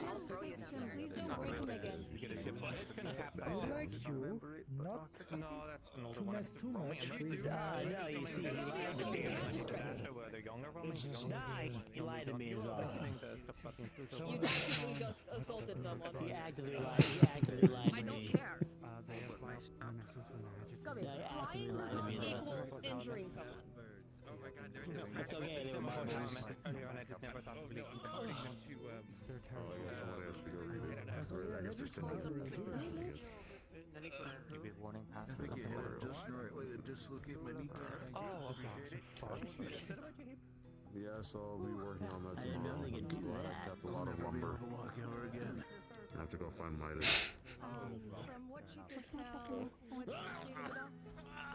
Just fixed him. Please don't break him again. It's gonna capsize. I like you, not No, that's an older too one. much, too much. Please. Now you see. They're younger from us. Nah, you lied to me as well. You definitely just assaulted someone. He actively lied to I don't me. care. They have magic. Gummy, lying does not equal injuring someone. It's okay, they were marbles. Earlier on, I just never thought of releasing them. Someone has to go read it. I guess there's Maybe warning pass I or think you something. hit it just the right way to dislocate my kneecap. Oh, dogs are fucking. Yeah, so I'll be working on that I didn't know tomorrow. they could do Glad I that. kept a I'll lot of never be lumber. able to walk ever again. I have to go find Midas. From what you could tell, what you did about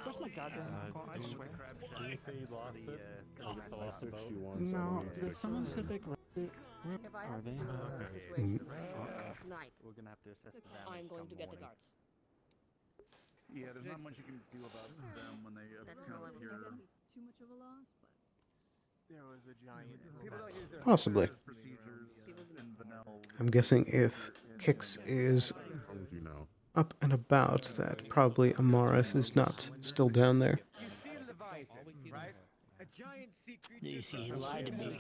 Where's my goddamn alcohol? I swear. Did you say you lost it? Like it fell off the boat? 61, so I No, don't need to fix someone it. said they grabbed it. Where If I are have they? to handle the situation tonight, We're gonna have to assess the damage. I'm going come to get the morning. guards. Yeah, there's not much you can do about them when they That's kind all I of was hear. gonna be too much of a loss, but There was a giant. People don't use their Possibly. procedures in Vanel. I'm guessing if Kix is I'm with you now. up and about, that probably Amaris is not still down there. You see Leviathan, right? A giant sea creature. You see, he lied to me.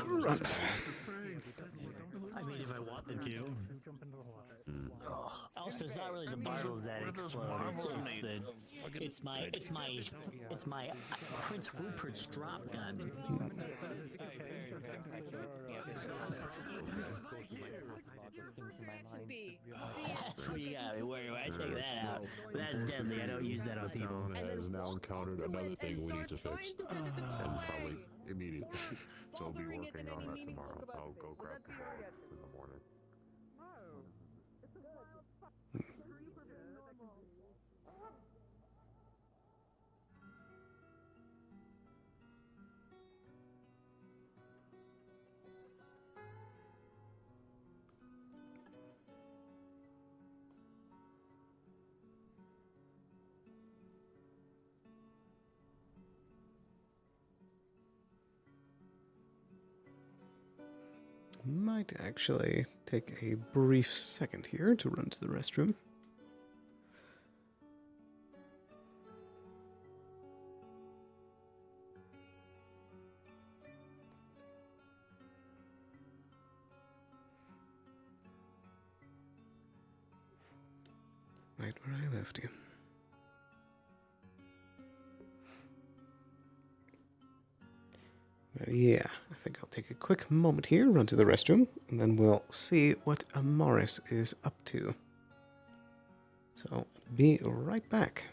Run. I mean, if I want them to. Also, it's not really the marbles that explode. It's my Prince Rupert's drop gun. Should be. That's what you got me worried when I take that out. That's deadly. I don't use that on people. Town has now encountered another thing we need to fix. And probably immediately. So I'll be working on that tomorrow. I'll go grab the ball in the morning. Might actually take a brief second here to run to the restroom. Right where I left you. But yeah, I think I'll take a quick moment here, run to the restroom, and then we'll see what Amaris is up to. So, be right back.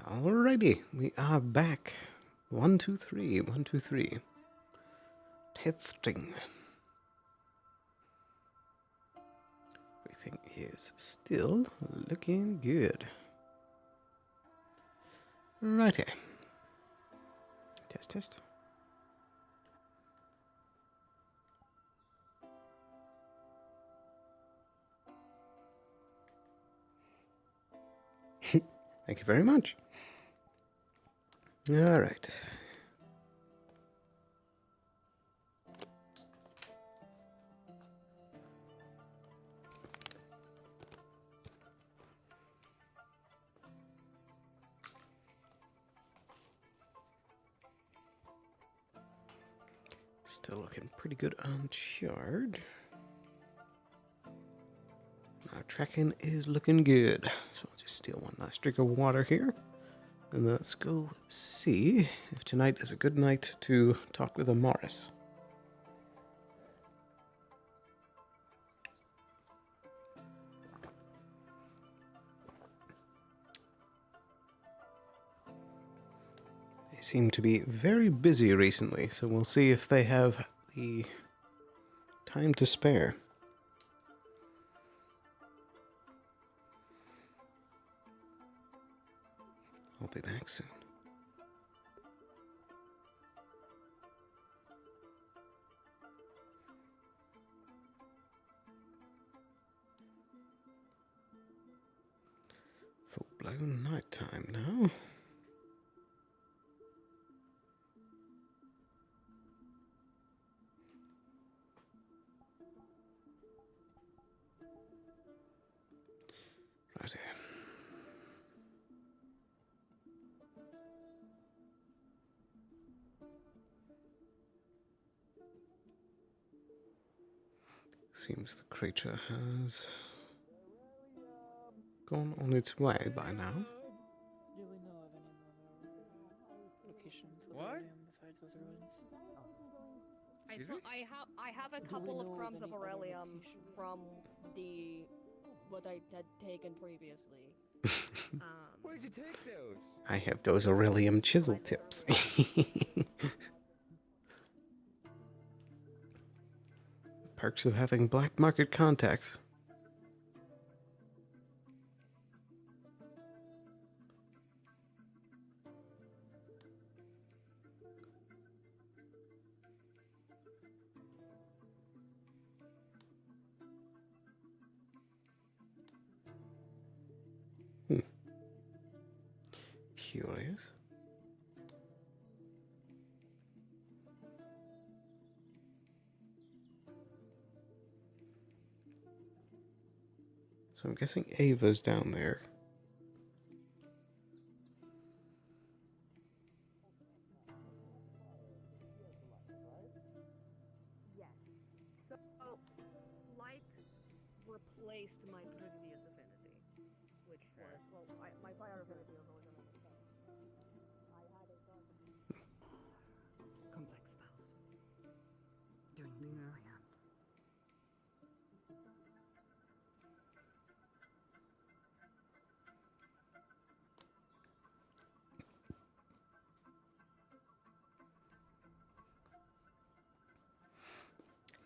Alrighty, we are back. 1, 2, 3. 1, 2, 3. Testing. Everything is still looking good. Righty. Test, test. Thank you very much. All right. Still looking pretty good on charge. Our tracking is looking good. So I'll just steal one last drink of water here. And let's go see if tonight is a good night to talk with Amaris. They seem to be very busy recently, so we'll see if they have the time to spare. I'll be back soon. Full-blown nighttime now. Righty. Seems the creature has gone on its way by now. Do we know of any more locations of What? Aurelium besides those ruins? I have a couple of crumbs of Aurelium from what I had taken previously. Where'd you take those? I have those Aurelium chisel tips. Perks of having black market contacts. Curious. So I'm guessing Ava's down there. Yes. So, light replaced my previous affinity, which was, well, my fire affinity was always another spell. I had a complex spells. Doing things by hand.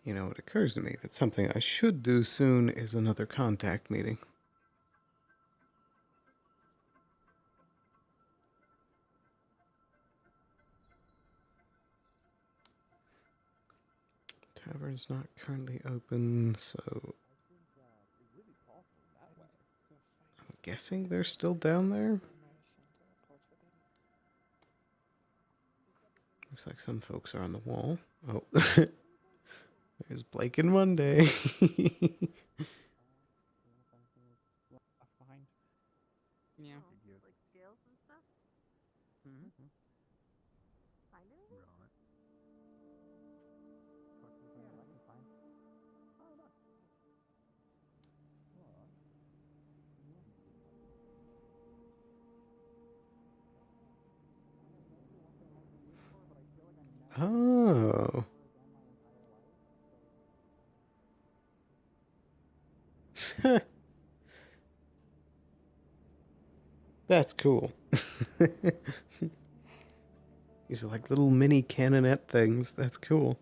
You know, it occurs to me that something I should do soon is another contact meeting. Tavern's not currently open, so I'm guessing they're still down there. Looks like some folks are on the wall. Oh, there's Blake in one day. Yeah. Like scales and stuff? Mm-hmm. Find anything? Oh. That's cool. These are like little mini canonette things. That's cool.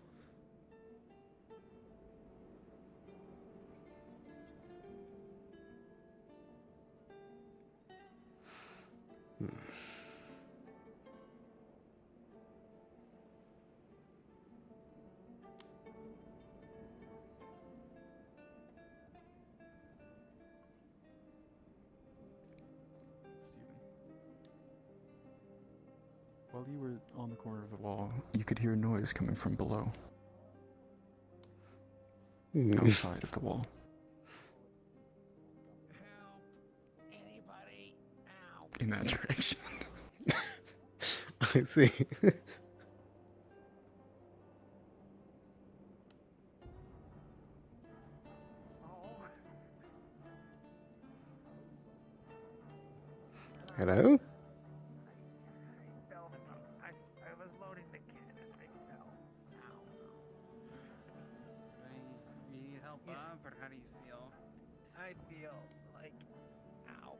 While you were on the corner of the wall, you could hear noise coming from below. Outside of the wall. Anybody? Ow. In that direction. I see. Hello? I was loading the cannon. I fell. Ow. You need help up, or how do you feel? I feel like, ow.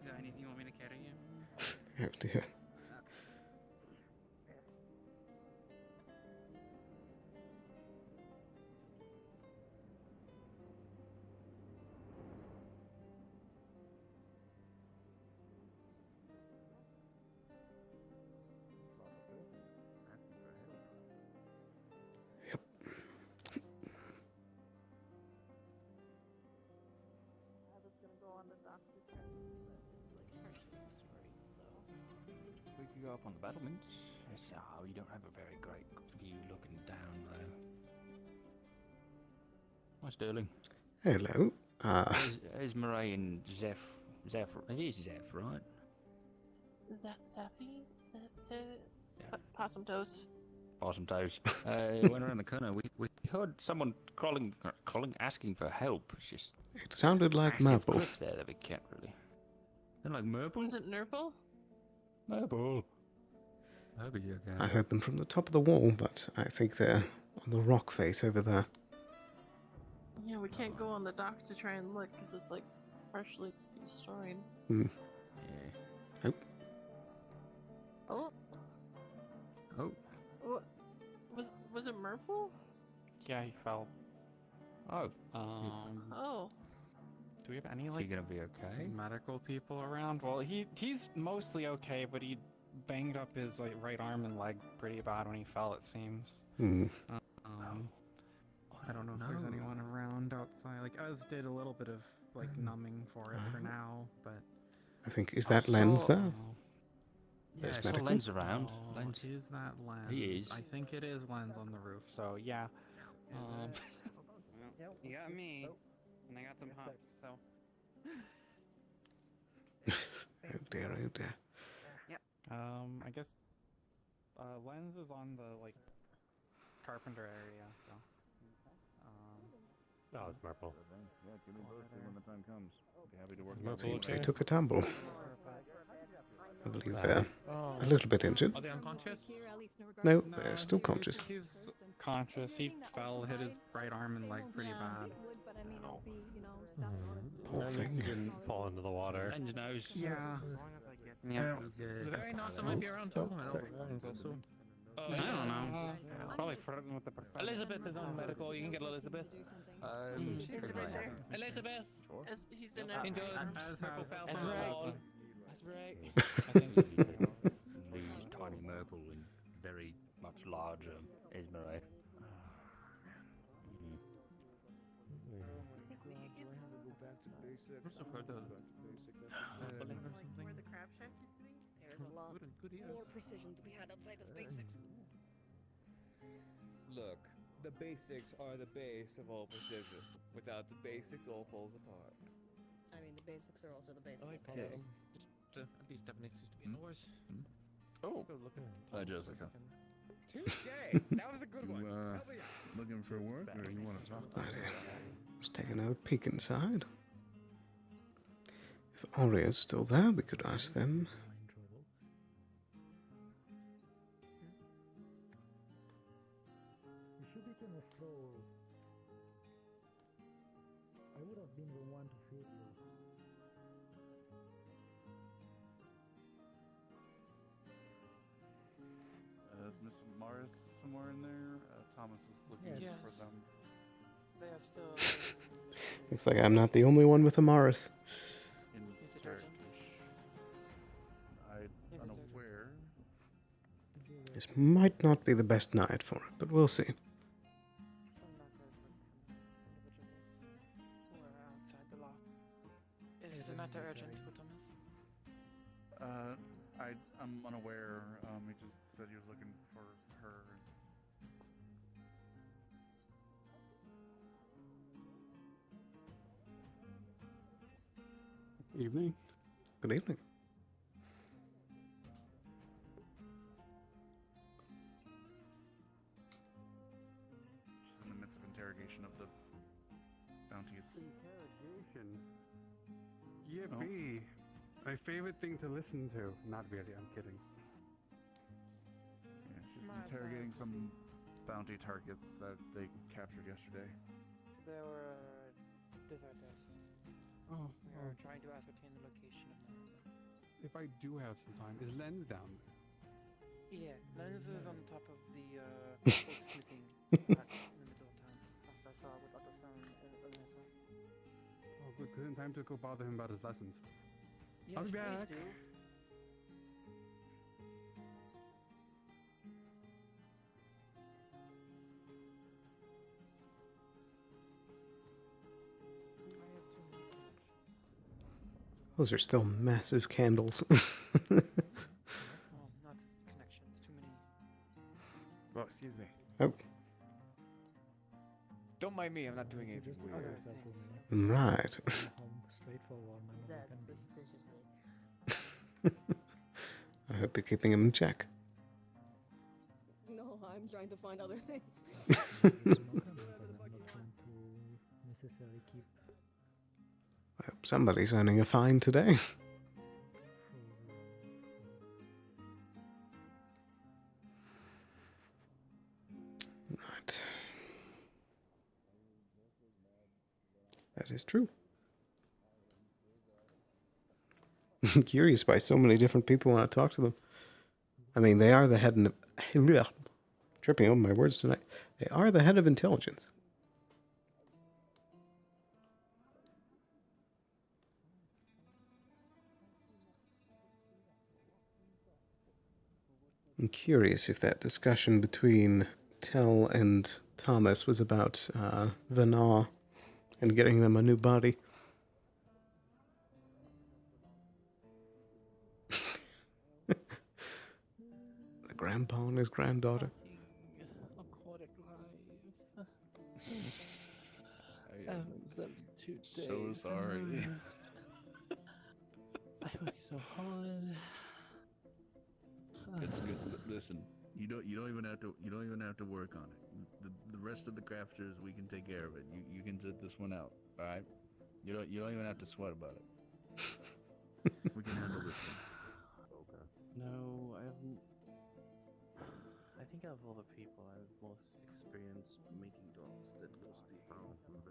You got anything you want me to carry you? Oh dear. I was gonna go on the doctor check, but it's like partially destroyed, so. We could go up on the battlements. Oh, you don't have a very great view looking down there. Hi, Sterling. Hello. There's Murray and Zeph. It is Zeph, right? Zaffy? Possum toes. Awesome toes. Went around the corner. We heard someone calling, asking for help. It's just. It sounded like massive Marple. cliff there that we can't really. They're like Marple. Was it Nurple? Marple. Maybe you can. I heard them from the top of the wall, but I think they're on the rock face over there. Yeah, we can't go on the dock to try and look because it's like partially destroyed. Hmm. Yeah. Oh. Oh. Oh. What was it Merple? Yeah, he fell. Oh. Oh. Do we have any Is he like gonna be okay? medical people around? Well, he's mostly okay, but he banged up his like right arm and leg pretty bad when he fell. It seems. I don't know if there's anyone around outside. Like Uz did a little bit of like numbing for it for now, but I think, is that Lens there? Yeah, There's I saw medical. Lens around. Oh, Lens. is that Lens? He is. I think it is Lens on the roof. So yeah. Well, you got me, and I got them hops, so. Oh dear, oh dear. Yep. I guess Lens is on the like carpenter area, so. Oh, it's Marple. Yeah, give me posted when the time comes. Be happy to work. Seems they took a tumble. I believe they're a little bit injured. Are they unconscious? No, they're still conscious. He's conscious. He fell, hit his right arm and leg pretty bad. Poor thing. He didn't fall into the water. Lens knows. Yeah. Yeah. The very nice might be around too. I know Wardens also. I don't know. Probably flirting with the professor. Elizabeth is on medical. You can get Elizabeth. Here's right there. Elizabeth. He's in a. That's right. That's right. These tiny Merple and very much larger Esmeralda. Must have heard the bubbling or something. Where the crab shack used to be? There's a lot more precision to be had outside of the basics. Look, the basics are the base of all precision. Without the basics, all falls apart. I mean, the basics are also the basics. Okay. At least Stephanie used to be indoors. Oh. Go look at Hi, Jessica. Touche! That was a good one. Looking for work, or you want to talk? Let's take another peek inside. If Aria's still there, we could ask them. You should have been a stroll. I would have been the one to feed you. Morris somewhere in there? Thomas is looking Yes. for them. They are still. Looks like I'm not the only one with a Morris. In Turkish. I'm unaware. This might not be the best night for it, but we'll see. We're outside the law. Is the matter urgent for Thomas? I'm unaware. He just said he was looking for her. Evening. Good evening. In the midst of interrogation of the bounties. Interrogation? Yippee! My favorite thing to listen to. Not really, I'm kidding. Yeah, she's interrogating some bounty targets that they captured yesterday. There were deserters. Oh, We are trying to ascertain the location of them. if I do have some time, is Lens down there? Yeah, Lens is on top of the old sleeping hut in the middle of town. Last I saw with Otto-san and Alyssa. Oh, good, good in time to go bother him about his lessons. Yes, I'll be please back. do. Those are still massive candles. Oh, not connections. Too many. Well, excuse me. Oh. Don't mind me, I'm not doing anything weird. Right. Straightforward. That's suspiciously. I hope you're keeping him in check. No, I'm trying to find other things. Necessarily keep I hope somebody's earning a fine today. Right. That is true. I'm curious why so many different people want to talk to them. I mean, they are the head of... Tripping over my words tonight. They are the head of intelligence. I'm curious if that discussion between Tell and Thomas was about Vanaw and getting them a new body. The grandpa and his granddaughter. Aquatic life. I'm so sorry. I work so hard. It's good. Listen, you don't even have to work on it. The rest of the crafters, we can take care of it. You can sit this one out, all right? You don't even have to sweat about it. We can handle this one. Okay. No, I haven't. I think out of all the people, I've most experienced making dogs than most people. That's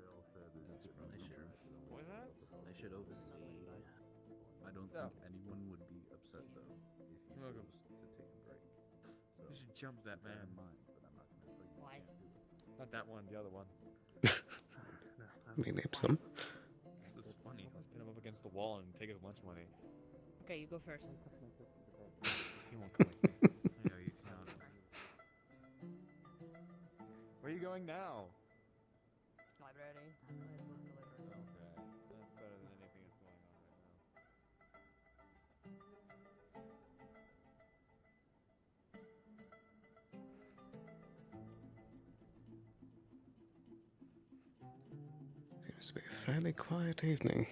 probably true. What's that? I should oversee. I don't think anyone would be upset though if you Welcome. chose to take a break. So You should jump that bear man. in mind, but I'm not gonna tell you Why? can't do it. Not that one, the other one. Me name some. This is funny. Let's pin him up against the wall and take his lunch money. Okay, you go first. He won't come with me. I know you sound. Where are you going now? Library. Okay, that's better than anything that's going on right now. Seems to be a fairly quiet evening.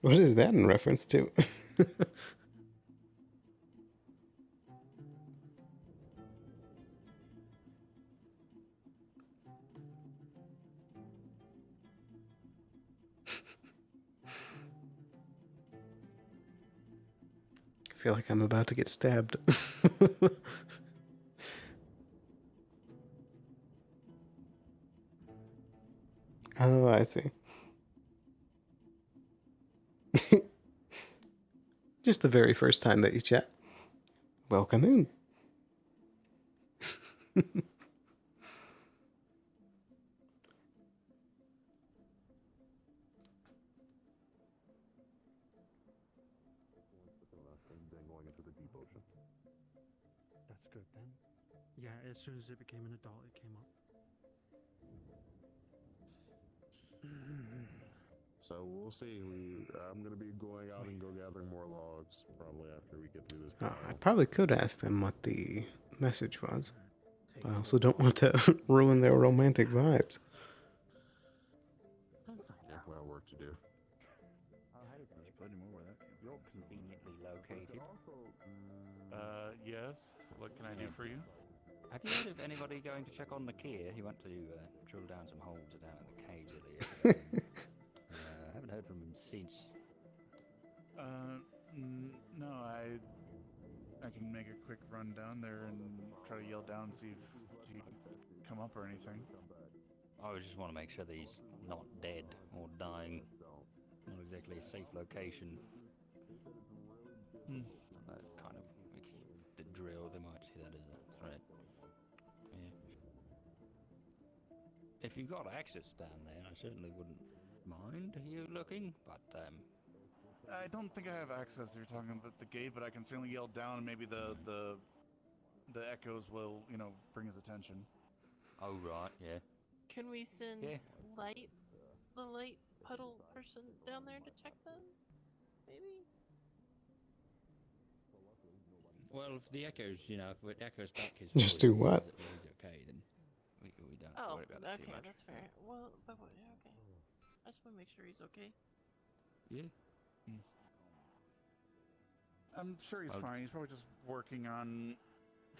What is that in reference to? I feel like I'm about to get stabbed. Oh, I see. Just the very first time that you chat. Welcome in. That's good then. Yeah, as soon as it became an adult, it came up. So we'll see. I'm gonna be going out and go gathering more logs probably after we get through this. I probably could ask them what the message was, but I also don't want to ruin their romantic vibes. Yeah, we have work to do. You're conveniently located. Yes. What can I do for you? Have you heard of anybody going to check on the Kia? He went to drill down some holes down in the cage earlier. I haven't heard from him since. No, I can make a quick run down there and try to yell down, see if he can come up or anything. I just want to make sure that he's not dead or dying. Not exactly a safe location. That kind of the drill. They might see that as a threat. Yeah. If you've got access down there, I certainly wouldn't mind you looking, but I don't think I have access. You're talking about the gate, but I can certainly yell down, and maybe the echoes will, bring his attention. Oh right, yeah. Can we send the light puddle person down there to check them? Maybe. Well, if the echoes, if it echoes back his Just do what? He's okay, then we don't Oh, worry about it too okay, much. that's fair. Well, but okay. I just want to make sure he's okay. Yeah. I'm sure he's fine. He's probably just working on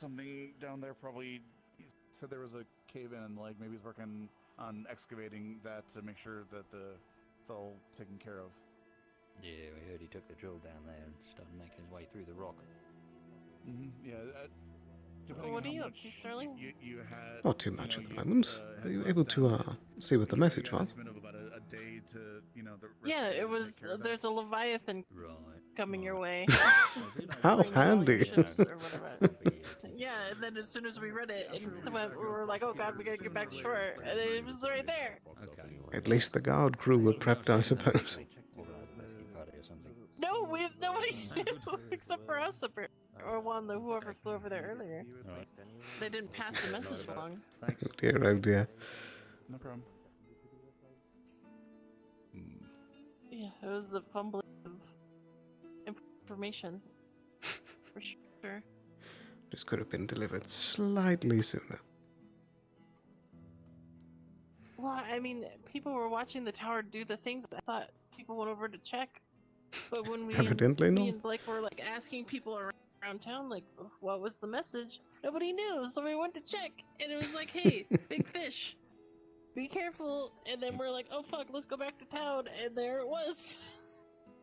something down there. Probably he said there was a cave in, and maybe he's working on excavating that to make sure that it's all taken care of. Yeah, we heard he took the drill down there and started making his way through the rock. Yeah. What are you up to, Sterling? You had Not too much at the moment. Are you able to see what the message was? About a day to, Yeah, it was. There's a Leviathan coming your way. How handy. Or whatever. Yeah, and then as soon as we read it, we were like, "Oh God, we gotta get back to shore," and it was right there. Okay. At least the guard crew were prepped, I suppose. No, nobody knew except for us, or whoever flew over there earlier. Right. They didn't pass the message along. Oh dear, oh dear. No problem. Yeah, it was a fumbling of information, for sure. Just could have been delivered slightly sooner. Well, I mean, people were watching the tower do the things. I thought people went over to check, but when me and Blake were asking people around town, what was the message? Nobody knew, so we went to check, and it was like, "Hey, big fish, be careful." And then we're like, "Oh fuck, let's go back to town," and there it was.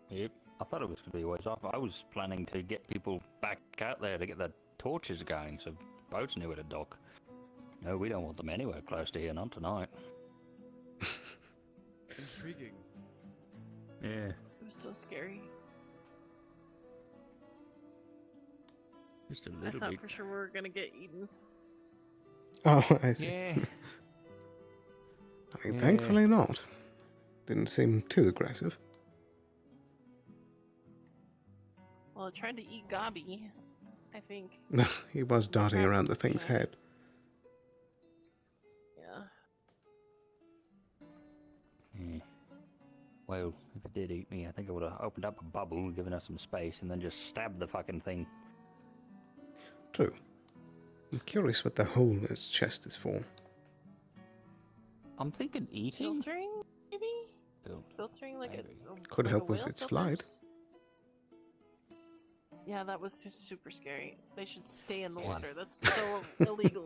Yep. I thought it was going to be a ways off. I was planning to get people back out there to get the torches going, so boats knew where to dock. No, we don't want them anywhere close to here, not tonight. Intriguing. Yeah. It was so scary. Just a I little thought bit. for sure we were gonna get eaten. Oh, I see. Yeah. I mean, thankfully not. Didn't seem too aggressive. Well, it tried to eat Gobby, I think. No, he was darting around the thing's head. Yeah. Well, if it did eat me, I think I would have opened up a bubble, given us some space, and then just stabbed the fucking thing. True. I'm curious what the hole in his chest is for. I'm thinking eating? Filtering, maybe? Filtering Could like help a with whale its filters? flight. Yeah, that was super scary. They should stay in the water. That's so illegal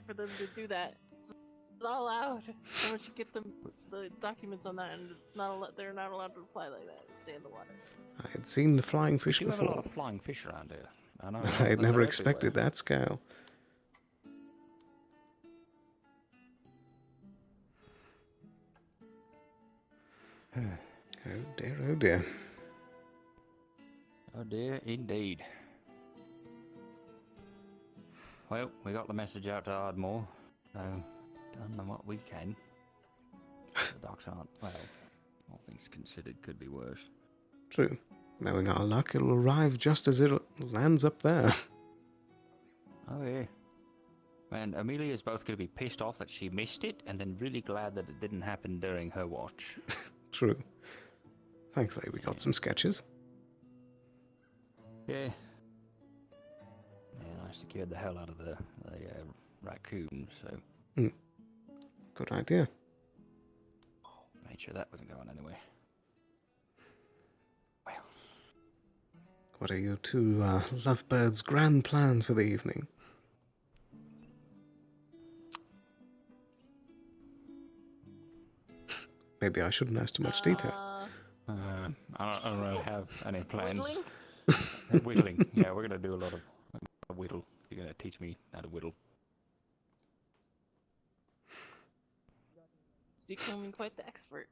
for them to do that. It's not allowed. Someone should get them the documents on that, and it's not. They're not allowed to fly like that. Stay in the water. I had seen the flying fish You have a before. lot of flying fish around here. I know. I had never expected that scale. Oh dear, oh dear. Oh dear, indeed. Well, we got the message out to Ardmore, so done what we can. The docks aren't, well, all things considered, could be worse. True. Knowing our luck, it'll arrive just as it lands up there. Oh yeah. And Amelia's both going to be pissed off that she missed it, and then really glad that it didn't happen during her watch. True. Thankfully, we got some sketches. Yeah. Yeah, I secured the hell out of the raccoon, so... Good idea. Made sure that wasn't going anywhere. Well. What are your two lovebirds' grand plans for the evening? Maybe I shouldn't ask too much detail. I don't really have any plans. Whittling? Whittling. Yeah, we're going to do a lot of whittle. You're going to teach me how to whittle. It's becoming quite the expert.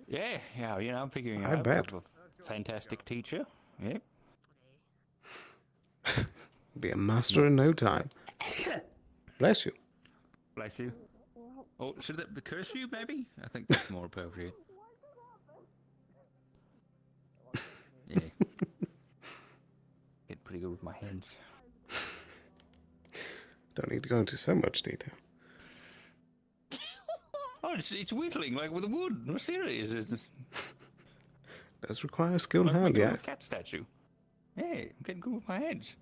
Yeah, you know, I'm figuring I out bet. I'm a fantastic teacher. Yeah. Be a master in no time. Bless you. Bless you. Oh, should that be curse you, maybe? I think that's more appropriate. Yeah. Get pretty good with my hands. Don't need to go into so much detail. Oh, it's whittling, like with a wood. No, serious. Does require a skilled Like hand, making a yes. cat statue. Yeah, I'm getting good with my hands.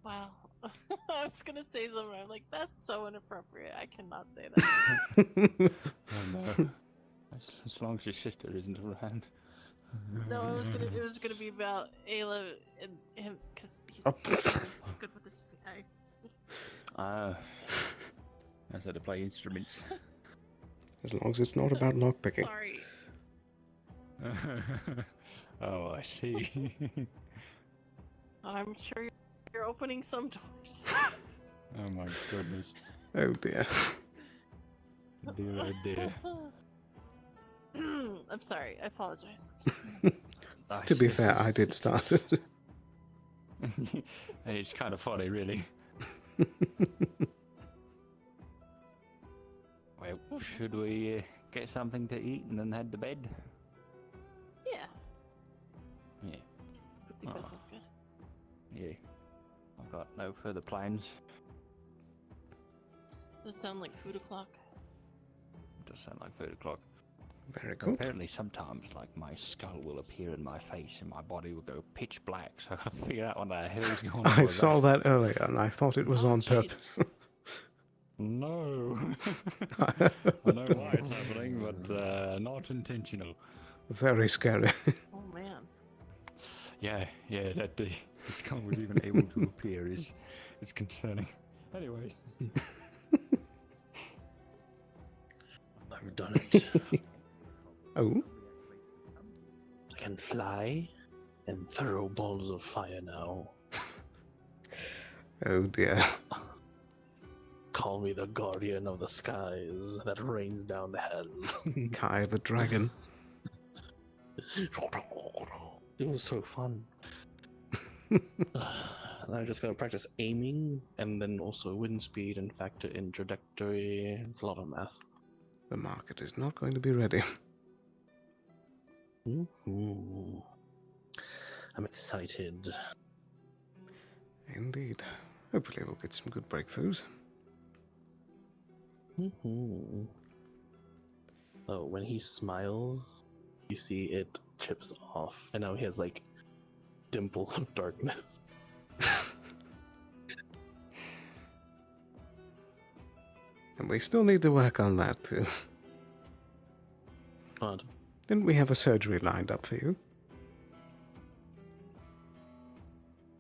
Wow. I was gonna say something. I'm like, that's so inappropriate. I cannot say that. Oh, no. As long as your sister isn't around. No, it was gonna be about Ayla and him because he's so good with his. I had to play instruments. As long as it's not about lockpicking. Sorry. Oh, I see. I'm sure you're opening some doors. Oh my goodness. Oh dear. Dear, oh dear. I'm sorry. I apologize. To be fair, I did start it. And it's kind of funny, really. Well, should we get something to eat and then head to bed? Yeah. Yeah. I think that sounds good. Yeah. I've got no further plans. Does it sound like food o'clock? It does sound like 3 o'clock. Very good. Apparently sometimes, like, my skull will appear in my face and my body will go pitch black, so I've got to figure out what the hell's going on. I with saw that. that earlier and I thought it was on purpose. No. I know why it's happening, but not intentional. Very scary. Oh man. Yeah, that the skull was even able to appear is concerning. Anyways. I've done it. Oh? I can fly and throw balls of fire now. Oh dear. Call me the guardian of the skies that rains down hell. Kai the dragon. It was so fun. I'm just gonna practice aiming and then also wind speed and factor in trajectory. It's a lot of math. The market is not going to be ready. I'm excited. Indeed. Hopefully we'll get some good breakthroughs. Oh, when he smiles, you see it chips off, and now he has like dimples of darkness. And we still need to work on that too. Odd. Didn't we have a surgery lined up for you?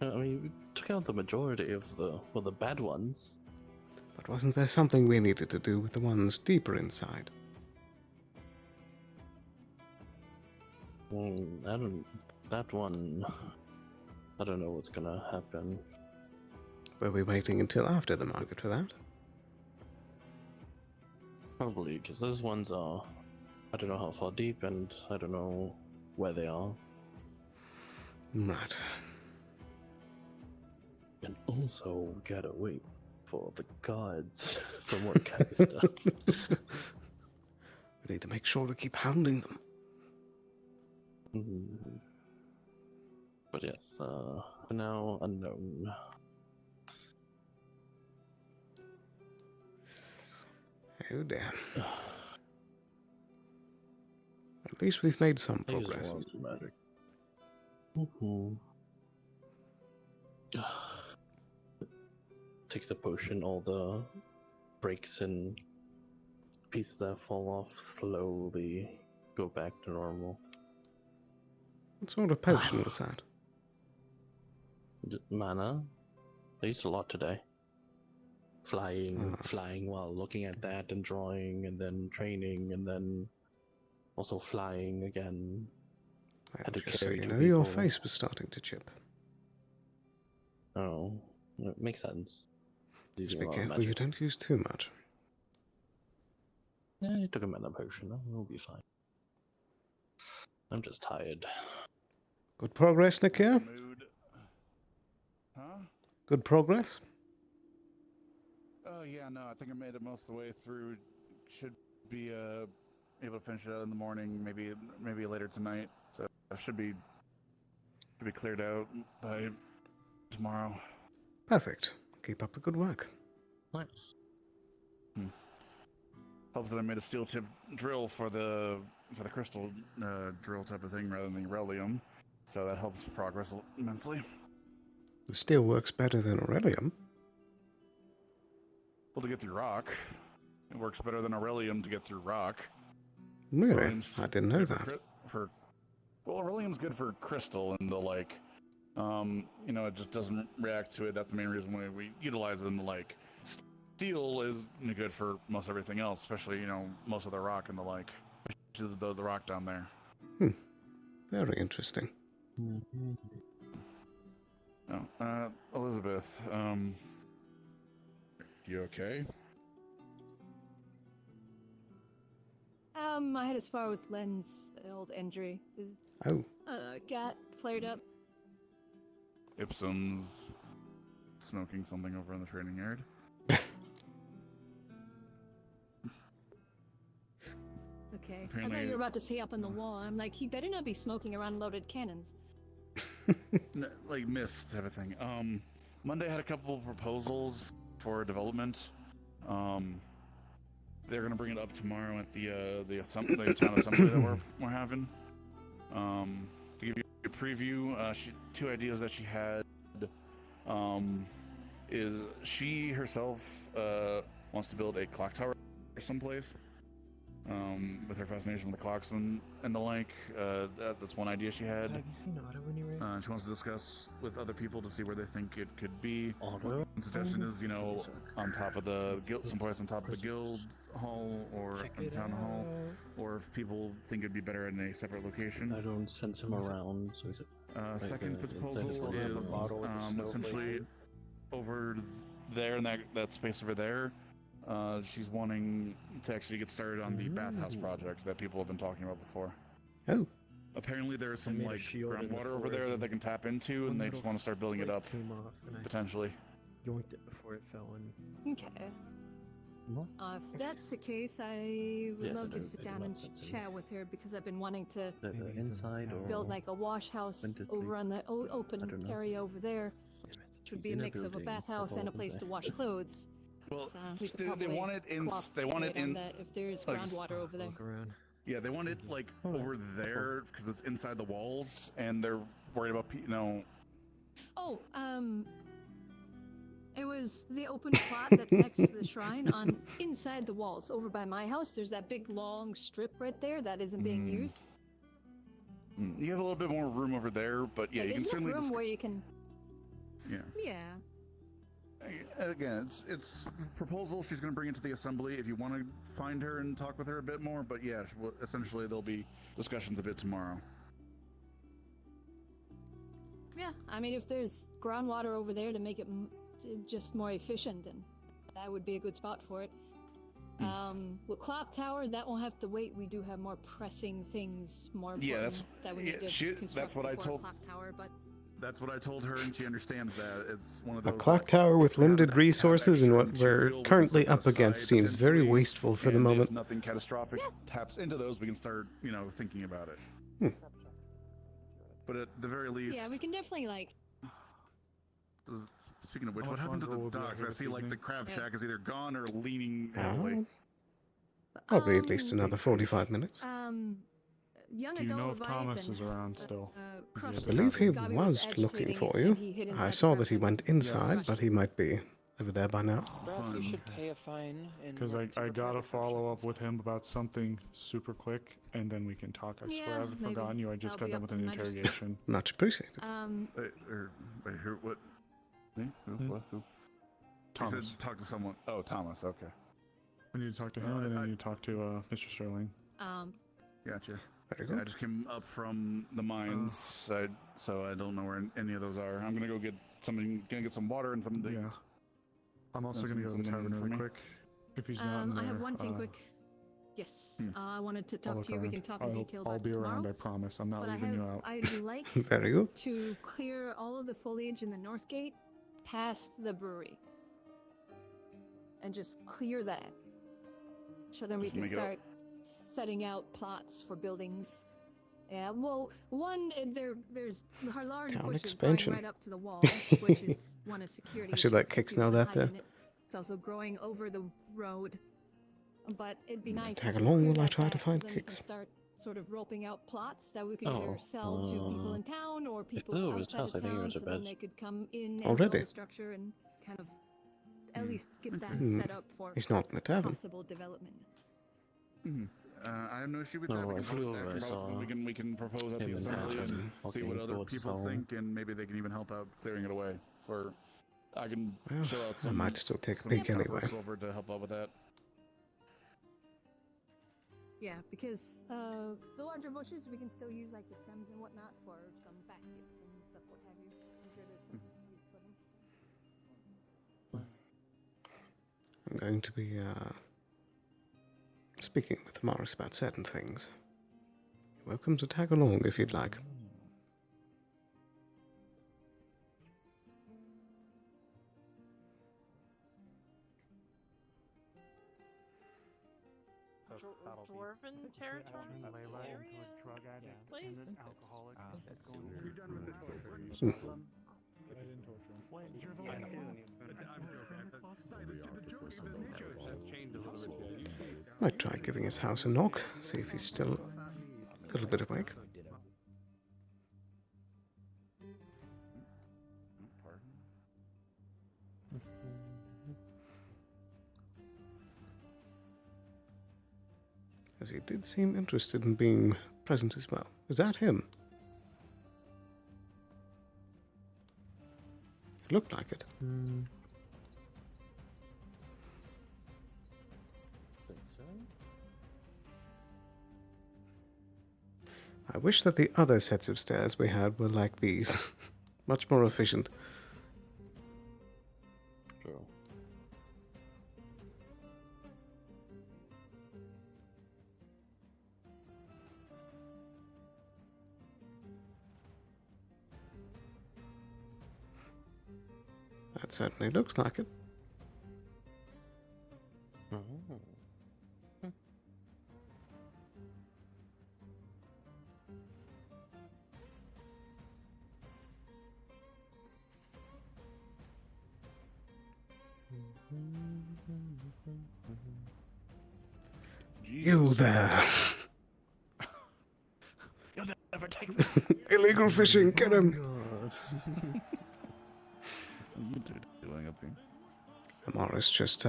I mean, we took out the majority of the bad ones. But wasn't there something we needed to do with the ones deeper inside? That one, I don't know what's gonna happen. Were we waiting until after the market for that? Probably, because those ones are... I don't know how far deep, and I don't know where they are. Right. And also, we gotta wait for the gods from Aballister. We need to make sure to keep hounding them. But yes, for now, unknown. Oh dear. At least we've made some progress. Magic. Takes the potion, all the breaks and pieces that fall off slowly go back to normal. What sort of potion was that? Mana. I used a lot today. Flying while looking at that and drawing and then training and then also flying again. Just so you know, your face was starting to chip. Oh, it makes sense. Just be careful you don't use too much. Yeah, I took a mana potion. We'll be fine. I'm just tired. Good progress, Nikia? Huh? Good progress? Oh, yeah, no, I think I made it most of the way through. Should be able to finish it out in the morning, maybe later tonight. So I should be cleared out by tomorrow. Perfect. Keep up the good work. Nice. Helps that I made a steel tip drill for the crystal drill type of thing rather than the Aurelium, so that helps progress immensely. The steel works better than Aurelium. Well, to get through rock, it works better than Aurelium to get through rock. Really? Aurelium's I didn't know good that. Well, Aurelium's good for crystal and the like. It just doesn't react to it. That's the main reason why we utilize it in the like. Steel is good for most everything else, especially, most of the rock and the like. The rock down there. Very interesting. Oh, Elizabeth, you okay? I had as far with Len's old injury. His gat flared up. Ipsum's smoking something over in the training yard. Okay. Apparently, I thought you were about to say up on the wall. I'm like, he better not be smoking around loaded cannons. Like mist type of thing. Monday had a couple of proposals for development. They're gonna bring it up tomorrow at the town assembly that we're having. To give you a preview, two ideas that she had is she herself wants to build a clock tower someplace. With her fascination with the clocks and the like, that's one idea she had. Have you seen Otto anywhere? She wants to discuss with other people to see where they think it could be. Otto? One suggestion is, on top of the guild, someplace on top of the guild hall or in town hall, or if people think it'd be better in a separate location. I don't send him around. So is it second proposal is essentially over there in that space over there. She's wanting to actually get started on the bathhouse project that people have been talking about before. Oh. Apparently there's some groundwater over there that they can tap into, and they just want to start building it up. Potentially. Yoinked it before it fell in. Okay. If that's the case, I would love to sit down and chat with her because I've been wanting to build like a wash house over on the open area over there, which would be a mix of a bathhouse and a place to wash clothes. Well, so they want it in. They want it in. That if there is groundwater over there. Yeah, they want it like over there because it's inside the walls, and they're worried about Oh, it was the open plot that's next to the shrine on inside the walls over by my house. There's that big long strip right there that isn't being used. You have a little bit more room over there, but yeah, you can certainly. There's room where you can. Yeah. Yeah. Again, it's proposal. She's going to bring it to the assembly if you want to find her and talk with her a bit more. But yeah, essentially there'll be discussions a bit tomorrow. Yeah, I mean, if there's groundwater over there to make it just more efficient, then that would be a good spot for it. With Clock Tower, that won't have to wait. We do have more pressing things, more Yeah, important that we need to construct that's what I before told. Clock Tower, but That's what I told her, and she understands that. It's one of A those. clock tower with limited resources and what we're currently up against seems very wasteful for the moment. If nothing catastrophic taps into those, we can start, thinking about it. But at the very least, yeah, we can definitely like. Speaking of which, what happened to the docks? I see like the crab shack is either gone or leaning heavily. Probably at least another 45 minutes. Young Do you know adult if Thomas Leviathan, is around still? I believe he was looking for you. I saw that he went inside, but he might be over there by now. Perhaps you should pay a fine. Because I gotta follow up with him about something super quick, and then we can talk. I swear I haven't forgotten you. I just got done with an interrogation. Much appreciated. Wait, who? What? Me? Who? What? Who? Thomas. You said talk to someone. Oh, Thomas. Okay. I need to talk to him, and then I need to talk to Mr. Sterling. Gotcha. Very good. I just came up from the mines, so I don't know where any of those are. I'm gonna go get something. Gonna get some water and something to eat. I'm also gonna go to the tavern really quick. If he's not in there, I have one thing quick. Yes, I wanted to talk to you. We can talk in detail about I'll be it around, tomorrow. I promise. I'm not But leaving you out. I'd like Very good. to clear all of the foliage in the north gate past the brewery. And just clear that. So then we can start setting out plots for buildings. Yeah, well, there's our large Town bushes expansion. growing right up to the wall, which is one of security. I should let issues Kix because know we that wanna hide there. in it. It's also growing over the road. But it'd be nice Tag to along clear while I that try to back find so then we can Kix. start sort of roping out plots that we could either sell to people in town or people over his outside house, of I think it town, was a so then bed. they could come in and Already? build a structure and kind of at least get that set up for He's not in the tavern. possible development. I have no issue with that. No, We I can flew vote over, that, I and saw we can propose at the him and assembly and Adam see what walking other towards people home. think, and maybe they can even help out clearing it away. I can Well, show out I some. might still take a some peek copper anyway. silver to help out with that. Yeah, because the larger bushes we can still use like the stems and whatnot for some basket and stuff what have you. I'm sure there's some use for them. I'm going to be speaking with Morris about certain things. You're welcome to tag along if you'd like. Dwarven territory? Place? Might try giving his house a knock, see if he's still a little bit awake. As he did seem interested in being present as well. Is that him? It looked like it. I wish that the other sets of stairs we had were like these. Much more efficient. True. That certainly looks like it. You there. You'll never take me. Illegal fishing, get him! What are you doing up here? Morris just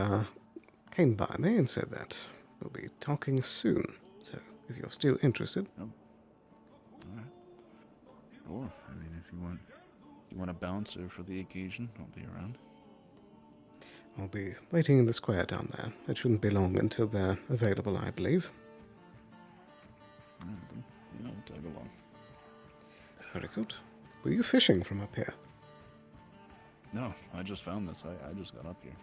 came by me and said that we'll be talking soon. So, if you're still interested. Oh. Alright. Sure. I mean, if you want a bouncer for the occasion, I'll be around. I'll be waiting in the square down there. It shouldn't be long until they're available, I believe. I'll tag along. Very good. Were you fishing from up here? No, I just found this. I just got up here.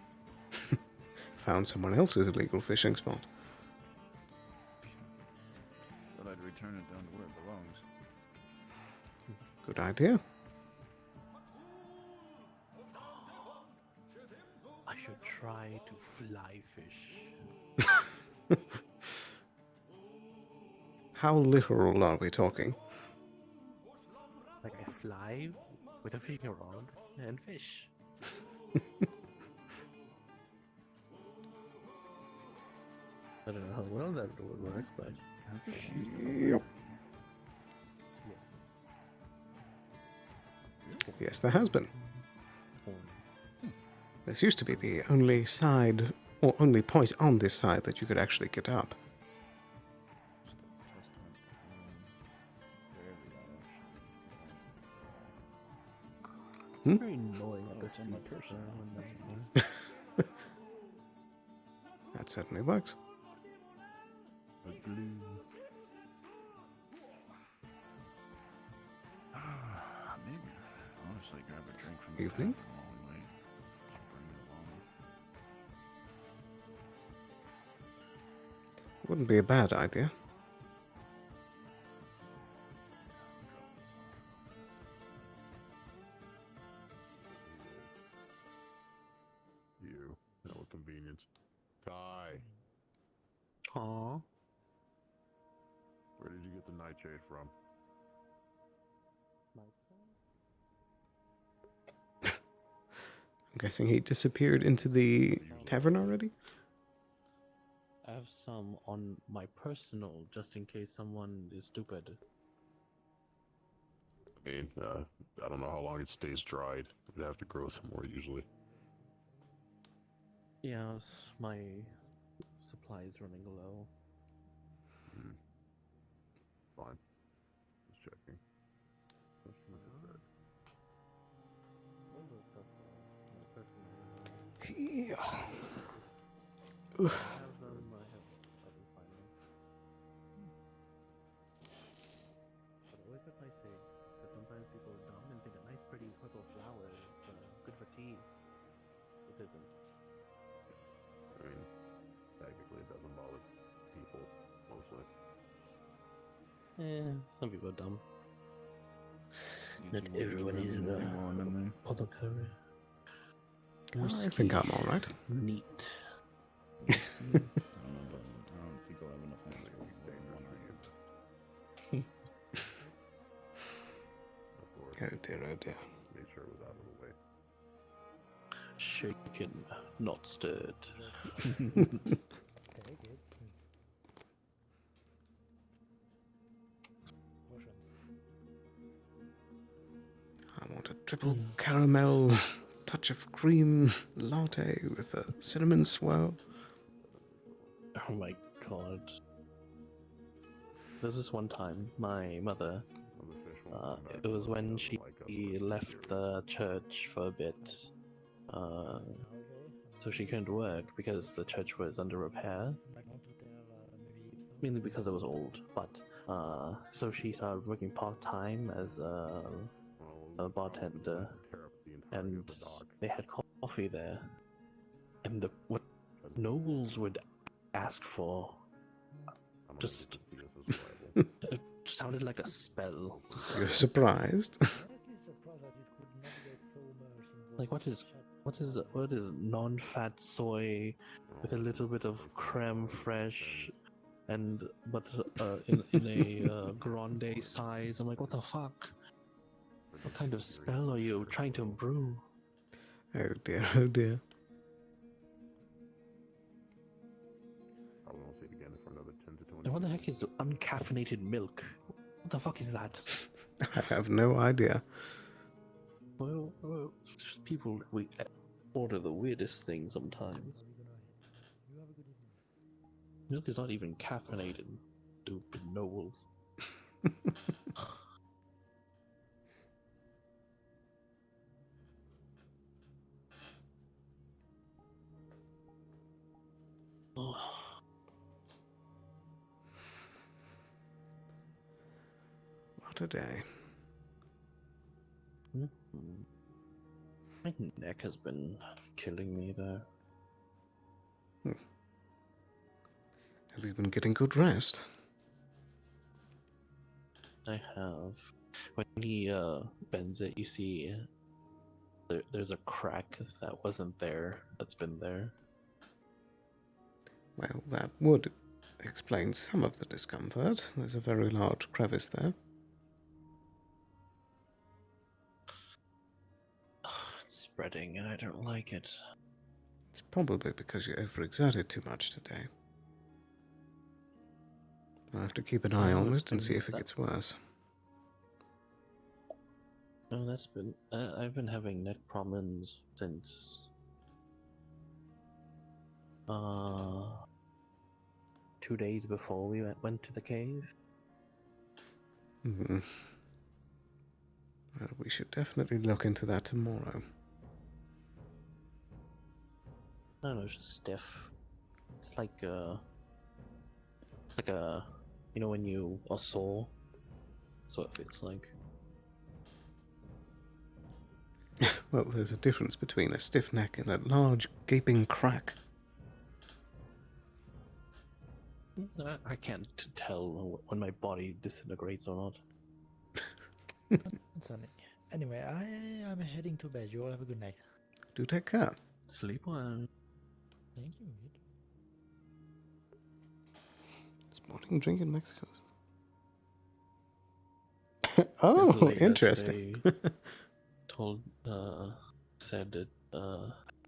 found someone else's illegal fishing spot. Thought I'd return it down to where it belongs. Good idea. I should try to fly fish. How literal are we talking? Like I fly with a fishing rod and fish. I don't know how well that works, but Yep. Yes, there has been. This used to be the only side, or only point on this side that you could actually get up. It's very annoying at the sea person when that's That certainly works. Maybe. Honestly, grab a drink from Evening. the bathroom while we wait. I'll bring it along. Wouldn't be a bad idea. You. That was convenience. Kai. Aww. Where did you get the nightshade from? I'm guessing he disappeared into the tavern already? I have some on my personal, just in case someone is stupid. I mean, I don't know how long it stays dried. It'd have to grow some more usually. Yeah, my supply is running low. Fine. Just checking. Yeah. I have them, I have other finance. But I always have nice eggs, because sometimes people are dumb and think a nice pretty purple flower is good for tea. It isn't. I mean, technically it doesn't bother people, mostly. Some people are dumb. You Not two wanna everyone grab is anything while I'm in there? apothecary. I think I'm alright. Neat. I don't know, but I don't think I'll have enough money to go for one night. Oh dear, oh dear. Made sure it was out of the way. Shaken, not stirred. I want a triple caramel, touch of cream latte with a cinnamon swirl. Oh my god. There's this one time, my mother, it was when she left the church for a bit, so she couldn't work because the church was under repair. Mainly because it was old, but, so she started working part-time as a bartender, and they had coffee there, and what nobles would ask for just it sounded like a spell. You're surprised? Like what is non-fat soy with a little bit of creme fraiche and in a grande size? I'm like, what the fuck? What kind of spell are you trying to brew? Oh dear, oh dear. I won't see it again for another 10 to 20 And what the heck is uncaffeinated milk? What the fuck is that? I have no idea. Well, people we order the weirdest things sometimes. Milk is not even caffeinated, stupid nobles. What a day. My neck has been killing me there. Have you been getting good rest? I have. When he bends it, you see there's a crack that wasn't there, that's been there. Well, that would explain some of the discomfort. There's a very large crevice there. It's spreading and I don't like it. It's probably because you overexerted too much today. I'll have to keep an eye on it and see if it gets worse. No, that's been... I've been having neck problems since... 2 days before we went to the cave. Well, we should definitely look into that tomorrow. I don't know, it's just stiff. It's like a... You know when you are sore? That's what it feels like. Well, there's a difference between a stiff neck and a large, gaping crack. I can't tell when my body disintegrates or not. It's funny. Anyway, I am heading to bed. You all have a good night. Do take care. Sleep well. Thank you. Sporting drink in Mexico. Oh, interesting. Said it,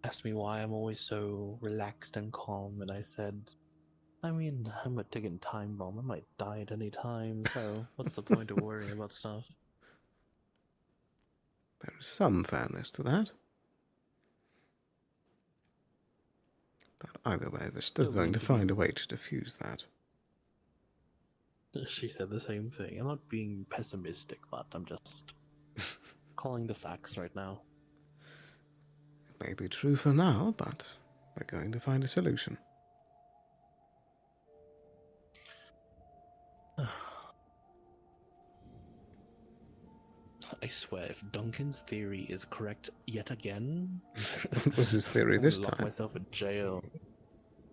asked me why I'm always so relaxed and calm, and I said, I mean, I'm a ticking time bomb. I might die at any time, so what's the point of worrying about stuff? There is some fairness to that. But either way, we're still going to find a way to diffuse that. She said the same thing. I'm not being pessimistic, but I'm just calling the facts right now. It may be true for now, but we're going to find a solution. I swear, if Duncan's theory is correct yet again... What was his theory this lock time? myself in jail.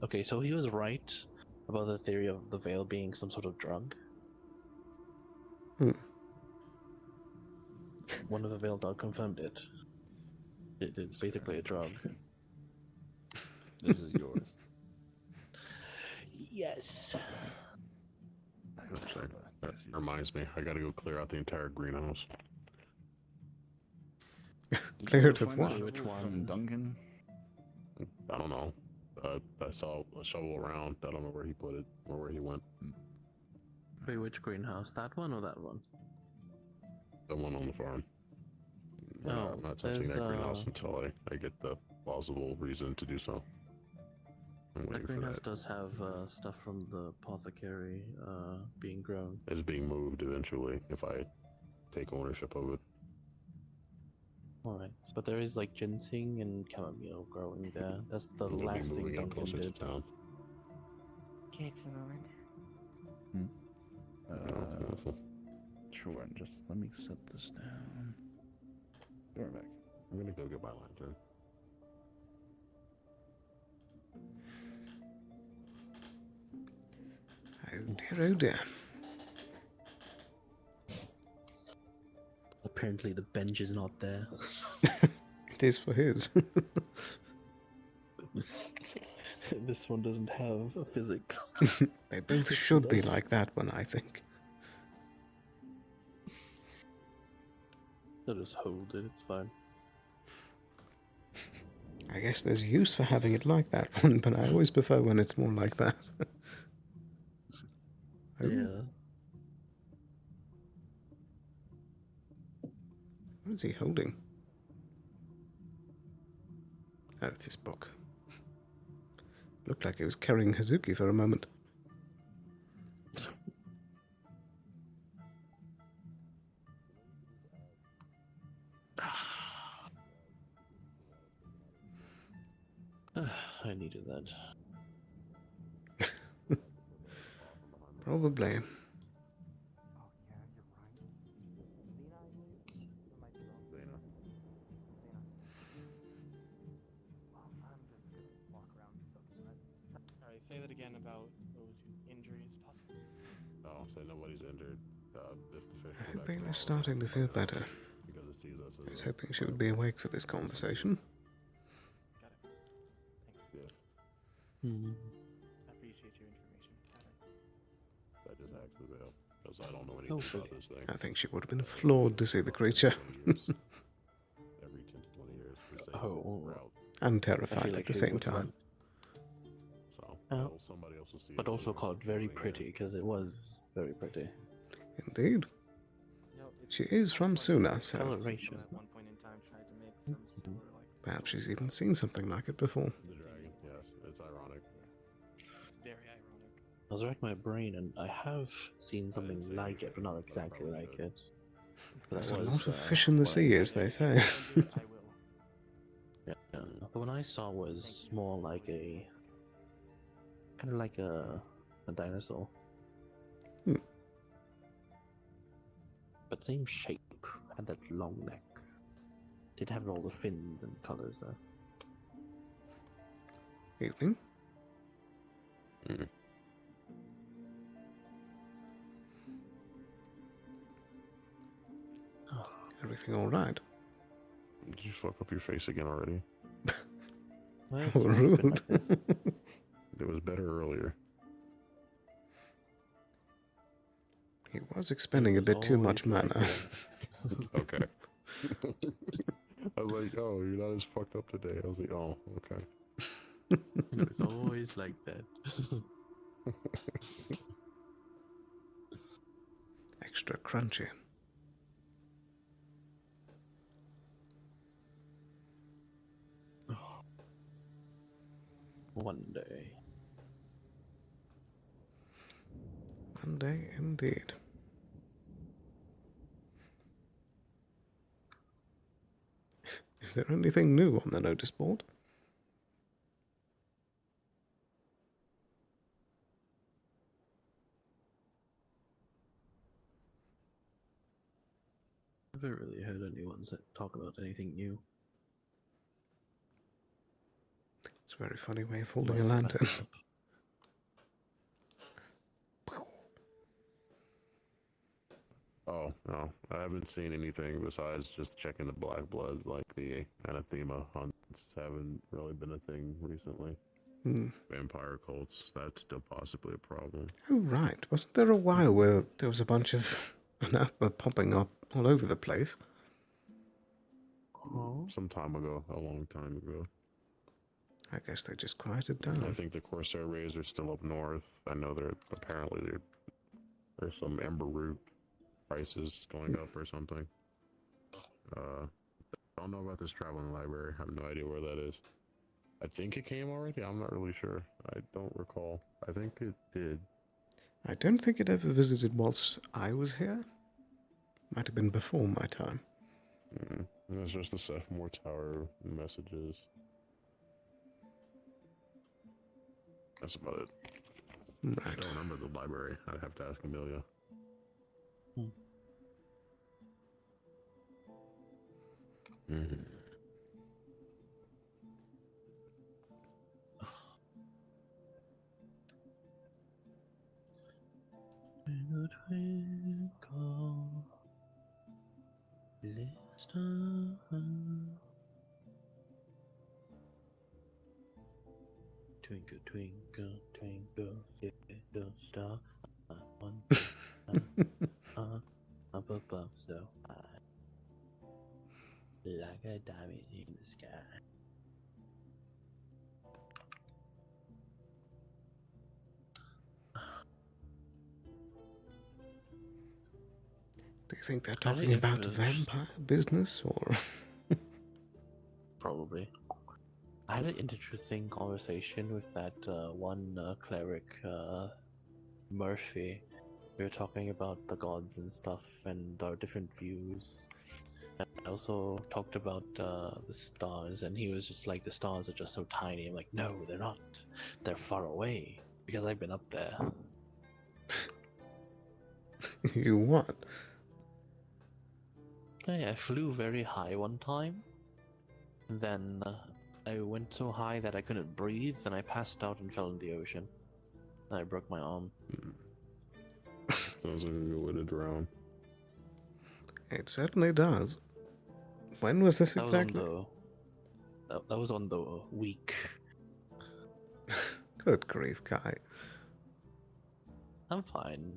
Okay, so he was right about the theory of the veil being some sort of drug. One of the veil dog confirmed it. It's basically a drug. This is yours. Yes. Actually, that reminds me, I gotta go clear out the entire greenhouse. Clear it of what? Which one? Duncan? I don't know. I saw a shovel around. I don't know where he put it or where he went. Wait, which greenhouse? That one or that one? The one on the farm. Oh, I'm not touching there's, that greenhouse until I get the plausible reason to do so. I'm That waiting for greenhouse that. does have stuff from the apothecary being grown. It's being moved eventually if I take ownership of it. Alright, but there is like ginseng and chamomile growing there. That's the It'll be last thing moving it Duncan closer to did. town. Takes a moment. Sure, just let me set this down. Be right back. I'm gonna go get my lantern. Oh dear, oh dear. Apparently the bench is not there. It is for his. This one doesn't have a physics. They both should be like that one, I think. I'll just hold it, it's fine. I guess there's use for having it like that one, but I always prefer when it's more like that. Oh. Yeah. What is he holding? Oh, it's his book. Looked like he was carrying Hazuki for a moment. I needed that. Probably. again about those injuries, possibly. No, say nobody's injured. If the fish I come hope back Bailey's tomorrow, starting to feel better. because it sees us I was as hoping she would be awake for this conversation. Got it. Thanks. Yeah, I appreciate your information. that just acts as well, because I don't know anything about this thing. I think she would have been floored to see the creature. Every 10 to 20 years, the same route. And terrified at the same time. So, somebody else will see But it also too. called very pretty, because it was very pretty. Indeed. She is from Suna, so Coloration. At one point in time, tried to make some similar like. perhaps she's even seen something like it before. The dragon, yes, it's ironic. It's very ironic. I was racking my brain, and I have seen something like it, but not exactly like it. But There's that a was, lot of fish in the what I- sea, as they say. Yeah, the one I saw was more like a kind of like a dinosaur. But same shape, had that long neck. Did have all the fins and colors though. Evening. Everything all right? Did you fuck up your face again already? Well, How rude. It was better earlier. He was expending a bit too much mana. Okay. I was like, oh, you're not as fucked up today. I was like, oh, okay. It's always like that. Extra crunchy. One day. One day indeed. Is there anything new on the notice board? I haven't really heard anyone talk about anything new. It's a very funny way of holding a lantern. Oh, no. I haven't seen anything besides just checking the black blood. Like the anathema hunts haven't really been a thing recently. Vampire cults, that's still possibly a problem. Oh, right. Wasn't there a while where there was a bunch of anathema popping up all over the place? Some time ago, a long time ago. I guess they just quieted down. I think the Corsair Rays are still up north. I know there's some Ember Root prices going up or something. Don't know about this traveling library. I have no idea where that is. I think it came already. I'm not really sure. I don't recall. I think it did. I don't think it ever visited whilst I was here. Might have been before my time. There's just the Sophomore Tower messages. That's about it. Right. I don't remember the library. I'd have to ask Amelia. In a twinkle, little star. Twinkle, twinkle, twinkle, little star. One up above so high, like a diamond in the sky. Do you think they're talking about vampire business, or...? Probably. I had an interesting conversation with that one cleric, Murphy. We were talking about the gods and stuff and our different views. And I also talked about the stars, and he was just like, the stars are just so tiny. I'm like, no, they're not. They're far away, because I've been up there. You what? Okay, I flew very high one time. And then I went so high that I couldn't breathe, and I passed out and fell in the ocean. I broke my arm. Sounds like a good way to drown. It certainly does. When was this exactly? That was on the week. Good grief, Kai. I'm fine.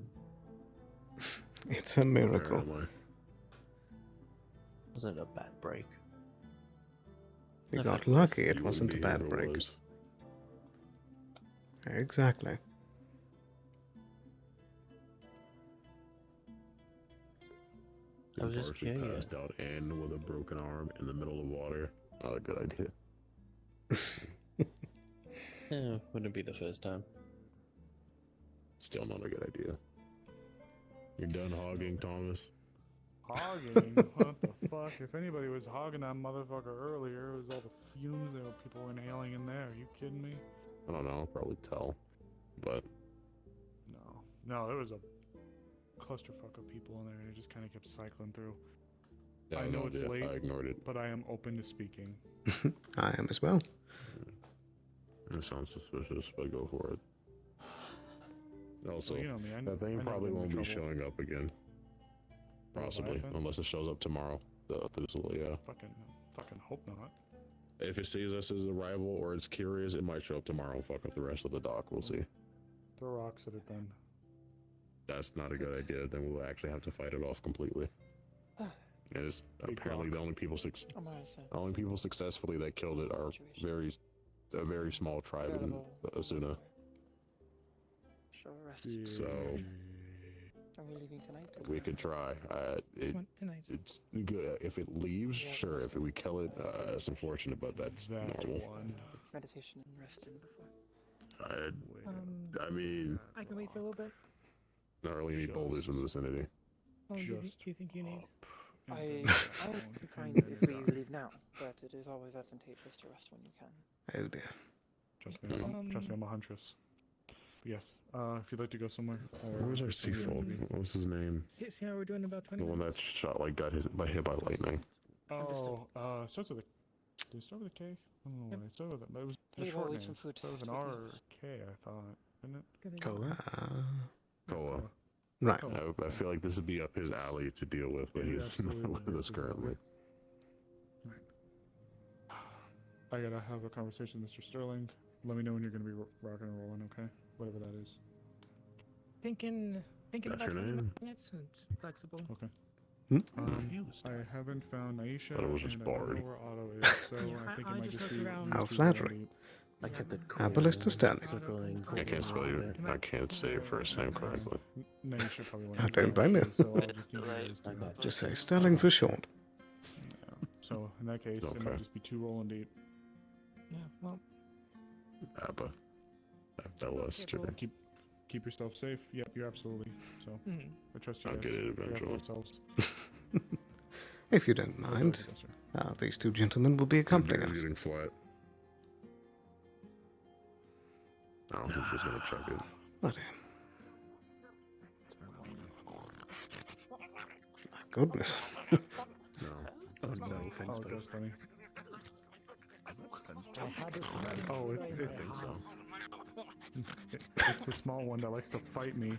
It's a miracle. Wasn't a bad break. You got lucky it wasn't a bad break. Exactly. I was just Partially curious. passed out and with a broken arm in the middle of water. Not a good idea. Yeah, wouldn't be the first time. Still not a good idea. You're done hogging, Thomas? Hogging? What the fuck? If anybody was hogging that motherfucker earlier, it was all the fumes that people were inhaling in there. Are you kidding me? I don't know, I'll probably tell. But No, there was a clusterfuck of people in there and it just kind of kept cycling through. yeah, I know it's late, I ignored it. but I am open to speaking. I am as well. It sounds suspicious, but go for it. Also, Well, you know me, that thing I never probably get in won't be trouble. showing up again. Possibly, Leviathan? unless it shows up tomorrow. Yeah. Fucking hope not. If it sees us as a rival or it's curious, it might show up tomorrow and fuck up the rest of the dock. We'll see. Throw rocks at it then. That's not a good idea. Then we'll actually have to fight it off completely. And it's apparently the only people successfully that killed it are a very small tribe in Asuna. So Are we leaving tonight? we could try. It's good if it leaves. Sure, if we kill it, it's unfortunate, but that's normal. Meditation and resting before. I mean, I can wait for a little bit. not really any boulders in the vicinity. How long do you think you need? I would be fine if we leave now, but it is always advantageous to rest when you can. Oh dear. Trust me, I'm a huntress. Yes, if you'd like to go somewhere. What was our seafold? What was his name? See how we're doing about 20 The one that shot got hit by lightning. Starts with a. Did it start with a K? I don't know. It started with it was a Hey, short we'll eat name. some food. It started with an R or a K, I thought. Didn't it? Koa. Right. I feel like this would be up his alley to deal with, but he's not with us currently. I gotta have a conversation with Mr. Sterling. Let me know when you're gonna be rocking and rolling, okay? Whatever that is. Thinking That's about your 20 name? minutes. It's flexible. Okay. Hmm? I haven't found Aisha, Thought it was just and I don't Bard. know where Otto is, so I think it I might just just looked be... around. How flattering. I kept it cool. Aballister Sterling. I can't spell your. I can't say your first name correctly. Naisha probably won't I have don't blame you. so I'll just need you guys to- Just say Sterling for short. So, in that case, it might just be 2 roll indeed. Yeah, well. Aballister. Keep yourself safe. Yep, you're absolutely. So, I trust you I'll guys. get it Look out for eventually. yourselves. If you don't mind, these two gentlemen will be accompanying us. Getting flat. Oh, he's just gonna check it. Oh dear. My goodness. No. Oh no, fence Oh, that's funny. Oh, It's the small one that likes to fight me.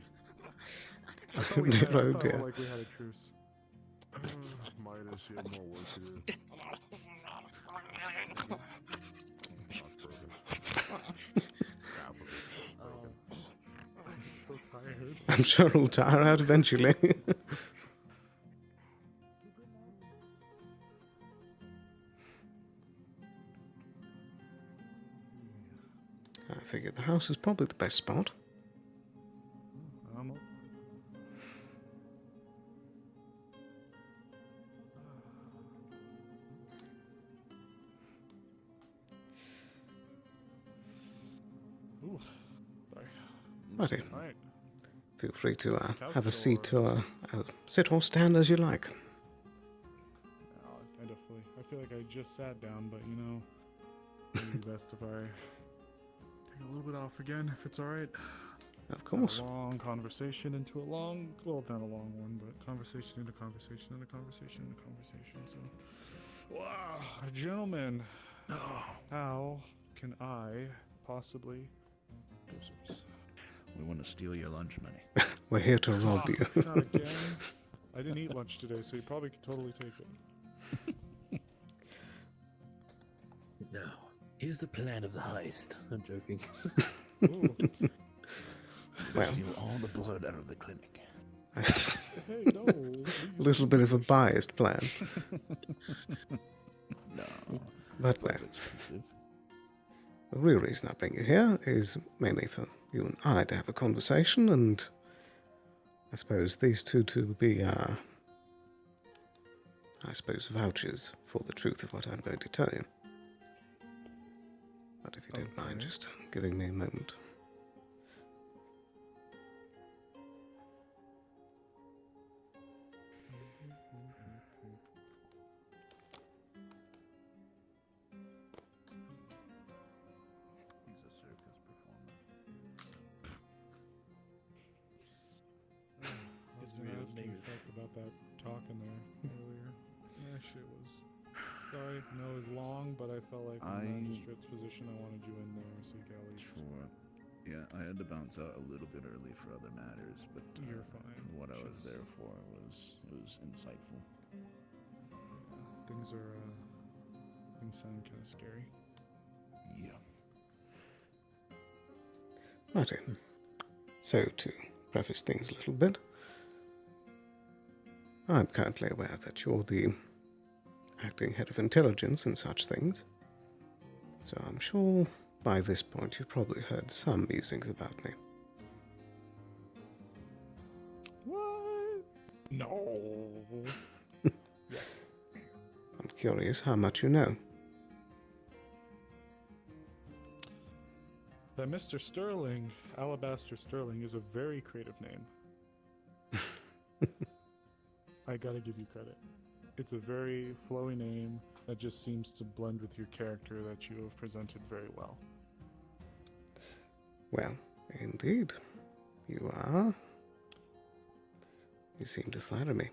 I Oh felt like we had a truce. Midas, you have more work to do. So tired. I'm sure it'll tire out eventually. I figured the house is probably the best spot. Ooh, sorry. Righty. Alright. Feel free to have a seat or sit or stand as you like. I definitely. I feel like I just sat down, but you know, it'd be best if I take a little bit off again, if it's alright. Of course. A long conversation into a long, well, not a long one, but conversation into conversation into conversation into conversation. So, wow, gentlemen, how can I possibly do service? We want to steal your lunch money. We're here to rob you. Not again. I didn't eat lunch today, so you probably could totally take it. Now, here's the plan of the heist. I'm joking. Well, Steal all the blood out of the clinic. Hey, no. A little bit of a biased plan. No. But well, the real reason I bring you here is mainly for you and I to have a conversation, and I suppose these two to be, I suppose, vouchers for the truth of what I'm going to tell you. But if you don't mind just giving me a moment. Thoughts about that talk in there earlier. That shit was. Sorry, I know it was long, but I felt like in the magistrate's position, I wanted you in there so you could at least. Sure. Yeah, I had to bounce out a little bit early for other matters, but you're fine. What I was there for was insightful. Things sound kind of scary. Yeah. Righty. So to preface things a little bit. I'm currently aware that you're the acting head of intelligence and such things, so I'm sure by this point you've probably heard some musings about me. What? No. I'm curious how much you know. That Mr. Sterling, Alabaster Sterling, is a very creative name. I gotta give you credit. It's a very flowy name that just seems to blend with your character that you have presented very well. Well, indeed. You are. You seem to flatter me.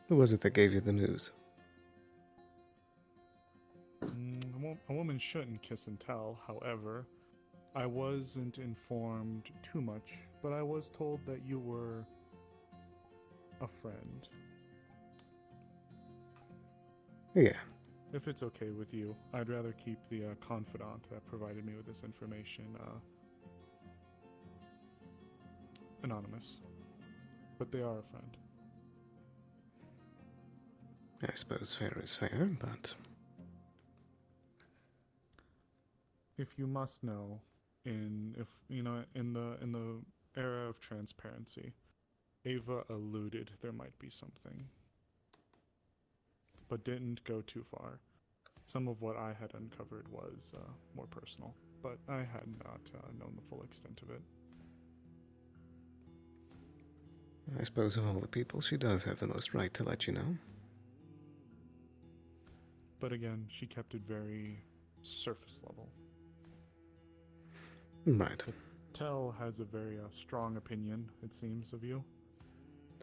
Who was it that gave you the news? A woman shouldn't kiss and tell, however. I wasn't informed too much, but I was told that you were a friend. Yeah. If it's okay with you, I'd rather keep the confidant that provided me with this information anonymous. But they are a friend. I suppose fair is fair, but... If you must know, in the era of transparency, Ava alluded there might be something, but didn't go too far. Some of what I had uncovered was more personal, but I had not known the full extent of it. I suppose of all the people, she does have the most right to let you know. But again, she kept it very surface level. Right. Tell has a very strong opinion, it seems, of you.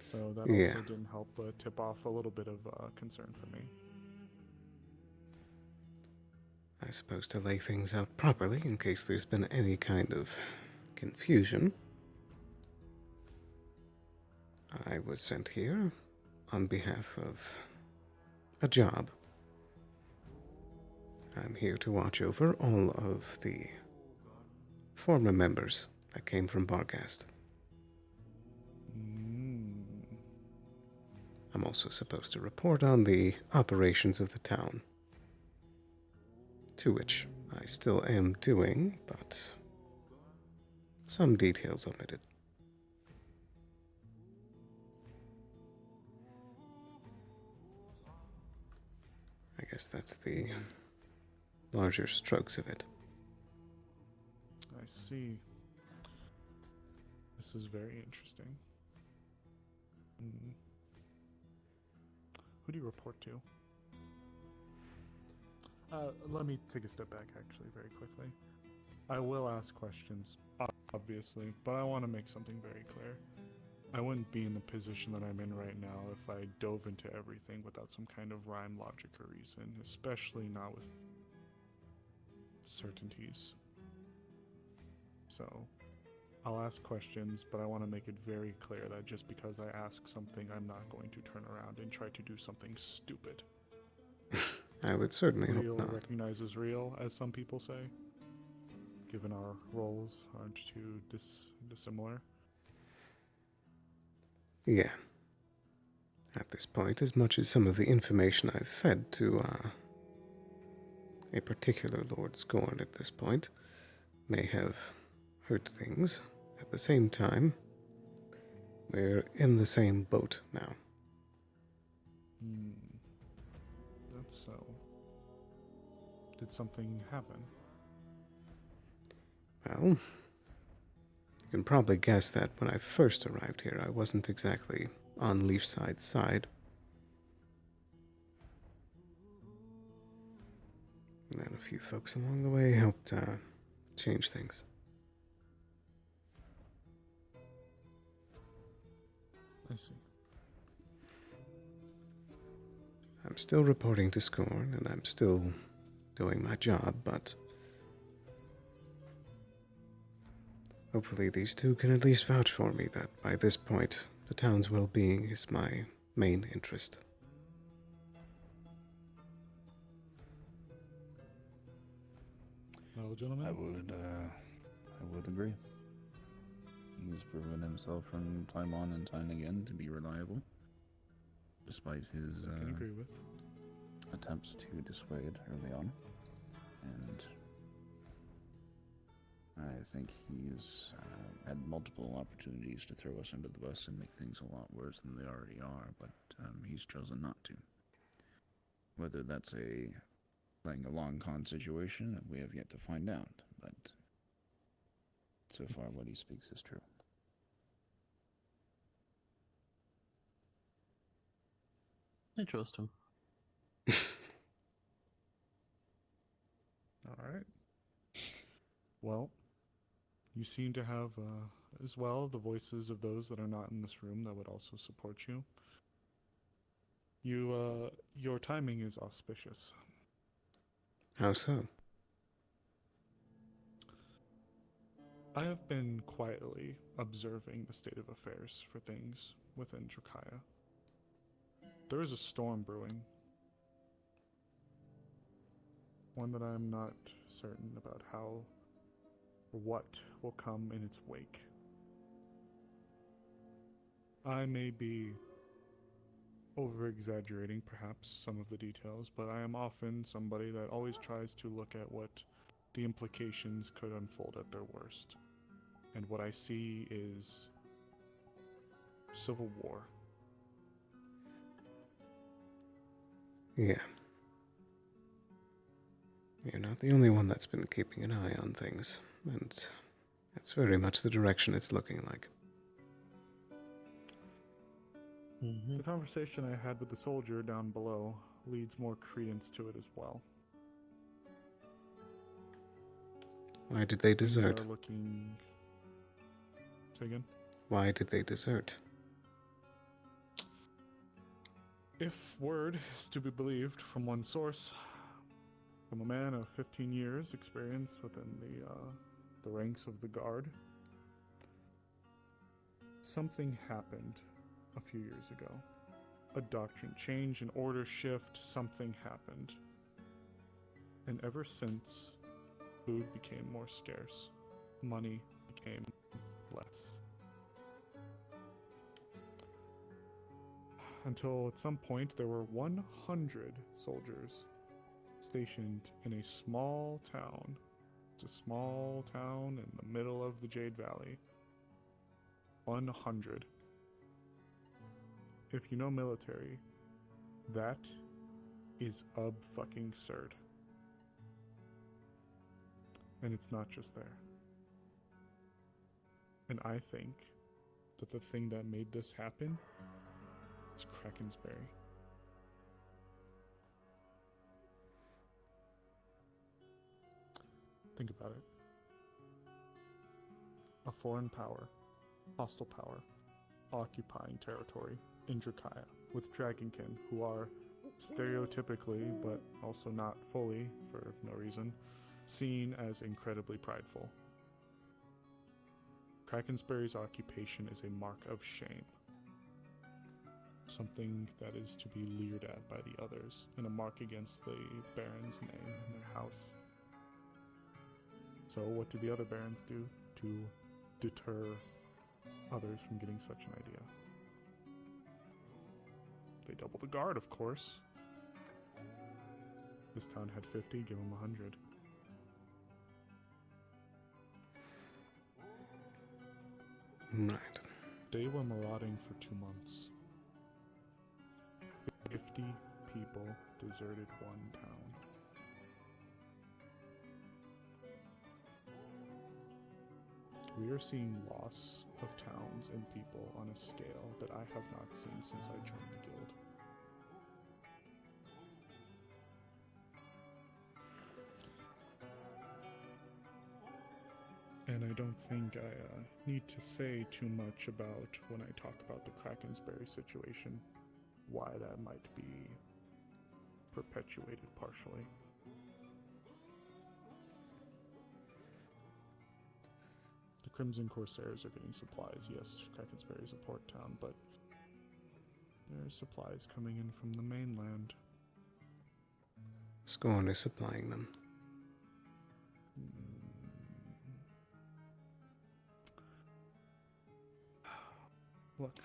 So that Yeah. also didn't help but tip off a little bit of concern for me. I suppose to lay things out properly in case there's been any kind of confusion. I was sent here on behalf of a job. I'm here to watch over all of the former members that came from Barghast. I'm also supposed to report on the operations of the town, to which I still am doing, but some details omitted. I guess that's the larger strokes of it. I see. This is very interesting. Who do you report to? Let me take a step back, actually, very quickly. I will ask questions, obviously, but I want to make something very clear. I wouldn't be in the position that I'm in right now if I dove into everything without some kind of rhyme, logic, or reason, especially not with certainties. So, I'll ask questions, but I want to make it very clear that just because I ask something, I'm not going to turn around and try to do something stupid. I would certainly Real hope not. recognizes real, as some people say, given our roles aren't too dissimilar. Yeah. At this point, as much as some of the information I've fed to a particular Lord Scorn at this point may have hurt things, at the same time, we're in the same boat now. That's so. Did something happen? Well, you can probably guess that when I first arrived here, I wasn't exactly on Leafside's side. And then a few folks along the way helped change things. I see. I'm still reporting to Scorn, and I'm still doing my job, but hopefully these two can at least vouch for me that by this point, the town's well-being is my main interest. Well, gentlemen, I would agree. He's proven himself from time on and time again to be reliable, despite his I can agree with. attempts to dissuade early on. And I think he's had multiple opportunities to throw us under the bus and make things a lot worse than they already are, but he's chosen not to. Whether that's playing a long con situation, we have yet to find out, but so far what he speaks is true. I trust him. Alright. Well, you seem to have, as well, the voices of those that are not in this room that would also support you. Your timing is auspicious. How so? I have been quietly observing the state of affairs for things within Drakaya. There is a storm brewing. One that I'm not certain about how or what will come in its wake. I may be over-exaggerating perhaps some of the details, but I am often somebody that always tries to look at what the implications could unfold at their worst. And what I see is civil war. Yeah. You're not the only one that's been keeping an eye on things, and that's very much the direction it's looking like. The conversation I had with the soldier down below leads more credence to it as well. Why did they desert? Things are looking... Say again? Why did they desert? If word is to be believed from one source, from a man of 15 years experience within the ranks of the guard, something happened a few years ago. A doctrine change, an order shift, something happened. And ever since, food became more scarce. Money became less. Until at some point there were 100 soldiers stationed in a small town. It's a small town in the middle of the Jade Valley. 100. If you know military, that is fucking-surd. And it's not just there. And I think that the thing that made this happen is Krakensberry. Think about it. A foreign power, hostile power, occupying territory in Drakaya with Dragonkin, who are stereotypically, but also not fully, for no reason, seen as incredibly prideful. Krakensbury's occupation is a mark of shame. Something that is to be leered at by the others, and a mark against the Baron's name and their house. So what do the other Barons do to deter others from getting such an idea? They double the guard, of course. This town had 50, give them 100. Right. They were marauding for 2 months. 50 people deserted one town. We are seeing loss of towns and people on a scale that I have not seen since I joined the guild. And I don't think I need to say too much about when I talk about the Krakensbury situation, why that might be perpetuated partially. The Crimson Corsairs are getting supplies. Yes, Krakensbury is a port town, but there are supplies coming in from the mainland. Scorn is supplying them. Look,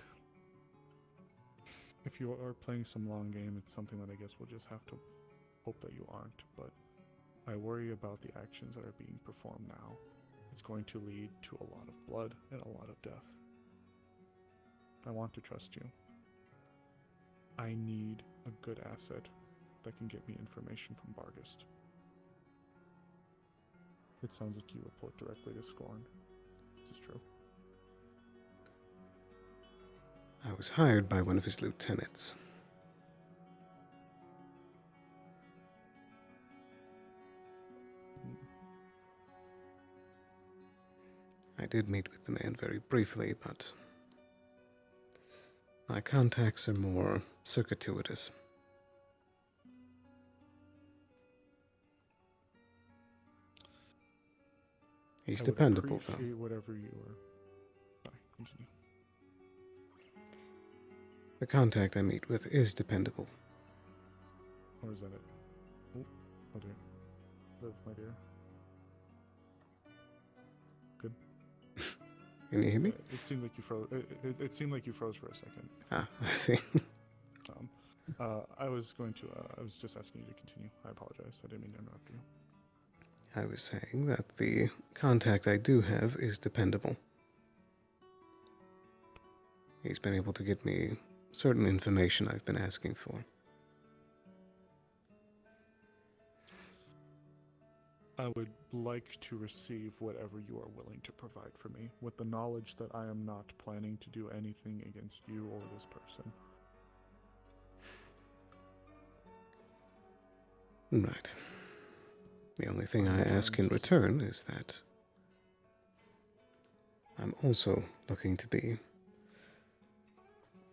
if you are playing some long game, it's something that I guess we'll just have to hope that you aren't, but I worry about the actions that are being performed now. It's going to lead to a lot of blood and a lot of death. I want to trust you. I need a good asset that can get me information from Bargist. It sounds like you report directly to Scorn. This is true. I was hired by one of his lieutenants. I did meet with the man very briefly, but my contacts are more circuitous. He's dependable, though. Whatever you are. Sorry, continue. The contact I meet with is dependable. Or is that it? Oh dear. Live, my dear. Good. Can you hear me? It seemed like you froze. It seemed like you froze for a second. Ah, I see. I was going to. I was just asking you to continue. I apologize. I didn't mean to interrupt you. I was saying that the contact I do have is dependable. He's been able to get me certain information I've been asking for. I would like to receive whatever you are willing to provide for me, with the knowledge that I am not planning to do anything against you or this person. Right. The only thing I ask in return is that I'm also looking to be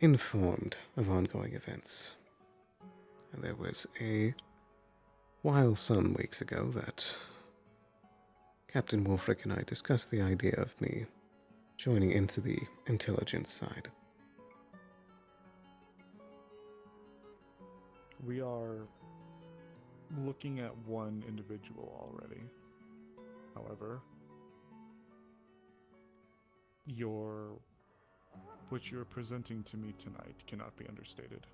informed of ongoing events. And there was a while some weeks ago that Captain Wolfric and I discussed the idea of me joining into the intelligence side. We are looking at one individual already. However, what you're presenting to me tonight cannot be understated.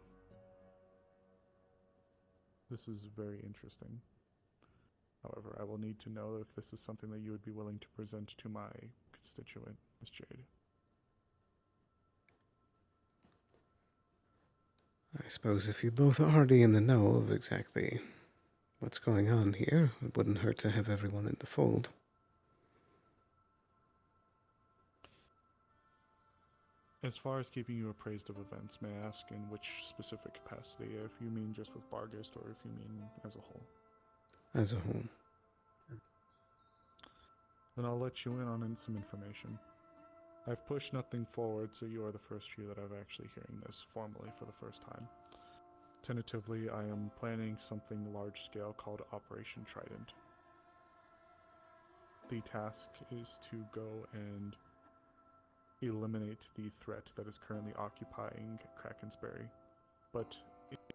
This is very interesting. However, I will need to know if this is something that you would be willing to present to my constituent, Ms. Jade. I suppose if you both are already in the know of exactly what's going on here, it wouldn't hurt to have everyone in the fold. As far as keeping you appraised of events, may I ask in which specific capacity, if you mean just with Bargist or if you mean as a whole? As a whole. Then I'll let you in on some information. I've pushed nothing forward, so you are the first few that I've actually hearing this formally for the first time. Tentatively, I am planning something large-scale called Operation Trident. the task is to go and eliminate the threat that is currently occupying Krakensberry. But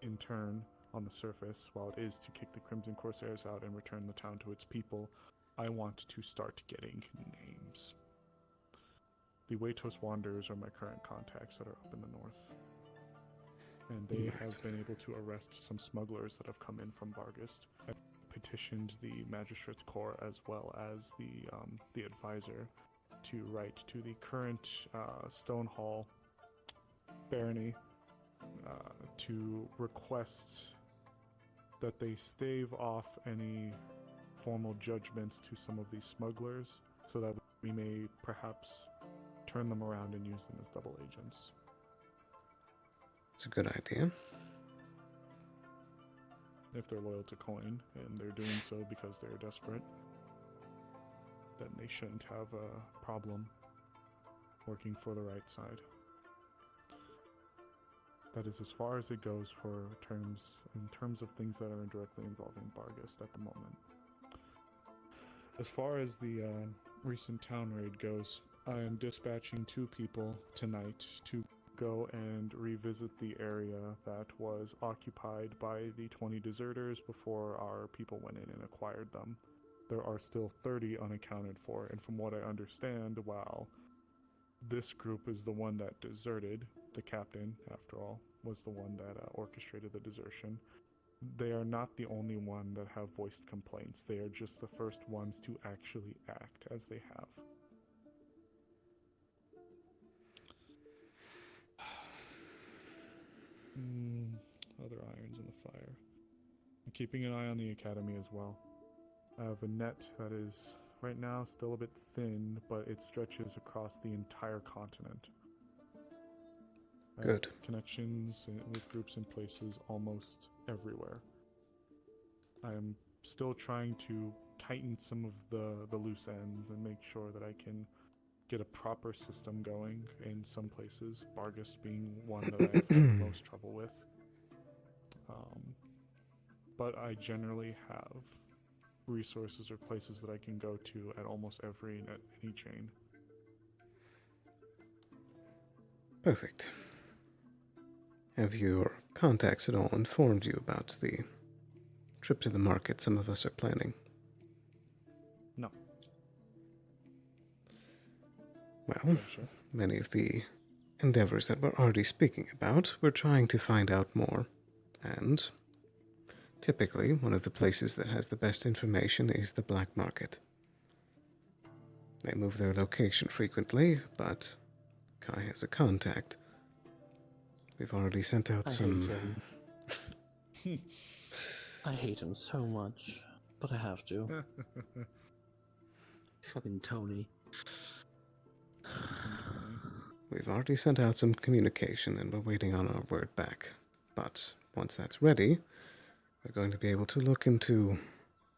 in turn, on the surface, while it is to kick the Crimson Corsairs out and return the town to its people, I want to start getting names. The Waitos Wanderers are my current contacts that are up in the north. And they have been able to arrest some smugglers that have come in from Bargast. I've petitioned the Magistrates Corps as well as the advisor to write to the current Stonehall barony to request that they stave off any formal judgments to some of these smugglers so that we may perhaps turn them around and use them as double agents. It's a good idea. If they're loyal to coin and they're doing so because they're desperate, then they shouldn't have a problem working for the right side. That is as far as it goes in terms of things that are directly involving Bargast at the moment. As far as the recent town raid goes, I am dispatching 2 people tonight to go and revisit the area that was occupied by the 20 deserters before our people went in and acquired them. There are still 30 unaccounted for, and from what I understand, while this group is the one that deserted, the captain, after all, was the one that orchestrated the desertion. They are not the only one that have voiced complaints. They are just the first ones to actually act as they have. Other irons in the fire. I'm keeping an eye on the academy as well. I have a net that is right now still a bit thin, but it stretches across the entire continent. I have connections with groups and places almost everywhere. I am still trying to tighten some of the loose ends and make sure that I can get a proper system going in some places, Bargast being one that I've had the most trouble with. But I generally have resources or places that I can go to at almost any chain. Perfect. Have your contacts at all informed you about the trip to the market some of us are planning? No. Well, many of the endeavors that we're already speaking about, we're trying to find out more. And typically, one of the places that has the best information is the black market. They move their location frequently, but Kai has a contact. We've already sent out some... I hate him so much, but I have to. Fucking Tony. We've already sent out some communication and we're waiting on our word back. But once that's ready, we're going to be able to look into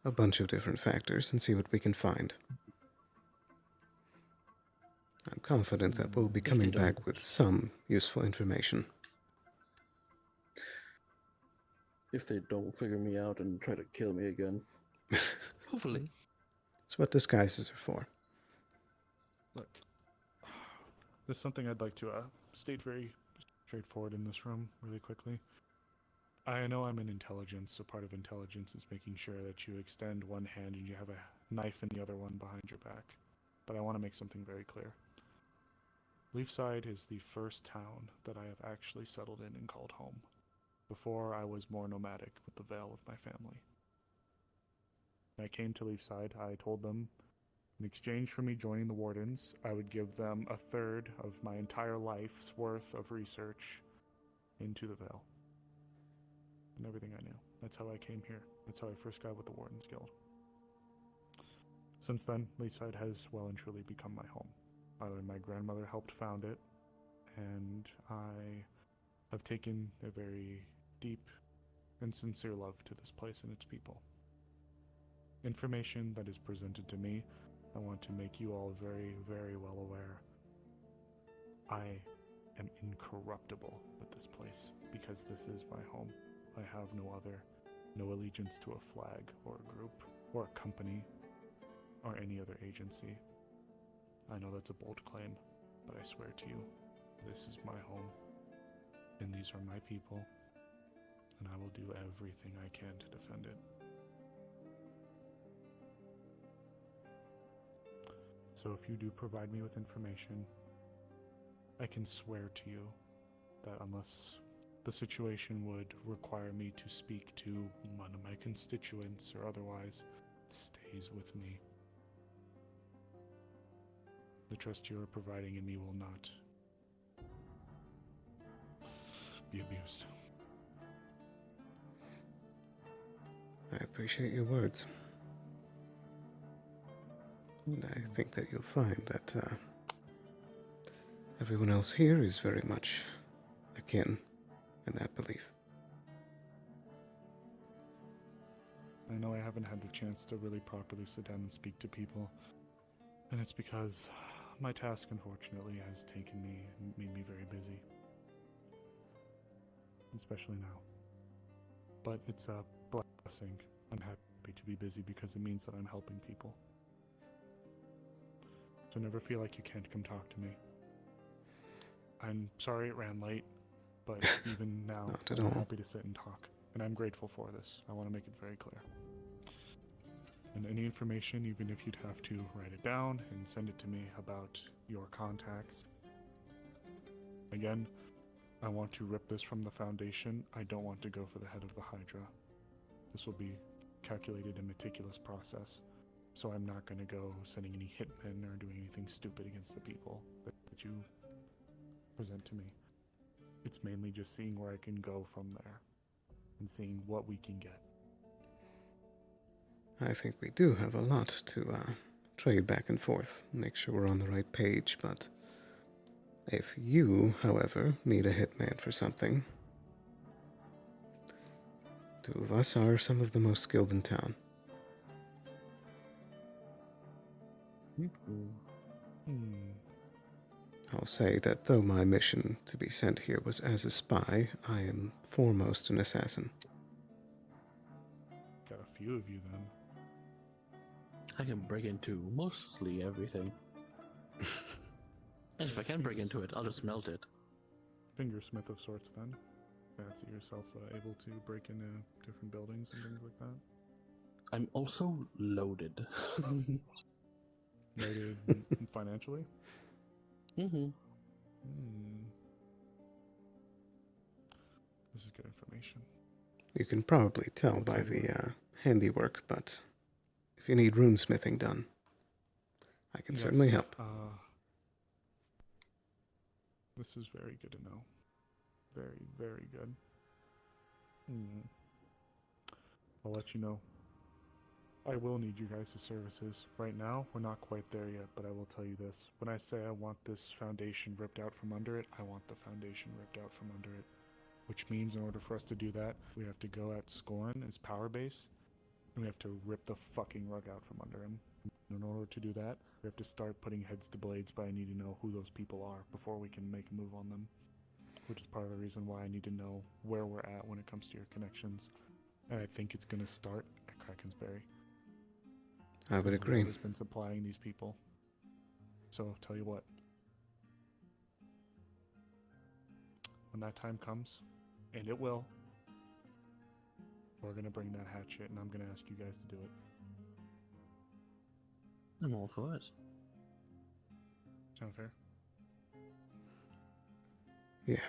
a bunch of different factors and see what we can find. I'm confident that we'll be coming back with some useful information. If they don't figure me out and try to kill me again. Hopefully. It's what disguises are for. Look, there's something I'd like to state very straightforward in this room really quickly. I know I'm in intelligence, so part of intelligence is making sure that you extend one hand and you have a knife in the other one behind your back. But I want to make something very clear. Leafside is the first town that I have actually settled in and called home. Before, I was more nomadic with the Vale with my family. When I came to Leafside, I told them, in exchange for me joining the Wardens, I would give them a third of my entire life's worth of research into the Vale. And everything I knew. That's how I came here. That's how I first got with the Wardens Guild. Since then, Leafside has well and truly become my home. My grandmother helped found it, and I have taken a very deep and sincere love to this place and its people. Information that is presented to me, I want to make you all very, very well aware. I am incorruptible with this place because this is my home. I have no other, no allegiance to a flag or a group or a company. or any other agency. I know that's a bold claim, but I swear to you, this is my home, and these are my people, and I will do everything I can to defend it. So if you do provide me with information, I can swear to you that unless the situation would require me to speak to one of my constituents or otherwise, it stays with me. The trust you are providing in me will not be abused. I appreciate your words. And I think that you'll find that everyone else here is very much akin in that belief. I know I haven't had the chance to really properly sit down and speak to people, and it's because my task, unfortunately, has taken me and made me very busy. Especially now. But it's a blessing. I'm happy to be busy because it means that I'm helping people. So never feel like you can't come talk to me. I'm sorry it ran late, but even now, Not at I'm all. happy to sit and talk. And I'm grateful for this. I want to make it very clear. And any information, even if you'd have to write it down and send it to me about your contacts. Again, I want to rip this from the foundation. I don't want to go for the head of the Hydra. This will be calculated and meticulous process. So I'm not going to go sending any hitmen or doing anything stupid against the people that you present to me. It's mainly just seeing where I can go from there and seeing what we can get. I think we do have a lot to trade back and forth, make sure we're on the right page, but if you, however, need a hitman for something, two of us are some of the most skilled in town. I'll say that though my mission to be sent here was as a spy, I am foremost an assassin. Got a few of you then. I can break into mostly everything. And if I can break into it, I'll just melt it. Fingersmith of sorts then. Fancy yourself able to break into different buildings and things like that. I'm also loaded. Loaded financially? Mm-hmm. This is good information. You can probably tell by the handiwork, but if you need runesmithing done, I can certainly help. This is very good to know. Very, very good. I'll let you know. I will need you guys' services. Right now, we're not quite there yet, but I will tell you this. When I say I want this foundation ripped out from under it, I want the foundation ripped out from under it. Which means in order for us to do that, we have to go at Scorn as power base, and we have to rip the fucking rug out from under him. In order to do that, we have to start putting heads to blades, but I need to know who those people are before we can make a move on them. Which is part of the reason why I need to know where we're at when it comes to your connections. And I think it's going to start at Krakensberry. I would agree. Whoever's been supplying these people. So, tell you what. When that time comes, and it will, we're going to bring that hatchet, and I'm going to ask you guys to do it. I'm all for it. Sound fair? Yeah.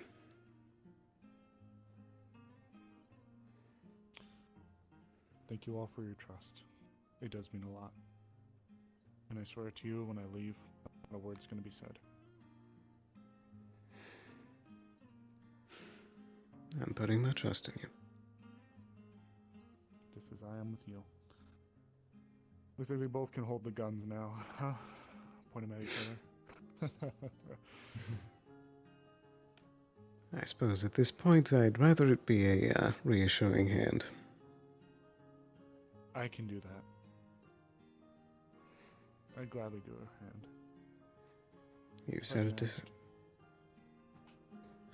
Thank you all for your trust. It does mean a lot. And I swear to you, when I leave, not a word's going to be said. I'm putting my trust in you. Just as I am with you. Looks like we both can hold the guns now, huh? Point them at each other. I suppose at this point I'd rather it be a reassuring hand. I can do that. I'd gladly do a hand. You said it.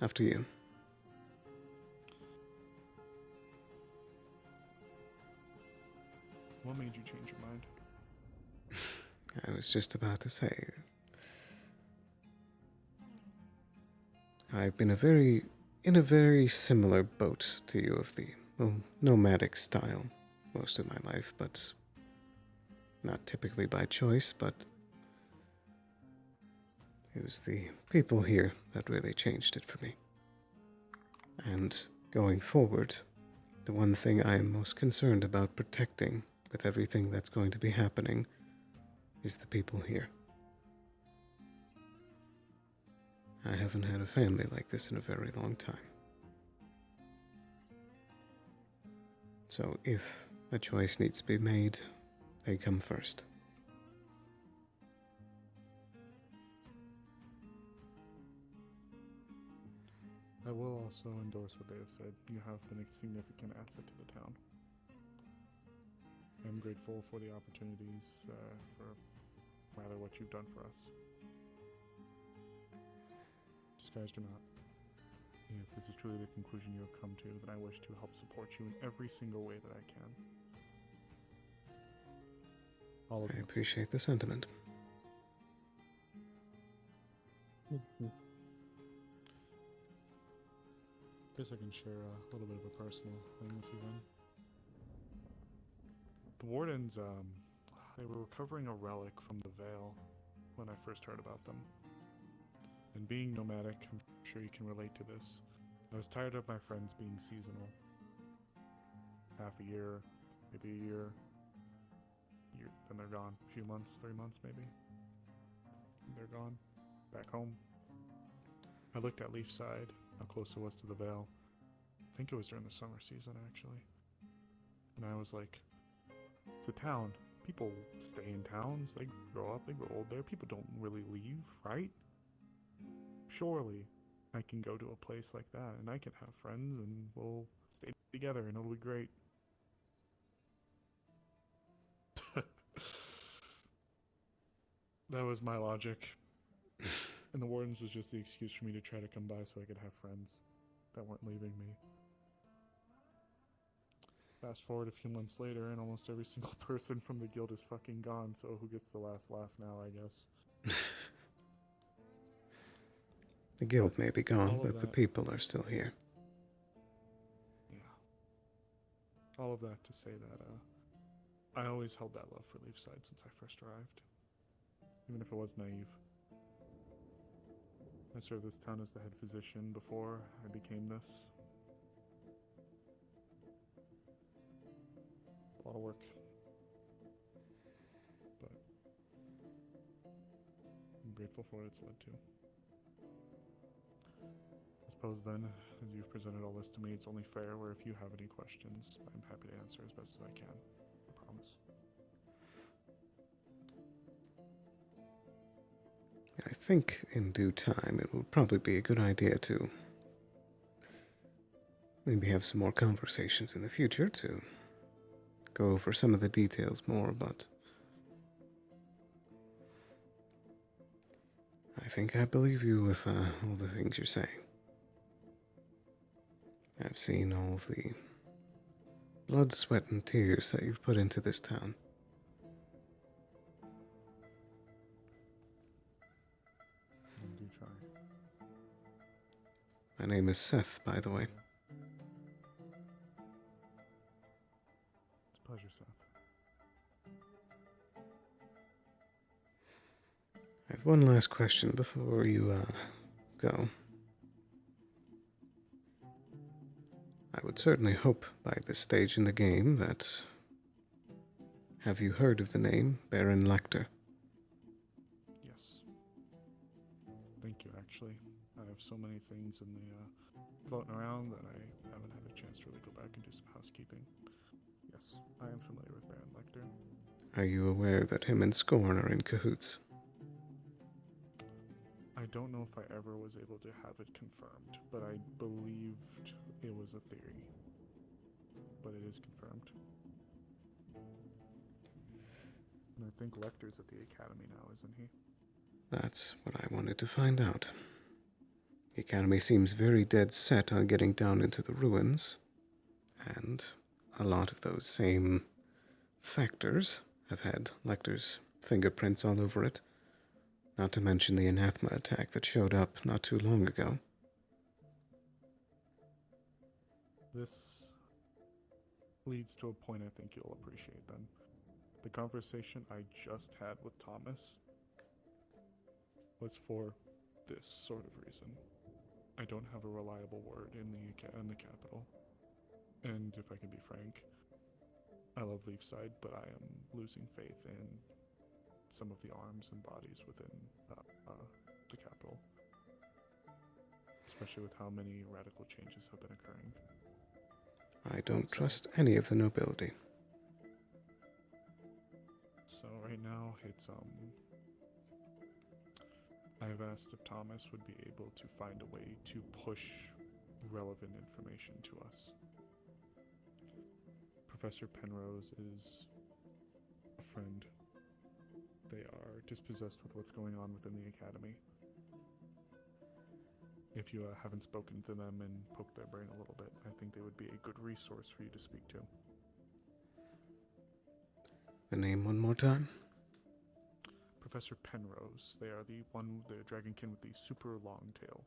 After you. What made you change your mind? I was just about to say, I've been in a very similar boat to you of the nomadic style most of my life, but not typically by choice, but it was the people here that really changed it for me. And going forward, the one thing I am most concerned about protecting with everything that's going to be happening is the people here. I haven't had a family like this in a very long time. So if a choice needs to be made, they come first. I will also endorse what they have said. You have been a significant asset to the town. I'm grateful for the opportunities, for rather what you've done for us. Disguised or not. If this is truly the conclusion you have come to, then I wish to help support you in every single way that I can. I appreciate the sentiment. Guess I can share a little bit of a personal thing with you then. The Wardens, they were recovering a relic from the Vale when I first heard about them. And being nomadic, I'm sure you can relate to this. I was tired of my friends being seasonal. Half a year, maybe a year, then they're gone. A few months, 3 months maybe. They're gone. Back home. I looked at Leafside, how close it was to the Vale. I think it was during the summer season, actually. And I was like, it's a town. People stay in towns. They grow up, they grow old there. People don't really leave, right? Surely I can go to a place like that and I can have friends and we'll stay together and it'll be great. That was my logic. And the Wardens was just the excuse for me to try to come by so I could have friends that weren't leaving me. Fast forward a few months later and almost every single person from the guild is fucking gone, so who gets the last laugh now, I guess. The guild may be gone, but the people are still here. Yeah. All of that to say that I always held that love for Leafside since I first arrived. Even if it was naive. I served this town as the head physician before I became this. A lot of work. But I'm grateful for what it's led to. I suppose then, as you've presented all this to me, it's only fair where if you have any questions, I'm happy to answer as best as I can. I promise. I think in due time it will probably be a good idea to maybe have some more conversations in the future to go over some of the details more, but I think I believe you with all the things you're saying. I've seen all of the blood, sweat, and tears that you've put into this town. I do try. My name is Seth, by the way. It's a pleasure, Seth. I have one last question before you go. I would certainly hope by this stage in the game that... Have you heard of the name Baron Lecter? Yes. Thank you, actually. I have so many things in the floating around that I haven't had a chance to really go back and do some housekeeping. Yes, I am familiar with Baron Lecter. Are you aware that him and Scorn are in cahoots? I don't know if I ever was able to have it confirmed, but I believed it was a theory. But it is confirmed. And I think Lecter's at the academy now, isn't he? That's what I wanted to find out. The Academy seems very dead set on getting down into the ruins, and a lot of those same factors have had Lecter's fingerprints all over it. Not to mention the anathema attack that showed up not too long ago. This leads to a point I think you'll appreciate then. The conversation I just had with Thomas was for this sort of reason. I don't have a reliable word in the capital. And if I can be frank, I love Leafside, but I am losing faith in some of the arms and bodies within the capital. Especially with how many radical changes have been occurring. I don't trust any of the nobility. So right now, I've asked if Thomas would be able to find a way to push relevant information to us. Professor Penrose is a friend. They are dispossessed with what's going on within the academy. If you haven't spoken to them and poked their brain a little bit, I think they would be a good resource for you to speak to. The name one more time? Professor Penrose. They are the dragonkin with the super long tail.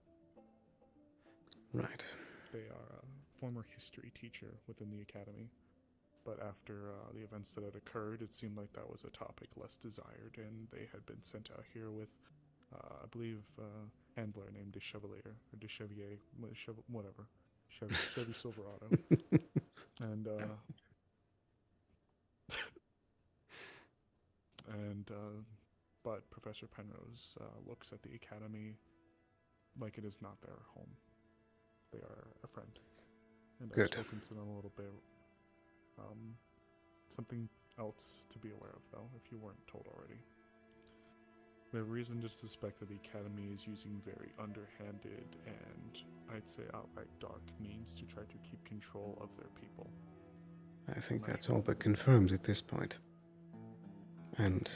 Right. They are a former history teacher within the academy. But after the events that had occurred, it seemed like that was a topic less desired, and they had been sent out here with, I believe, handler named Chevalier, whatever. Chevy Silverado. But Professor Penrose looks at the academy like it is not their home. They are a friend. And Good. I've spoken to them a little bit. Something else to be aware of, though, if you weren't told already. We have reason to suspect that the Academy is using very underhanded and, I'd say, outright dark means to try to keep control of their people. I think that's all but confirmed at this point. And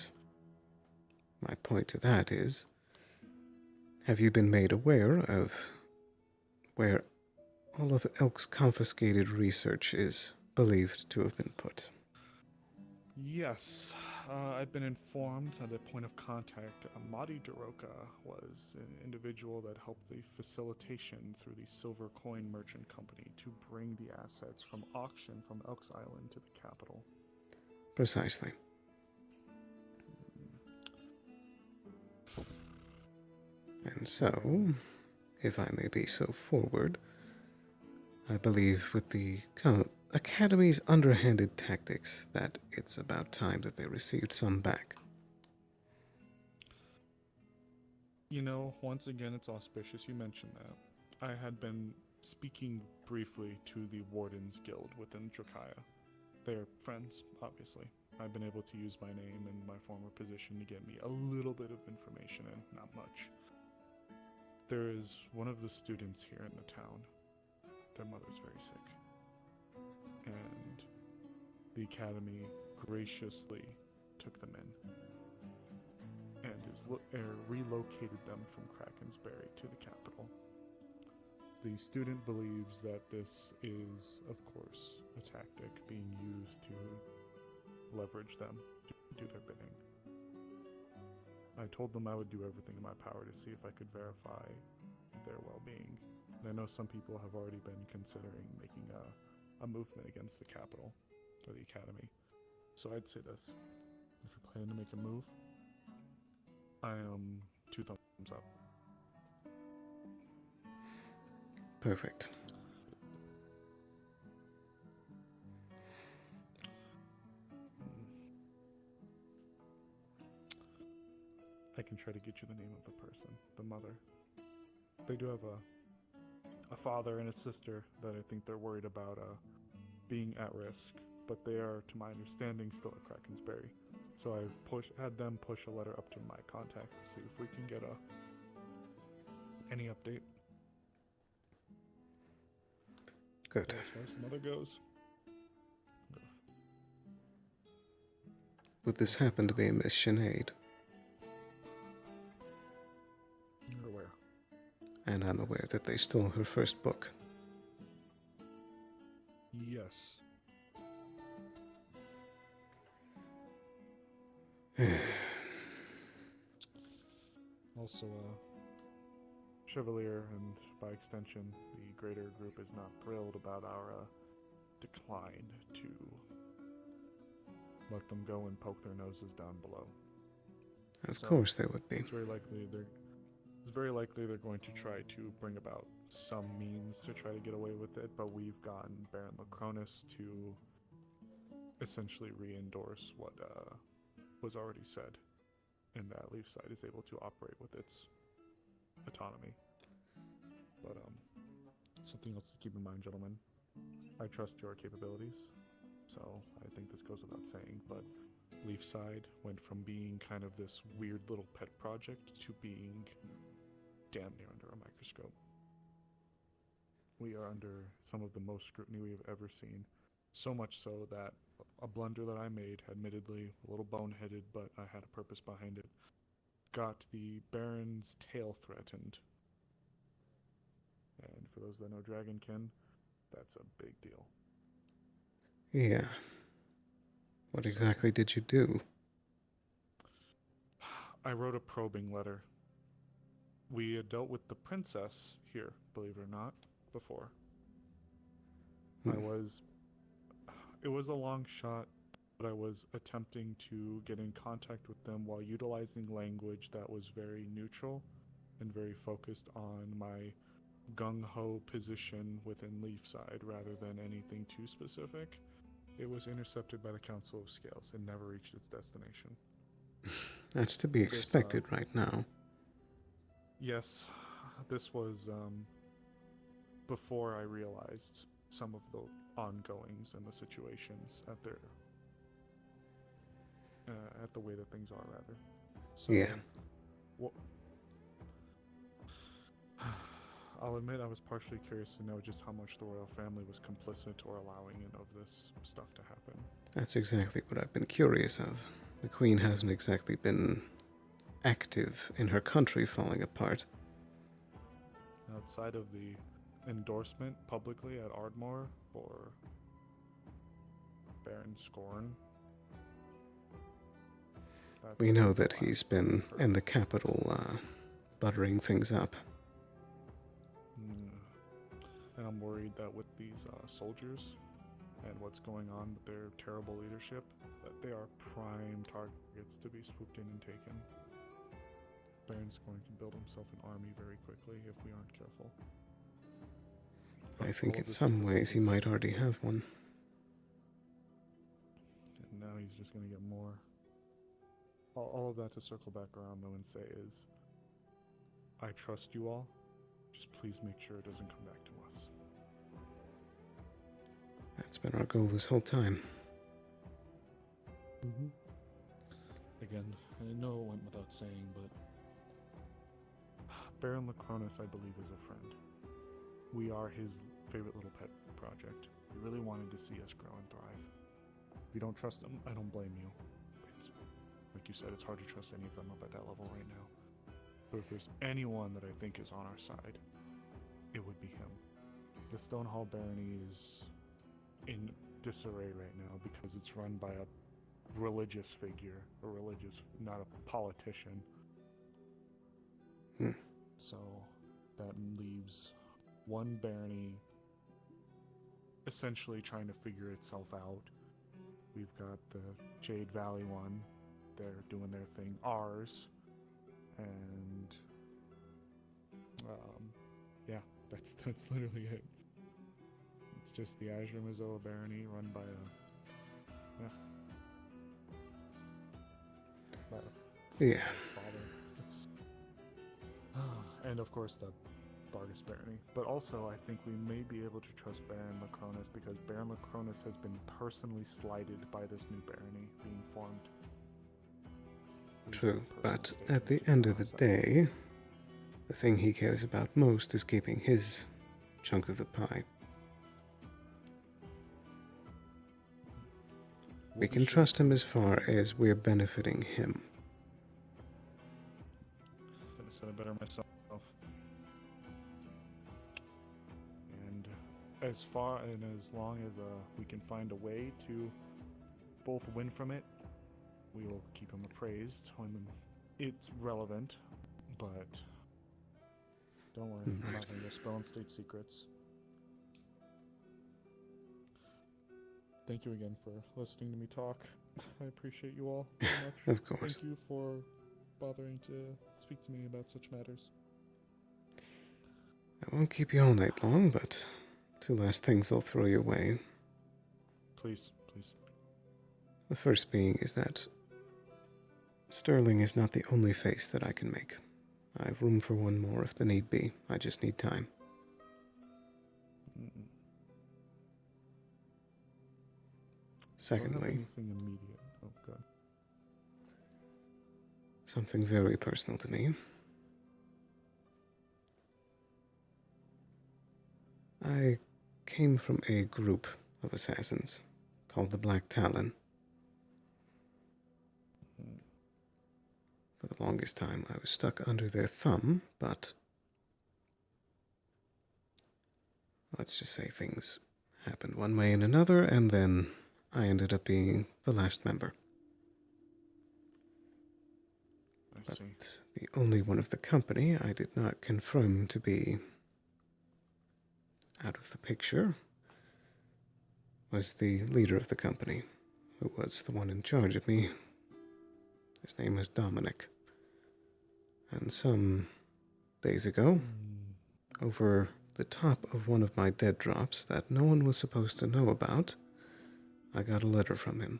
my point to that is, have you been made aware of where all of Elk's confiscated research is believed to have been put? Yes, I've been informed that the point of contact, Madi Daroka, was an individual that helped the facilitation through the Silver Coin Merchant Company to bring the assets from auction from Elk's Island to the capital. Precisely. And so, if I may be so forward, I believe with the Academy's underhanded tactics that it's about time that they received some back. You know, once again, it's auspicious you mentioned that. I had been speaking briefly to the Wardens Guild within Drakaya. They're friends, obviously. I've been able to use my name and my former position to get me a little bit of information, and not much. There is one of the students here in the town. Their mother's very sick. And the Academy graciously took them in and relocated them from Krakensberry to the capital. The student believes that this is, of course, a tactic being used to leverage them to do their bidding. I told them I would do everything in my power to see if I could verify their well-being. And I know some people have already been considering making a movement against the capital, or the academy. So I'd say this. If you're planning to make a move, I am 2 thumbs up. Perfect. I can try to get you the name of the person, the mother. They do have a father and a sister that I think they're worried about being at risk, but they are, to my understanding, still at Krakensberry. So I've had them push a letter up to my contact to see if we can get any update. Good. As far as the mother goes. Would this happen to be Miss Sinead? You're aware. And I'm aware that they stole her first book. Yes. Also, Chevalier and by extension the greater group is not thrilled about our decline to let them go and poke their noses down below. Of course they would be. It's very likely they're going to try to bring about some means to try to get away with it, but we've gotten Baron Lacronus to essentially re-endorse what was already said, and that Leafside is able to operate with its autonomy. But something else to keep in mind, gentlemen. I trust your capabilities, so I think this goes without saying, but Leafside went from being kind of this weird little pet project to being damn near under a microscope. We are under some of the most scrutiny we have ever seen, so much so that a blunder that I made, admittedly a little boneheaded, but I had a purpose behind it, got the Baron's tail threatened. And for those that know Dragonkin, that's a big deal. Yeah. What exactly did you do? I wrote a probing letter. We had dealt with the princess here, believe it or not, before. It was a long shot, but I was attempting to get in contact with them while utilizing language that was very neutral and very focused on my gung-ho position within Leafside rather than anything too specific. It was intercepted by the Council of Scales and never reached its destination. That's to be expected right now. Yes, this was before I realized some of the ongoings and the situations at the way that things are, rather. So, yeah. I'll admit I was partially curious to know just how much the royal family was complicit or allowing of this stuff to happen. That's exactly what I've been curious of. The Queen hasn't exactly been active in her country falling apart. Outside of the endorsement publicly at Ardmore for Baron Scorn. We know that he's been in the capital buttering things up. And I'm worried that with these soldiers and what's going on with their terrible leadership, that they are prime targets to be swooped in and taken. Baron's going to build himself an army very quickly if we aren't careful. I think in some ways he might already have one. And now he's just going to get more. All of that to circle back around though and say is, I trust you all. Just please make sure it doesn't come back to us. That's been our goal this whole time. Again, I know it went without saying, but Baron Lacronus, I believe, is a friend. We are his favorite little pet project. He really wanted to see us grow and thrive. If you don't trust him, I don't blame you. It's, like you said, it's hard to trust any of them up at that level right now. But if there's anyone that I think is on our side, it would be him. The Stonehall Barony is in disarray right now because it's run by a religious figure, not a politician. So that leaves one barony essentially trying to figure itself out. We've got the Jade Valley one, they're doing their thing, ours, and yeah, that's literally it. It's just the Azure Mizoa Barony run by a yeah. Father. And of course the Bargus Barony. But also I think we may be able to trust Baron Lacronus because Baron Lacronus has been personally slighted by this new barony being formed. True, but at the end of the day, the thing he cares about most is keeping his chunk of the pie. We can trust him as far as we're benefiting him. Could have said it better myself. And as far and as long as we can find a way to both win from it, we will keep him appraised when it's relevant. But don't worry, I'm not going to spill on state secrets. Thank you again for listening to me talk. I appreciate you all very much. Of course. Thank you for bothering to speak to me about such matters. I won't keep you all night long, but 2 last things I'll throw your way. Please, please. The first being is that Sterling is not the only face that I can make. I have room for one more if the need be. I just need time. Secondly, anything immediate. Oh, good. Something very personal to me. I came from a group of assassins called the Black Talon. For the longest time, I was stuck under their thumb, but let's just say things happened one way and another, and then I ended up being the last member. But the only one of the company I did not confirm to be out of the picture was the leader of the company, who was the one in charge of me. His name was Dominic. And some days ago, over the top of one of my dead drops that no one was supposed to know about, I got a letter from him.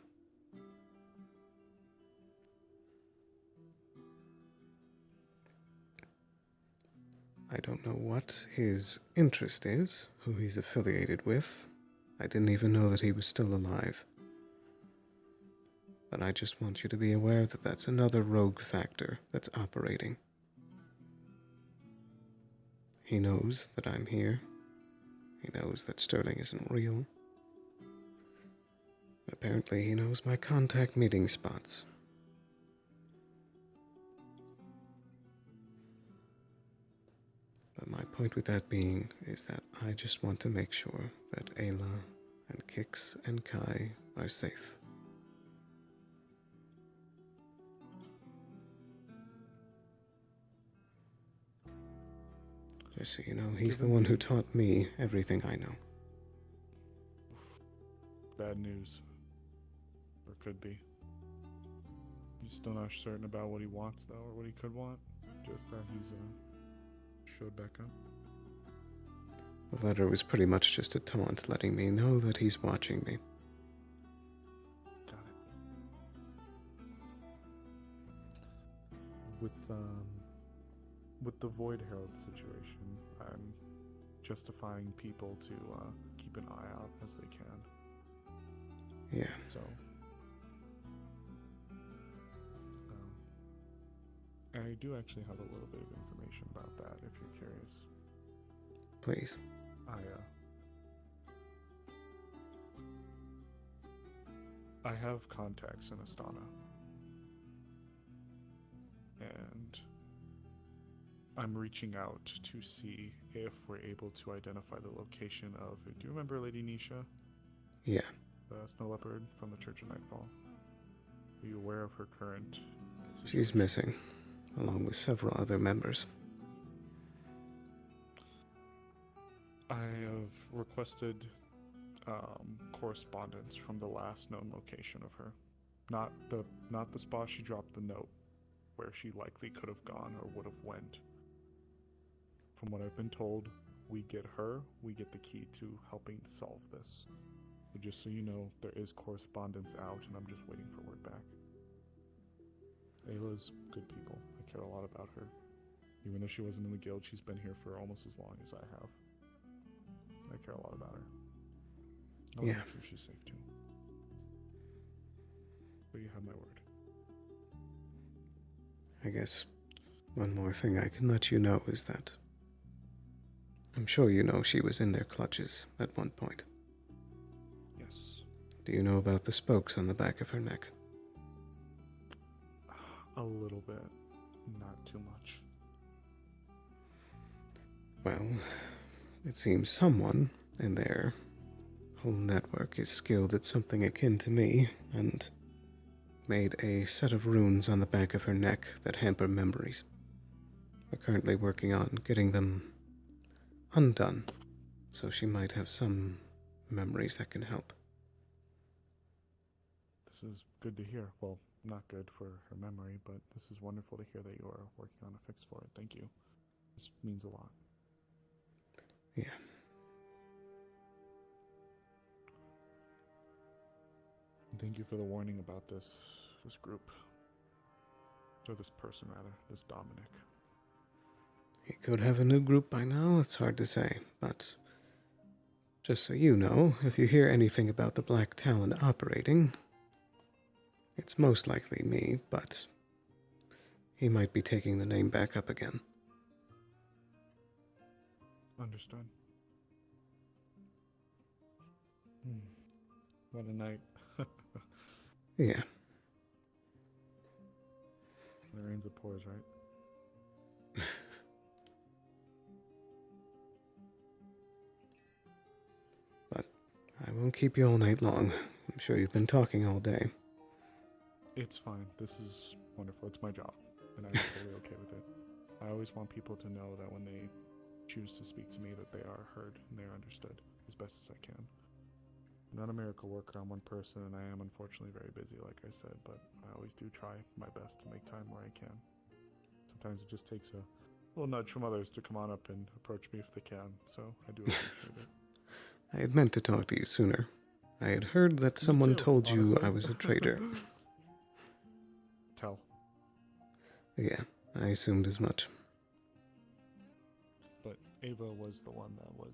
I don't know what his interest is, who he's affiliated with. I didn't even know that he was still alive. But I just want you to be aware that that's another rogue factor that's operating. He knows that I'm here. He knows that Sterling isn't real. Apparently, he knows my contact meeting spots. But my point with that being is that I just want to make sure that Ayla and Kix and Kai are safe. Just so you know, he's the one who taught me everything I know. Bad news. Or could be. You're still not certain about what he wants, though, or what he could want? Just that he's, showed back up? The letter was pretty much just a taunt, letting me know that he's watching me. Got it. With the Void Herald situation, I'm justifying people to keep an eye out as they can. Yeah. So, I do actually have a little bit of information about that, if you're curious. Please. I have contacts in Astana. And I'm reaching out to see if we're able to identify the location of... Do you remember Lady Nisha? Yeah. The Snow Leopard from the Church of Nightfall? Are you aware of her current situation? She's missing, along with several other members. I have requested correspondence from the last known location of her. Not the spot she dropped the note, where she likely could have gone or would have went. From what I've been told, we get her, we get the key to helping solve this. So just so you know, there is correspondence out, and I'm just waiting for word back. Ayla's good people. I care a lot about her. Even though she wasn't in the guild, she's been here for almost as long as I have. I care a lot about her. I'll make sure she's safe too. But you have my word. I guess one more thing I can let you know is that I'm sure you know she was in their clutches at one point. Yes. Do you know about the spokes on the back of her neck? A little bit. Not too much. Well, it seems someone in their whole network is skilled at something akin to me, and made a set of runes on the back of her neck that hamper memories. We're currently working on getting them undone, so she might have some memories that can help. This is good to hear. Well, not good for her memory, but this is wonderful to hear that you are working on a fix for it. Thank you. This means a lot. Yeah. And thank you for the warning about this group. Or this person, rather. This Dominic. He could have a new group by now, it's hard to say, but just so you know, if you hear anything about the Black Talon operating, it's most likely me, but he might be taking the name back up again. Understood. What a night. Yeah. When it rains, it pours, right? But I won't keep you all night long. I'm sure you've been talking all day. It's fine. This is wonderful. It's my job, and I'm totally okay with it. I always want people to know that when they choose to speak to me, that they are heard and they're understood as best as I can. I'm not a miracle worker. I'm one person, and I am unfortunately very busy, like I said, but I always do try my best to make time where I can. Sometimes it just takes a little nudge from others to come on up and approach me if they can, so I do appreciate it. I had meant to talk to you sooner. I had heard that someone told you honestly. I was a traitor. Tell. Yeah, I assumed as much. But Ava was the one that was,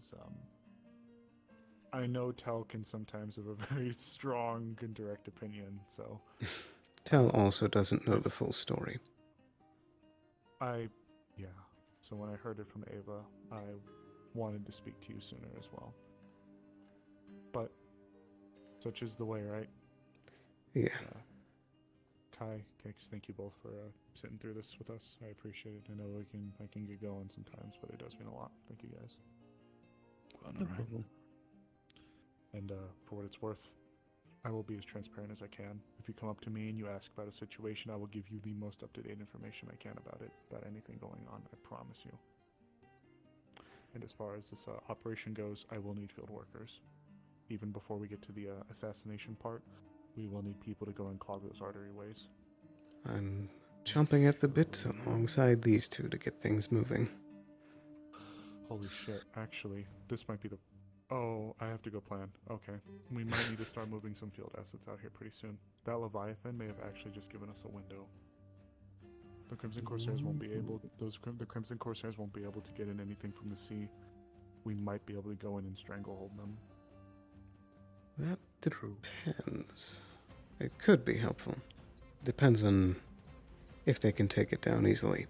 I know Tell can sometimes have a very strong and direct opinion, so... Tell also doesn't know the full story. Yeah. So when I heard it from Ava, I wanted to speak to you sooner as well. But such is the way, right? Yeah. Kai, Kix, thank you both for sitting through this with us. I appreciate it. I know I can get going sometimes, but it does mean a lot. Thank you guys. No problem. And for what it's worth, I will be as transparent as I can. If you come up to me and you ask about a situation, I will give you the most up-to-date information I can about it, about anything going on, I promise you. And as far as this operation goes, I will need field workers. Even before we get to the assassination part, we will need people to go and clog those artery ways. I'm chomping at the bit alongside these two to get things moving. Holy shit, actually, this might be the... Oh, I have to go plan. Okay. We might need to start moving some field assets out here pretty soon. That Leviathan may have actually just given us a window. The Crimson Corsairs won't be able... The Crimson Corsairs won't be able to get in anything from the sea. We might be able to go in and stranglehold them. That depends. It could be helpful. Depends on if they can take it down easily.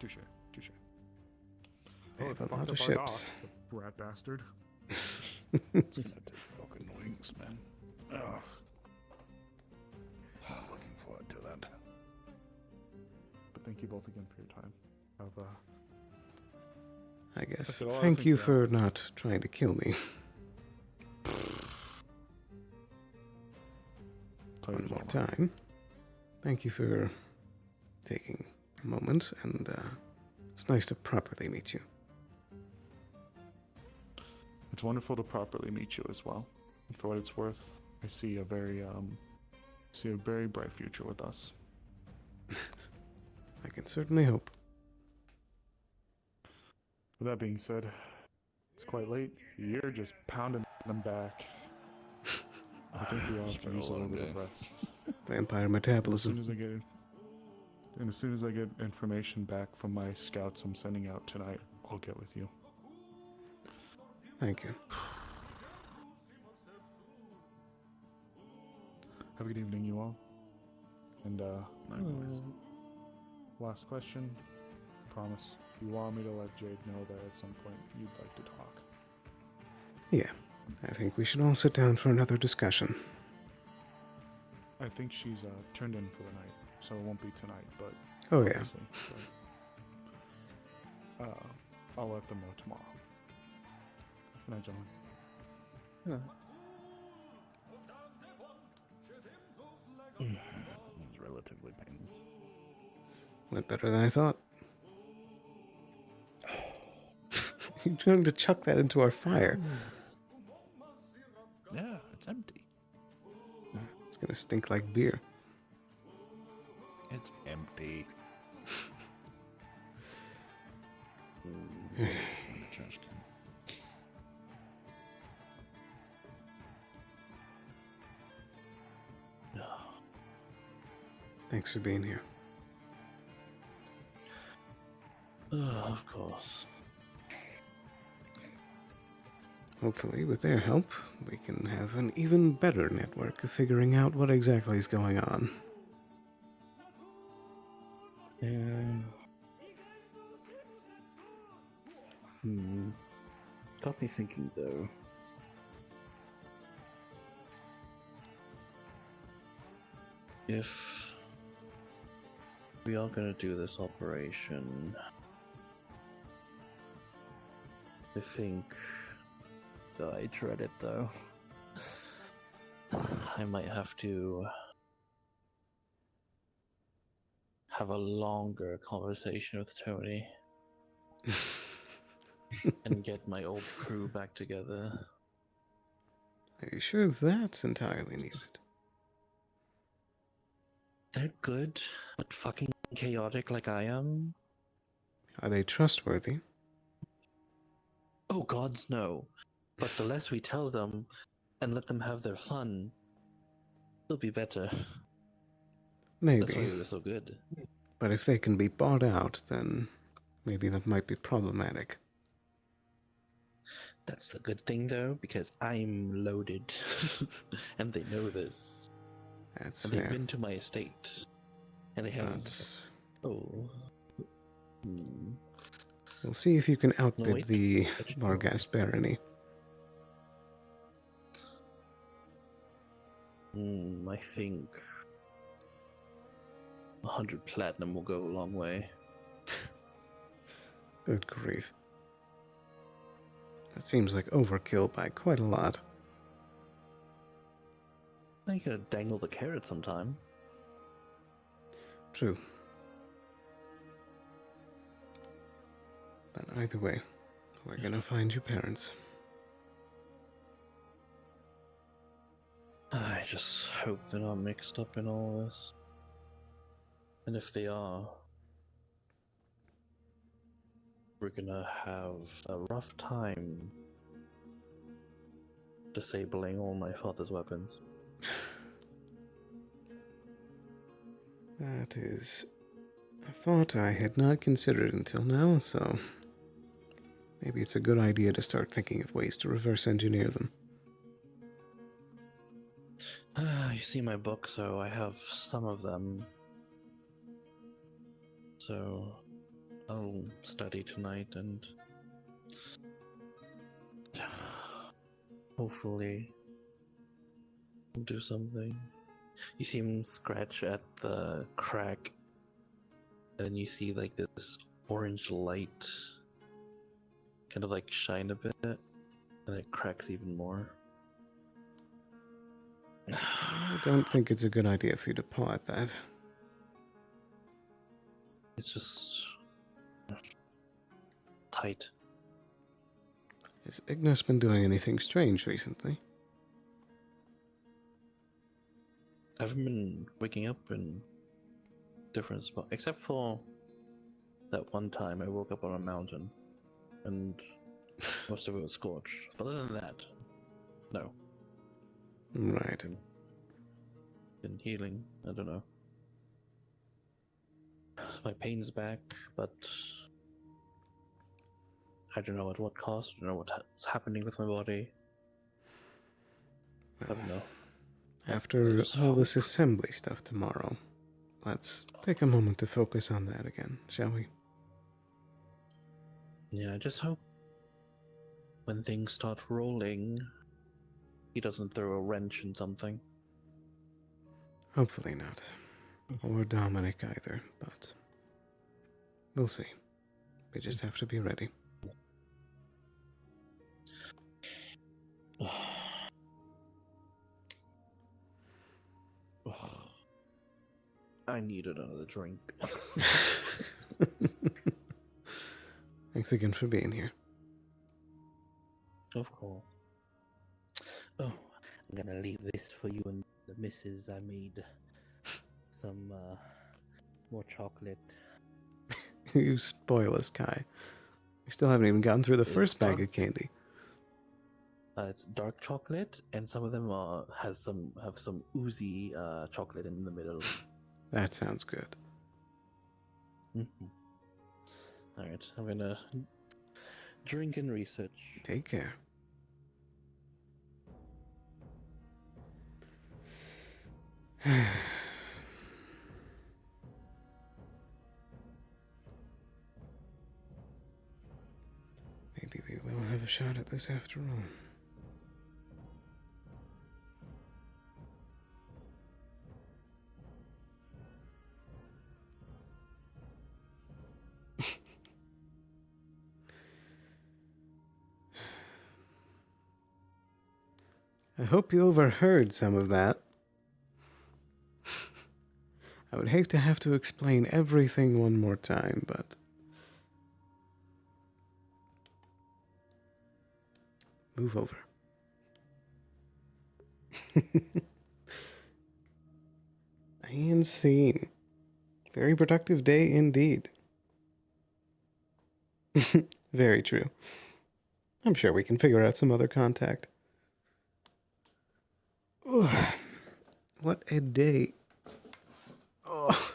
Touche. They have a lot of ships. Rat bastard. It's gonna take fucking wings, man. Ugh. I'm looking forward to that. But thank you both again for your time. I guess. That's all I Thank think you about. for not trying to kill me. One more time. Thank you for taking a moment, and it's nice to properly meet you. It's wonderful to properly meet you as well. And for what it's worth, I see a very bright future with us. I can certainly hope. With that being said, it's quite late. You're just pounding them back. I think we all have to use a little bit of rest. Vampire metabolism. As soon as I get information back from my scouts I'm sending out tonight, I'll get with you. Thank you. Have a good evening, you all. And, last question. Promise. You want me to let Jade know that at some point you'd like to talk. Yeah, I think we should all sit down for another discussion. I think she's turned in for the night, so it won't be tonight, but... Oh, yeah. I'll let them know tomorrow. Good night, gentlemen. It's relatively painless. Went better than I thought. You're trying to chuck that into our fire. Yeah, it's empty. It's gonna stink like beer. It's empty. Thanks for being here. Of course. Hopefully, with their help, we can have an even better network of figuring out what exactly is going on. Yeah. Got me thinking, though. If we are gonna do this operation, I think I dread it, though. I might have to have a longer conversation with Tony and get my old crew back together. Are you sure that's entirely needed? They're good, but fucking chaotic like I am. Are they trustworthy? Oh gods, no. But the less we tell them and let them have their fun, it'll be better. Maybe. That's why they were so good. But if they can be bought out, then maybe that might be problematic. That's the good thing, though, because I'm loaded. And they know this. That's and fair. they've been to my estate. And they have... Oh. We'll see if you can outbid wait. the Vargas barony. I think 100 platinum will go a long way. Good grief. That seems like overkill by quite a lot. I could dangle the carrot sometimes. True. But either way, we're gonna find your parents. I just hope they're not mixed up in all this. And if they are, we're gonna have a rough time disabling all my father's weapons. That is a thought I had not considered until now, so maybe it's a good idea to start thinking of ways to reverse engineer them. You see my book, so I have some of them. So I'll study tonight and hopefully do something. You see him scratch at the crack, and you see like this orange light kind of like shine a bit, and it cracks even more. I don't think it's a good idea for you to paw at that. It's just tight. Has Ignis been doing anything strange recently? I haven't been waking up in different spots, except for that one time I woke up on a mountain, and most of it was scorched. But other than that, no. Right. Been healing, I don't know. My pain's back, but I don't know at what cost. I don't know what's happening with my body. I don't know. After all this assembly stuff tomorrow, let's take a moment to focus on that again, shall we? Yeah, I just hope when things start rolling, he doesn't throw a wrench in something. Hopefully not. Or Dominic either, but we'll see. We just have to be ready. I need another drink. Thanks again for being here. Of course. Oh, I'm gonna leave this for you and the missus. I made some more chocolate. You spoil us, Kai. We still haven't even gotten through the first bag of candy. It's dark chocolate, and some of them have some oozy chocolate in the middle. That sounds good. Mm-hmm. All right, I'm gonna drink and research. Take care. Maybe we will have a shot at this after all. I hope you overheard some of that. I would hate to have to explain everything one more time, but... Move over. And scene. Very productive day indeed. Very true. I'm sure we can figure out some other contact. Ooh, what a day. Oh,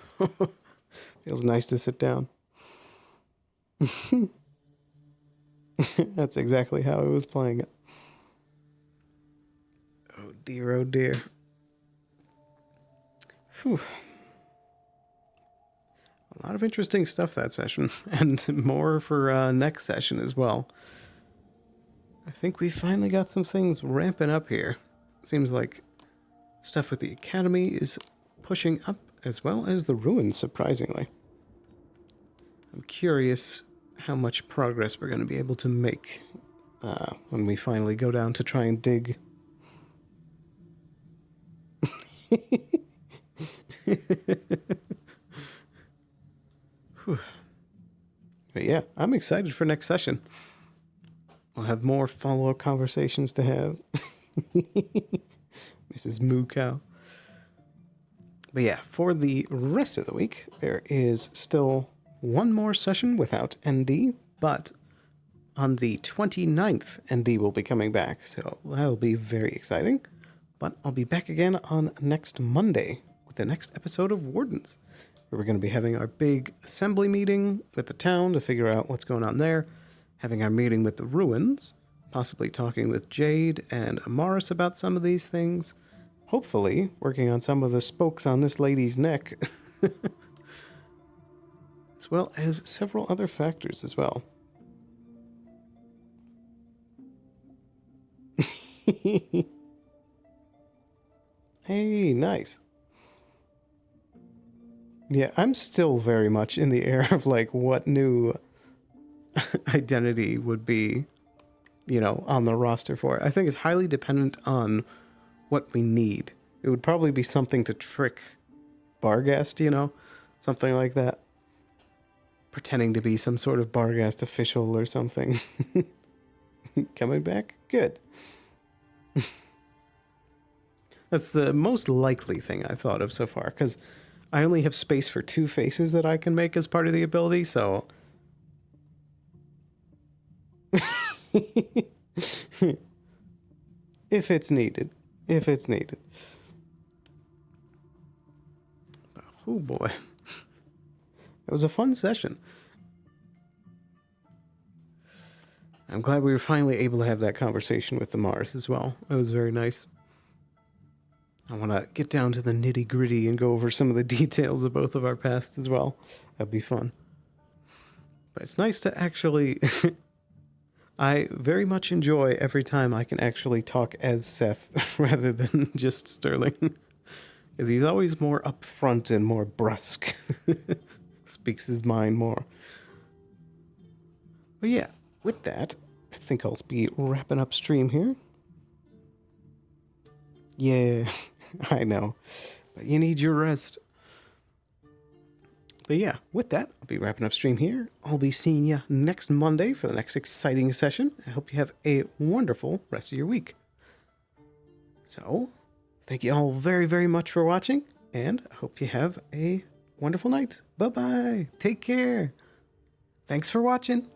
feels nice to sit down. That's exactly how I was playing it. Oh dear, oh dear. Phew. A lot of interesting stuff that session, and more for next session as well. I think we finally got some things ramping up here. Seems like stuff with the Academy is pushing up, as well as the Ruins, surprisingly. I'm curious how much progress we're going to be able to make when we finally go down to try and dig. But yeah, I'm excited for next session. We'll have more follow-up conversations to have. Mrs. Moo Cow. But yeah, for the rest of the week, there is still one more session without ND, but on the 29th, ND will be coming back, so that'll be very exciting. But I'll be back again on next Monday with the next episode of Wardens, where we're going to be having our big assembly meeting with the town to figure out what's going on there, having our meeting with the Ruins, possibly talking with Jade and Amaris about some of these things, hopefully working on some of the spokes on this lady's neck, as well as several other factors as well. Hey, nice. Yeah, I'm still very much in the air of like what new identity would be, you know, on the roster for it. I think it's highly dependent on what we need. It would probably be something to trick Barghast, you know? Something like that. Pretending to be some sort of Barghast official or something. Coming back? Good. That's the most likely thing I've thought of so far, because I only have space for 2 faces that I can make as part of the ability, so... If it's needed. If it's needed. Oh boy. It was a fun session. I'm glad we were finally able to have that conversation with the Mars as well. It was very nice. I want to get down to the nitty-gritty and go over some of the details of both of our pasts as well. That'd be fun. But it's nice to actually... I very much enjoy every time I can actually talk as Seth rather than just Sterling. Because he's always more upfront and more brusque. Speaks his mind more. But yeah, with that, I think I'll be wrapping up stream here. Yeah, I know. But you need your rest. But yeah, with that, I'll be wrapping up stream here. I'll be seeing you next Monday for the next exciting session. I hope you have a wonderful rest of your week. So, thank you all very, very much for watching, and I hope you have a wonderful night. Bye-bye. Take care. Thanks for watching.